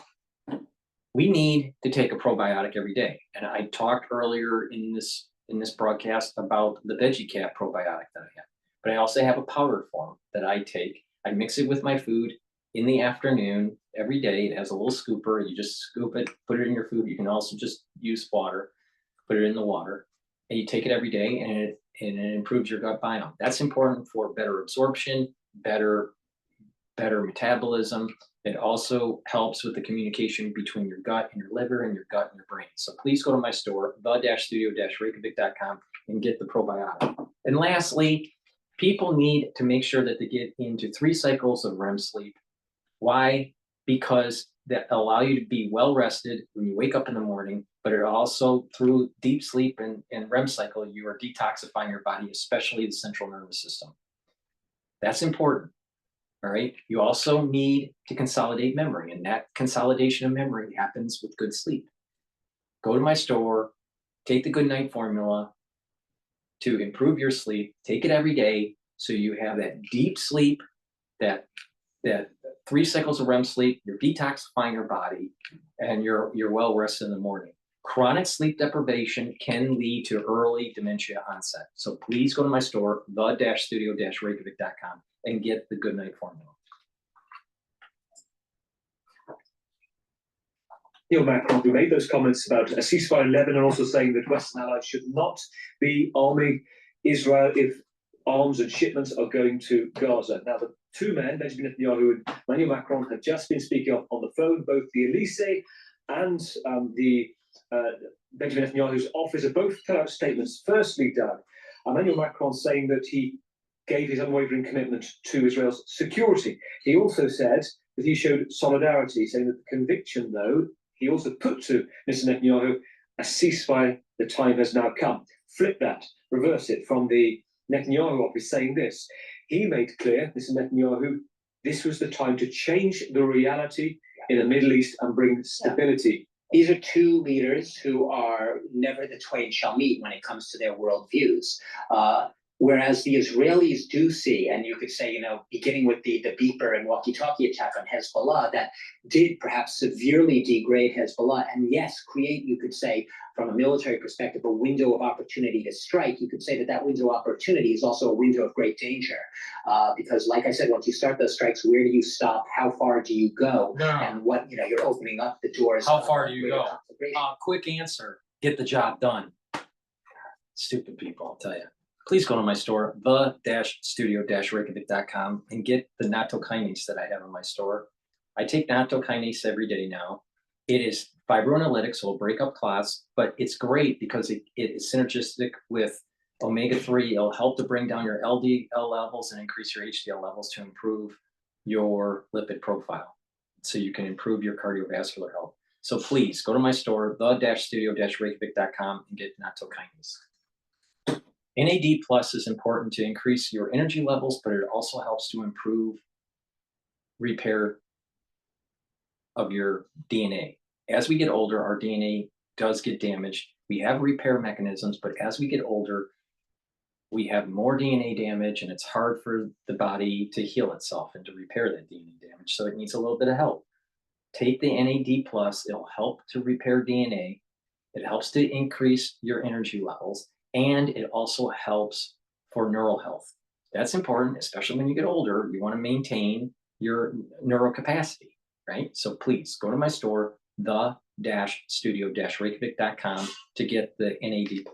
S1: We need to take a probiotic every day. And I talked earlier in this broadcast about the Veggie Cat probiotic that I have. But I also have a powder form that I take. I mix it with my food in the afternoon every day. It has a little scooper. You just scoop it, put it in your food. You can also just use water, put it in the water, and you take it every day, and it improves your gut biome. That's important for better absorption, better metabolism. It also helps with the communication between your gut and your liver and your gut and your brain. So please go to my store, the-studio-reykjavik.com, and get the probiotic. And lastly, people need to make sure that they get into 3 cycles of REM sleep. Why? Because that allow you to be well rested when you wake up in the morning, but it also, through deep sleep and REM cycle, you are detoxifying your body, especially the central nervous system. That's important. All right. You also need to consolidate memory, and that consolidation of memory happens with good sleep. Go to my store, take the Good Night Formula to improve your sleep. Take it every day so you have that deep sleep, that 3 cycles of REM sleep. You're detoxifying your body, and you're well rested in the morning. Chronic sleep deprivation can lead to early dementia onset. So please go to my store, the-studio-reykjavik.com, and get the Good Night Formula.
S19: Neil Macron, who made those comments about a ceasefire in Lebanon, also saying that Western allies should not be arming Israel if arms and shipments are going to Gaza. Now, the 2 men, Benjamin Netanyahu and Emmanuel Macron, have just been speaking on the phone. Both the Elysee and Benjamin Netanyahu's office have both put out statements. Firstly, Doug, Emmanuel Macron saying that he gave his unwavering commitment to Israel's security. He also said that he showed solidarity, saying that the conviction, though, he also put to Mr. Netanyahu, a ceasefire, the time has now come. Flip that, reverse it from the Netanyahu office, saying this. He made clear, Mr. Netanyahu, this was the time to change the reality in the Middle East and bring stability.
S9: These are 2 leaders who are never the twain shall meet when it comes to their worldviews. Whereas the Israelis do see, and you could say, beginning with the beeper and walkie-talkie attack on Hezbollah, that did perhaps severely degrade Hezbollah, and yes, create, you could say, from a military perspective, a window of opportunity to strike. You could say that window of opportunity is also a window of great danger. Because like I said, once you start those strikes, where do you stop? How far do you go?
S1: No.
S9: And what, you're opening up the doors.
S1: How far do you go? Quick answer, get the job done. Stupid people, I'll tell you. Please go to my store, the-studio-reykjavik.com, and get the nattokinase that I have in my store. I take nattokinase every day now. It is fibroanalytic, so it'll break up clots, but it's great because it is synergistic with omega-3. It'll help to bring down your LDL levels and increase your HDL levels to improve your lipid profile, so you can improve your cardiovascular health. So please go to my store, the-studio-reykjavik.com, and get nattokinase. NAD+ is important to increase your energy levels, but it also helps to improve repair of your DNA. As we get older, our DNA does get damaged. We have repair mechanisms, but as we get older, we have more DNA damage, and it's hard for the body to heal itself and to repair that DNA damage. So it needs a little bit of help. Take the NAD+, it'll help to repair DNA. It helps to increase your energy levels, and it also helps for neural health. That's important, especially when you get older. You want to maintain your neural capacity, right? So please go to my store, the-studio-reykjavik.com, to get the NAD+.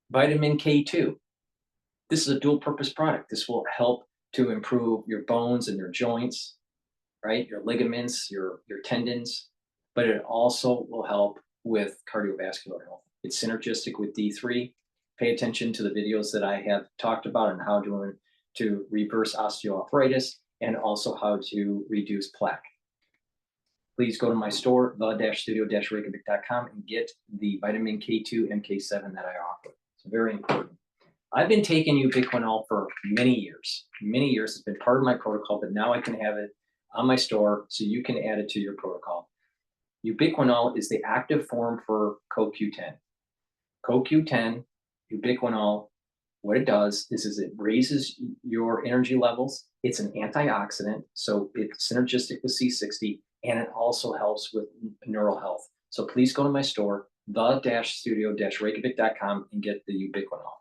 S1: Vitamin K2. This is a dual purpose product. This will help to improve your bones and your joints, right? Your ligaments, your tendons, but it also will help with cardiovascular health. It's synergistic with D3. Pay attention to the videos that I have talked about on how to reverse osteoarthritis and also how to reduce plaque. Please go to my store, the-studio-reykjavik.com, and get the vitamin K2 MK7 that I offer. It's very important. I've been taking ubiquinol for many years. Many years. It's been part of my protocol, but now I can have it on my store so you can add it to your protocol. Ubiquinol is the active form for CoQ10. CoQ10, ubiquinol, what it does is it raises your energy levels. It's an antioxidant, so it's synergistic with C60, and it also helps with neural health. So please go to my store, the-studio-reykjavik.com, and get the ubiquinol.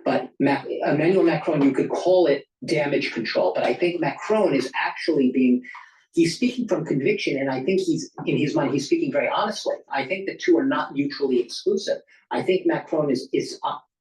S9: But Emmanuel Macron, you could call it damage control, but I think Macron is actually he's speaking from conviction, and I think in his mind, he's speaking very honestly. I think the two are not mutually exclusive. I think Macron is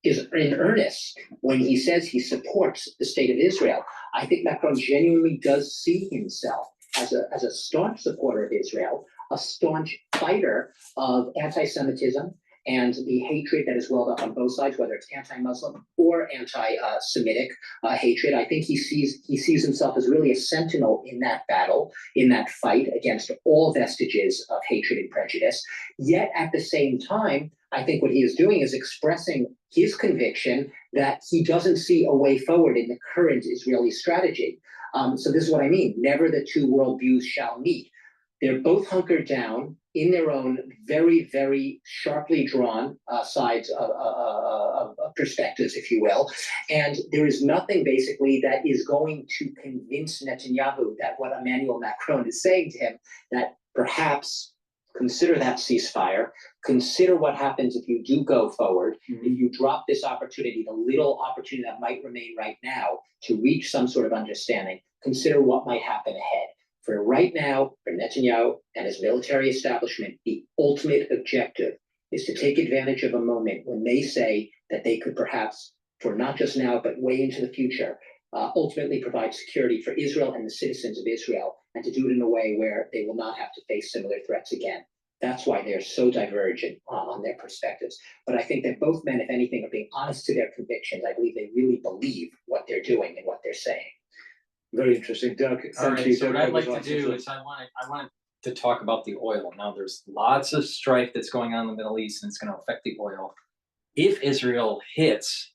S9: in earnest when he says he supports the state of Israel. I think Macron genuinely does see himself as a staunch supporter of Israel, a staunch fighter of anti-Semitism and the hatred that is welled up on both sides, whether it's anti-Muslim or anti-Semitic hatred. I think he sees himself as really a sentinel in that battle, in that fight against all vestiges of hatred and prejudice. Yet at the same time, I think what he is doing is expressing his conviction that he doesn't see a way forward in the current Israeli strategy. So this is what I mean. Never the two worldviews shall meet. They're both hunkered down in their own very, very sharply drawn sides of perspectives, if you will. And there is nothing basically that is going to convince Netanyahu that what Emmanuel Macron is saying to him, that perhaps consider that ceasefire, consider what happens if you do go forward, if you drop this opportunity, the little opportunity that might remain right now to reach some sort of understanding, consider what might happen ahead. For right now, for Netanyahu and his military establishment, the ultimate objective is to take advantage of a moment when they say that they could perhaps, for not just now, but way into the future, ultimately provide security for Israel and the citizens of Israel, and to do it in a way where they will not have to face similar threats again. That's why they're so divergent on their perspectives. But I think that both men, if anything, are being honest to their convictions. I believe they really believe what they're doing and what they're saying.
S19: Very interesting, Doug.
S1: All right, so what I'd like to do is I wanted to talk about the oil. Now, there's lots of strife that's going on in the Middle East, and it's going to affect the oil. If Israel hits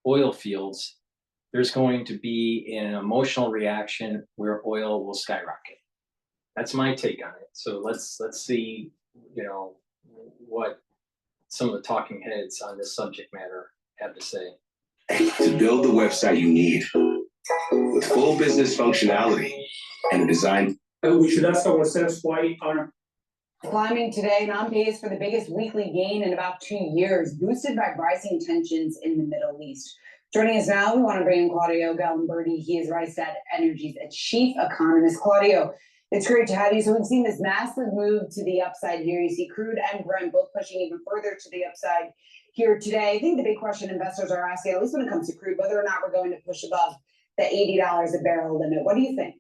S1: oil fields, there's going to be an emotional reaction where oil will skyrocket. That's my take on it. So let's see, what some of the talking heads on this subject matter have to say.
S10: To build the website you need, with full business functionality and a design.
S12: We should ask ourselves why are
S13: climbing today and on pace for the biggest weekly gain in about 2 years, boosted by rising tensions in the Middle East. Joining us now, we want to bring in Claudio Galimberti. He is Rystad Energy's chief economist. Claudio, it's great to have you. So we've seen this massive move to the upside here. You see crude and Brent both pushing even further to the upside here today. I think the big question investors are asking, at least when it comes to crude, whether or not we're going to push above the $80 a barrel limit. What do you think?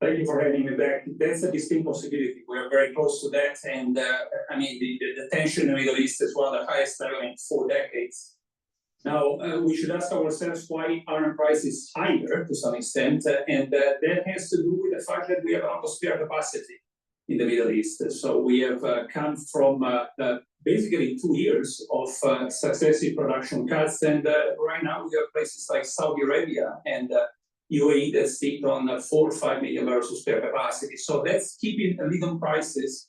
S12: Thank you for having me back. That's a distinct possibility. We are very close to that. And the tension in the Middle East is one of the highest level in 4 decades. Now, we should ask ourselves why iron price is higher to some extent. And that has to do with the fact that we have a lot of spare capacity in the Middle East. So we have come from basically 2 years of successive production cuts. And right now we have places like Saudi Arabia and UAE that sit on 4 or 5 million barrels of spare capacity. So that's keeping leading prices.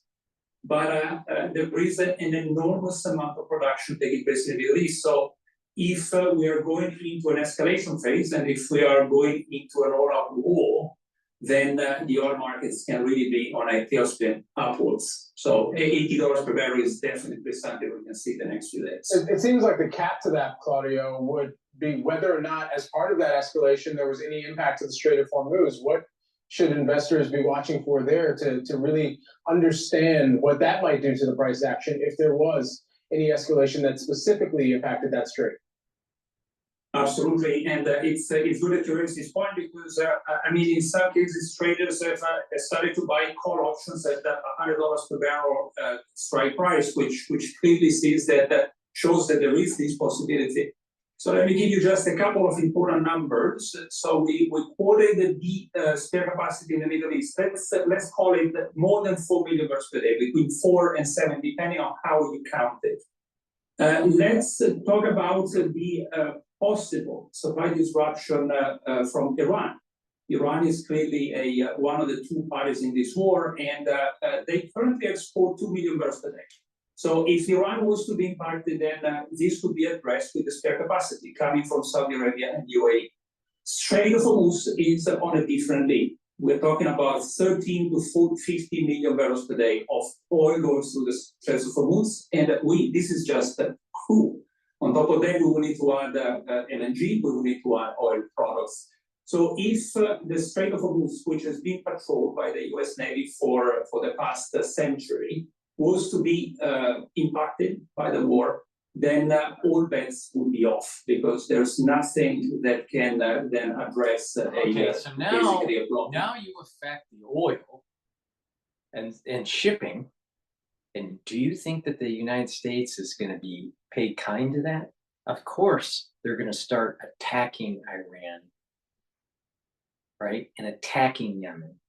S12: But there is an enormous amount of production taking place in the Middle East. So if we are going into an escalation phase, and if we are going into an all-out war, then the oil markets can really be on a tailspin upwards. So $80 per barrel is definitely something we can see the next few days.
S14: It seems like the cap to that, Claudio, would be whether or not, as part of that escalation, there was any impact to the Strait of Hormuz. What should investors be watching for there to really understand what that might do to the price action if there was any escalation that specifically impacted that strait?
S12: Absolutely, and it's good that you raise this point because I mean, in some cases, traders have started to buy call options at $100 per barrel strike price, which clearly shows that there is this possibility. So let me give you just a couple of important numbers. So we quoted the spare capacity in the Middle East. Let's call it more than 4 million barrels per day, between 4 and 7, depending on how you count it. Let's talk about the possible supply disruption from Iran. Iran is clearly one of the two parties in this war, and they currently export 2 million barrels per day. So if Iran was to be impacted, then this could be addressed with the spare capacity coming from Saudi Arabia and UAE. Strait of Hormuz is on a different league. We're talking about 13 to 50 million barrels per day of oil going through the Strait of Hormuz, and this is just crude. On top of that, we will need to add LNG, we will need to add oil products. So if the Strait of Hormuz, which has been patrolled by the US Navy for the past century, was to be impacted by the war, then all bets would be off because there's nothing that can then address
S1: Okay, so
S12: basically a block.
S1: now you affect the oil and shipping. And do you think that the United States is going to be paid kind to that? Of course, they're going to start attacking Iran, right? And attacking Yemen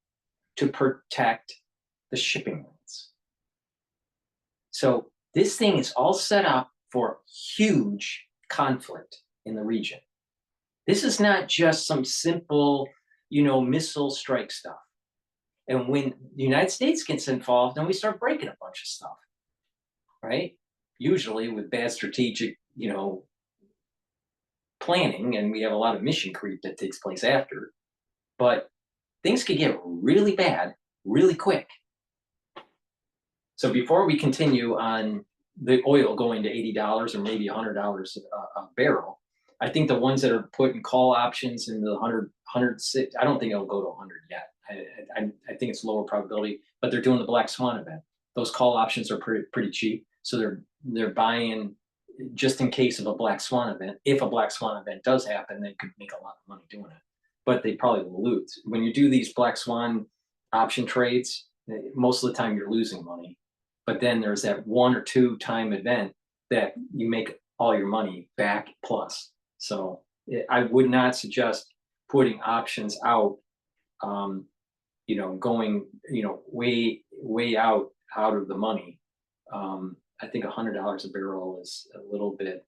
S1: to protect the shipping lanes. So this thing is all set up for huge conflict in the region. This is not just some simple, missile strike stuff. And when the United States gets involved, then we start breaking a bunch of stuff, right? Usually with bad strategic, planning, and we have a lot of mission creep that takes place after. But things could get really bad really quick. So before we continue on the oil going to $80 or maybe $100 a barrel, I think the ones that are putting call options in the 106, I don't think it'll go to 100 yet. I think it's lower probability, but they're doing the black swan event. Those call options are pretty cheap, so they're buying just in case of a black swan event. If a black swan event does happen, they could make a lot of money doing it, but they probably will lose. When you do these black swan option trades, most of the time you're losing money, but then there's that 1 or 2 time event that you make all your money back plus. So I would not suggest putting options out, going, way out of the money. I think $100 a barrel is a little bit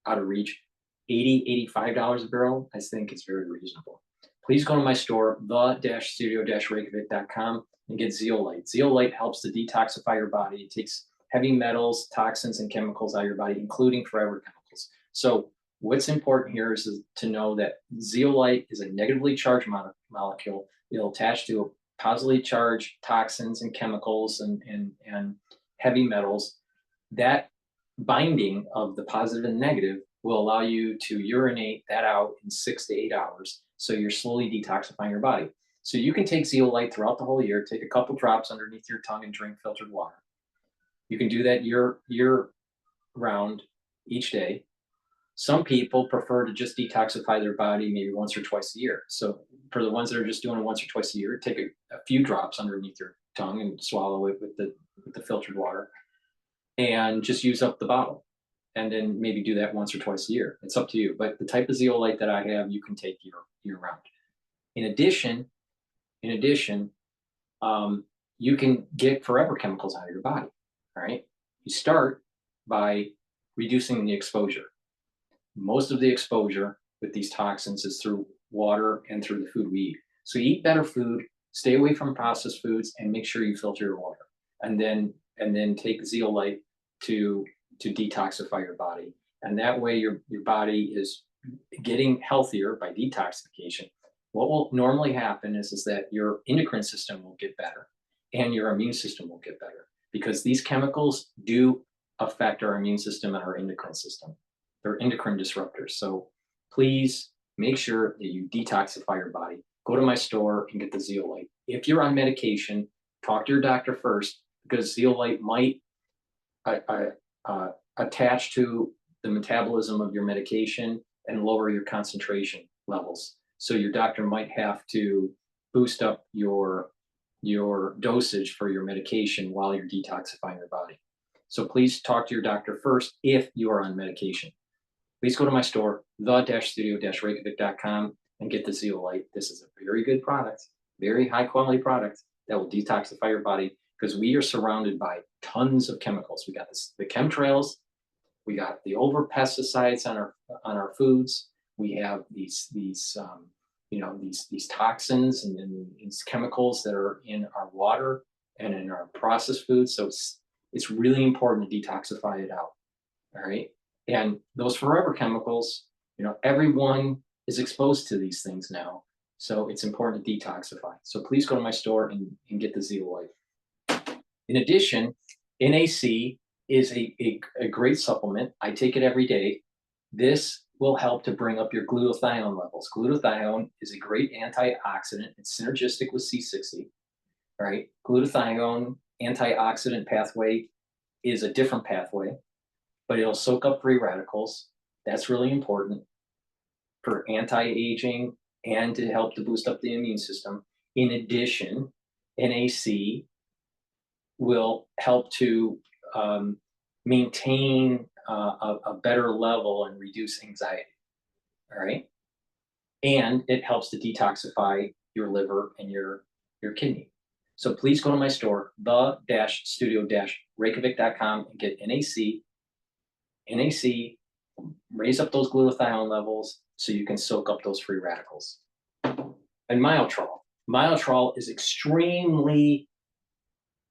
S1: out of reach. $85 a barrel, I think it's very reasonable. Please go to my store, the-studio-reykjavik.com, and get zeolite. Zeolite helps to detoxify your body. It takes heavy metals, toxins, and chemicals out of your body, including forever chemicals. So what's important here is to know that zeolite is a negatively charged molecule. It'll attach to a positively charged toxins and chemicals and heavy metals. That binding of the positive and negative will allow you to urinate that out in 6 to 8 hours. So you're slowly detoxifying your body. So you can take zeolite throughout the whole year, take a couple drops underneath your tongue and drink filtered water. You can do that year round each day. Some people prefer to just detoxify their body maybe once or twice a year. So for the ones that are just doing it once or twice a year, take a few drops underneath your tongue and swallow it with the filtered water and just use up the bottle. And then maybe do that once or twice a year. It's up to you. But the type of zeolite that I have, you can take year round. In addition, you can get forever chemicals out of your body. All right. You start by reducing the exposure. Most of the exposure with these toxins is through water and through the food we eat. So eat better food, stay away from processed foods, and make sure you filter your water. And then take zeolite to detoxify your body. And that way your body is getting healthier by detoxification. What will normally happen is that your endocrine system will get better and your immune system will get better, because these chemicals do affect our immune system and our endocrine system. They're endocrine disruptors. So please make sure that you detoxify your body. Go go to my store and get the zeolite. If you're on medication, talk to your doctor first, because zeolite might attach to the metabolism of your medication and lower your concentration levels. So your doctor might have to boost up your dosage for your medication while you're detoxifying your body. So please talk to your doctor first if you are on medication. Please go to my store, the-studio-reykjavik.com, and get the zeolite. This is a very good product, very high quality product that will detoxify your body, because we are surrounded by tons of chemicals. We got the chemtrails, we got the over pesticides on our foods. We have these toxins and these chemicals that are in our water and in our processed foods. So it's really important to detoxify it out. All right. And those forever chemicals, everyone is exposed to these things now. So it's important to detoxify. So please go to my store and get the zeolite. In addition, NAC is a great supplement. I take it every day. This will help to bring up your glutathione levels. Glutathione is a great antioxidant. It's synergistic with C60, right? Glutathione antioxidant pathway is a different pathway, but it'll soak up free radicals. That's really important for anti-aging and to help to boost up the immune system. In addition, NAC will help to maintain a better level and reduce anxiety, all right? And it helps to detoxify your liver and your kidney. So please go to my store, the-studio-reykjavik.com, and get NAC. NAC, raise up those glutathione levels so you can soak up those free radicals. And myotrol. Myotrol is extremely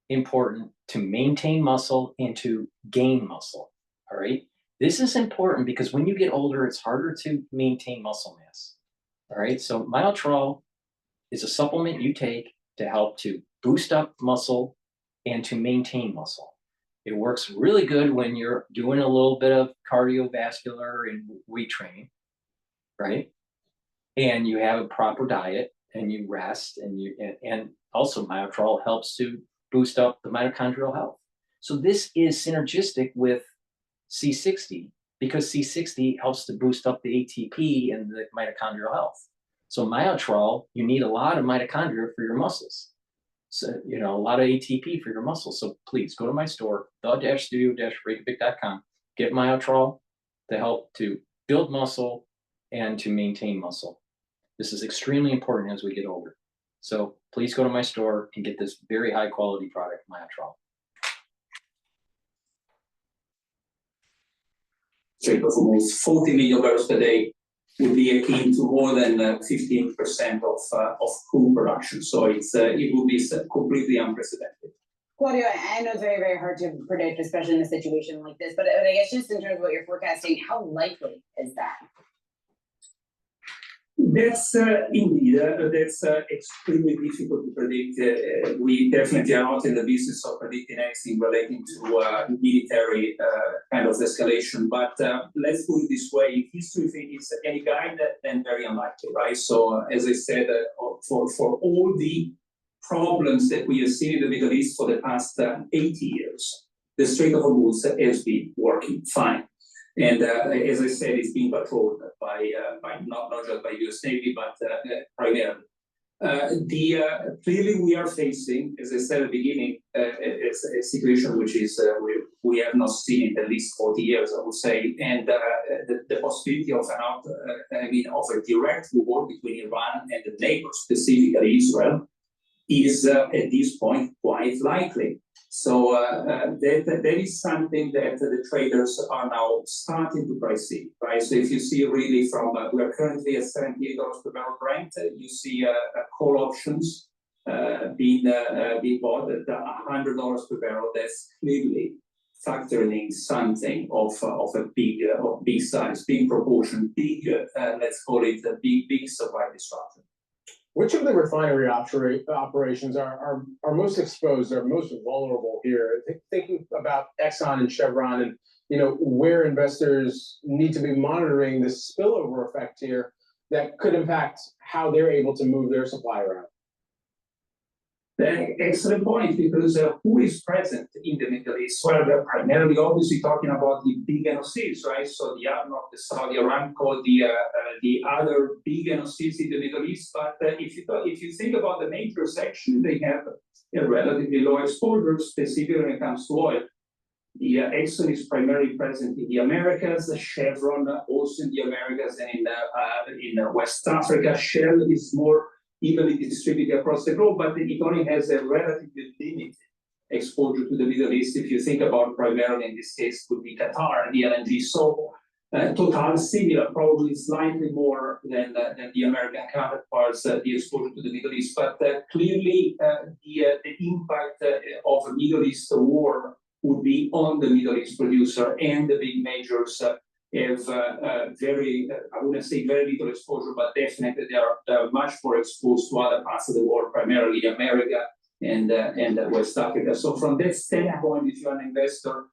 S1: important to maintain muscle and to gain muscle, all right? This is important because when you get older, it's harder to maintain muscle mass, all right? So myotrol is a supplement you take to help to boost up muscle and to maintain muscle. It works really good when you're doing a little bit of cardiovascular and weight training, right? And you have a proper diet and you rest, and also myotrol helps to boost up the mitochondrial health. So this is synergistic with C60 because C60 helps to boost up the ATP and the mitochondrial health. So myotrol, you need a lot of mitochondria for your muscles. So, a lot of ATP for your muscles. So please go to my store, the-studio-reykjavik.com, get myotrol to help to build muscle and to maintain muscle. This is extremely important as we get older. So please go to my store and get this very high quality product, myotrol.
S12: Rate of almost 40 million barrels per day would be akin to more than 15% of crude production. So it would be completely unprecedented.
S13: Claudio, I know it's very, very hard to predict, especially in a situation like this, but I guess just in terms of what you're forecasting, how likely is that?
S12: That's indeed, that's extremely difficult to predict. We definitely are not in the business of predicting anything relating to military kind of escalation. But let's put it this way: if history is any guide, then very unlikely, right? So, as I said, for all the problems that we have seen in the Middle East for the past 80 years, the Strait of Hormuz has been working fine. And as I said, it's being patrolled by not just by U.S. Navy, but primarily. Clearly, we are facing, as I said at the beginning, a situation which is we have not seen in at least 40 years, I would say, and the possibility of of a direct war between Iran and the neighbors, specifically Israel, is at this point quite likely. So that is something that the traders are now starting to price in, right? So if you see really from, we are currently at $78 per barrel Brent, you see call options being bought at $100 per barrel. That's clearly factoring in something of a big size, big proportion, big, let's call it a big supply disruption.
S14: Which of the refinery operations are most exposed, are most vulnerable here? Thinking about Exxon and Chevron, and where investors need to be monitoring this spillover effect here. that could impact how they're able to move their supply around?
S12: Excellent point, because who is present in the Middle East? Well, they're primarily obviously talking about the big NOCs, right? So the ADNOC, the Saudi Aramco, the other big NOCs in the Middle East. But if you think about the major section, they have a relatively low exposure, specifically when it comes to oil. The Exxon is primarily present in the Americas, Chevron also in the Americas, and in West Africa. Shell is more evenly distributed across the globe, but it only has a relatively limited exposure to the Middle East. If you think about primarily in this case would be Qatar, the LNG. So Total similar, probably slightly more than the American counterparts, the exposure to the Middle East. But clearly the impact of a Middle East war would be on the Middle East producer, and the big majors have very, I wouldn't say very little exposure, but definitely they are much more exposed to other parts of the world, primarily America and West Africa. So from that standpoint, if you're an investor,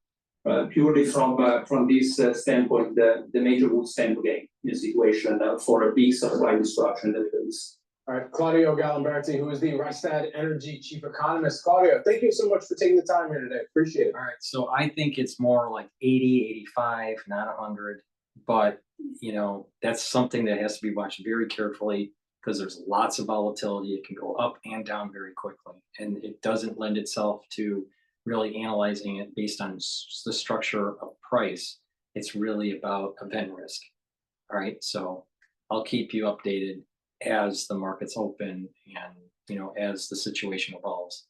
S12: purely from this standpoint, the major would stand to gain in a situation for a big supply disruption in the Middle East.
S14: All right, Claudio Galimberti, who is the Rystad Energy Chief Economist. Claudio, thank you so much for taking the time here today. Appreciate it.
S1: All right, so I think it's more like 80, 85, not 100. But, you know, that's something that has to be watched very carefully because there's lots of volatility. It can go up and down very quickly. And it doesn't lend itself to really analyzing it based on the structure of price. It's really about event risk. All right, so I'll keep you updated as the markets open and, you know, as the situation evolves.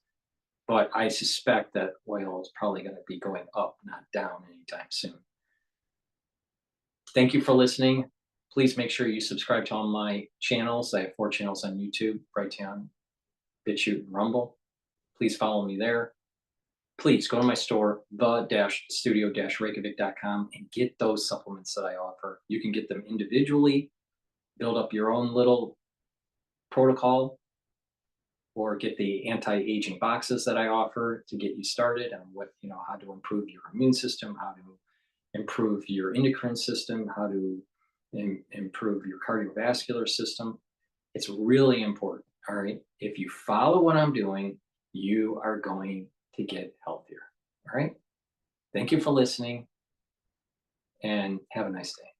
S1: But I suspect that oil is probably going to be going up, not down anytime soon. Thank you for listening. Please make sure you subscribe to all my channels. I have 4 channels on YouTube: Brighteon, Bitchute, and Rumble. Please follow me there. Please go to my store, the-studio-reykjavik.com, and get those supplements that I offer. You can get them individually, build up your own little protocol, or get the anti-aging boxes that I offer to get you started on what, you know, how to improve your immune system, how to improve your endocrine system, how to improve your cardiovascular system. It's really important. All right. If you follow what I'm doing, you are going to get healthier. All right. Thank you for listening, and have a nice day.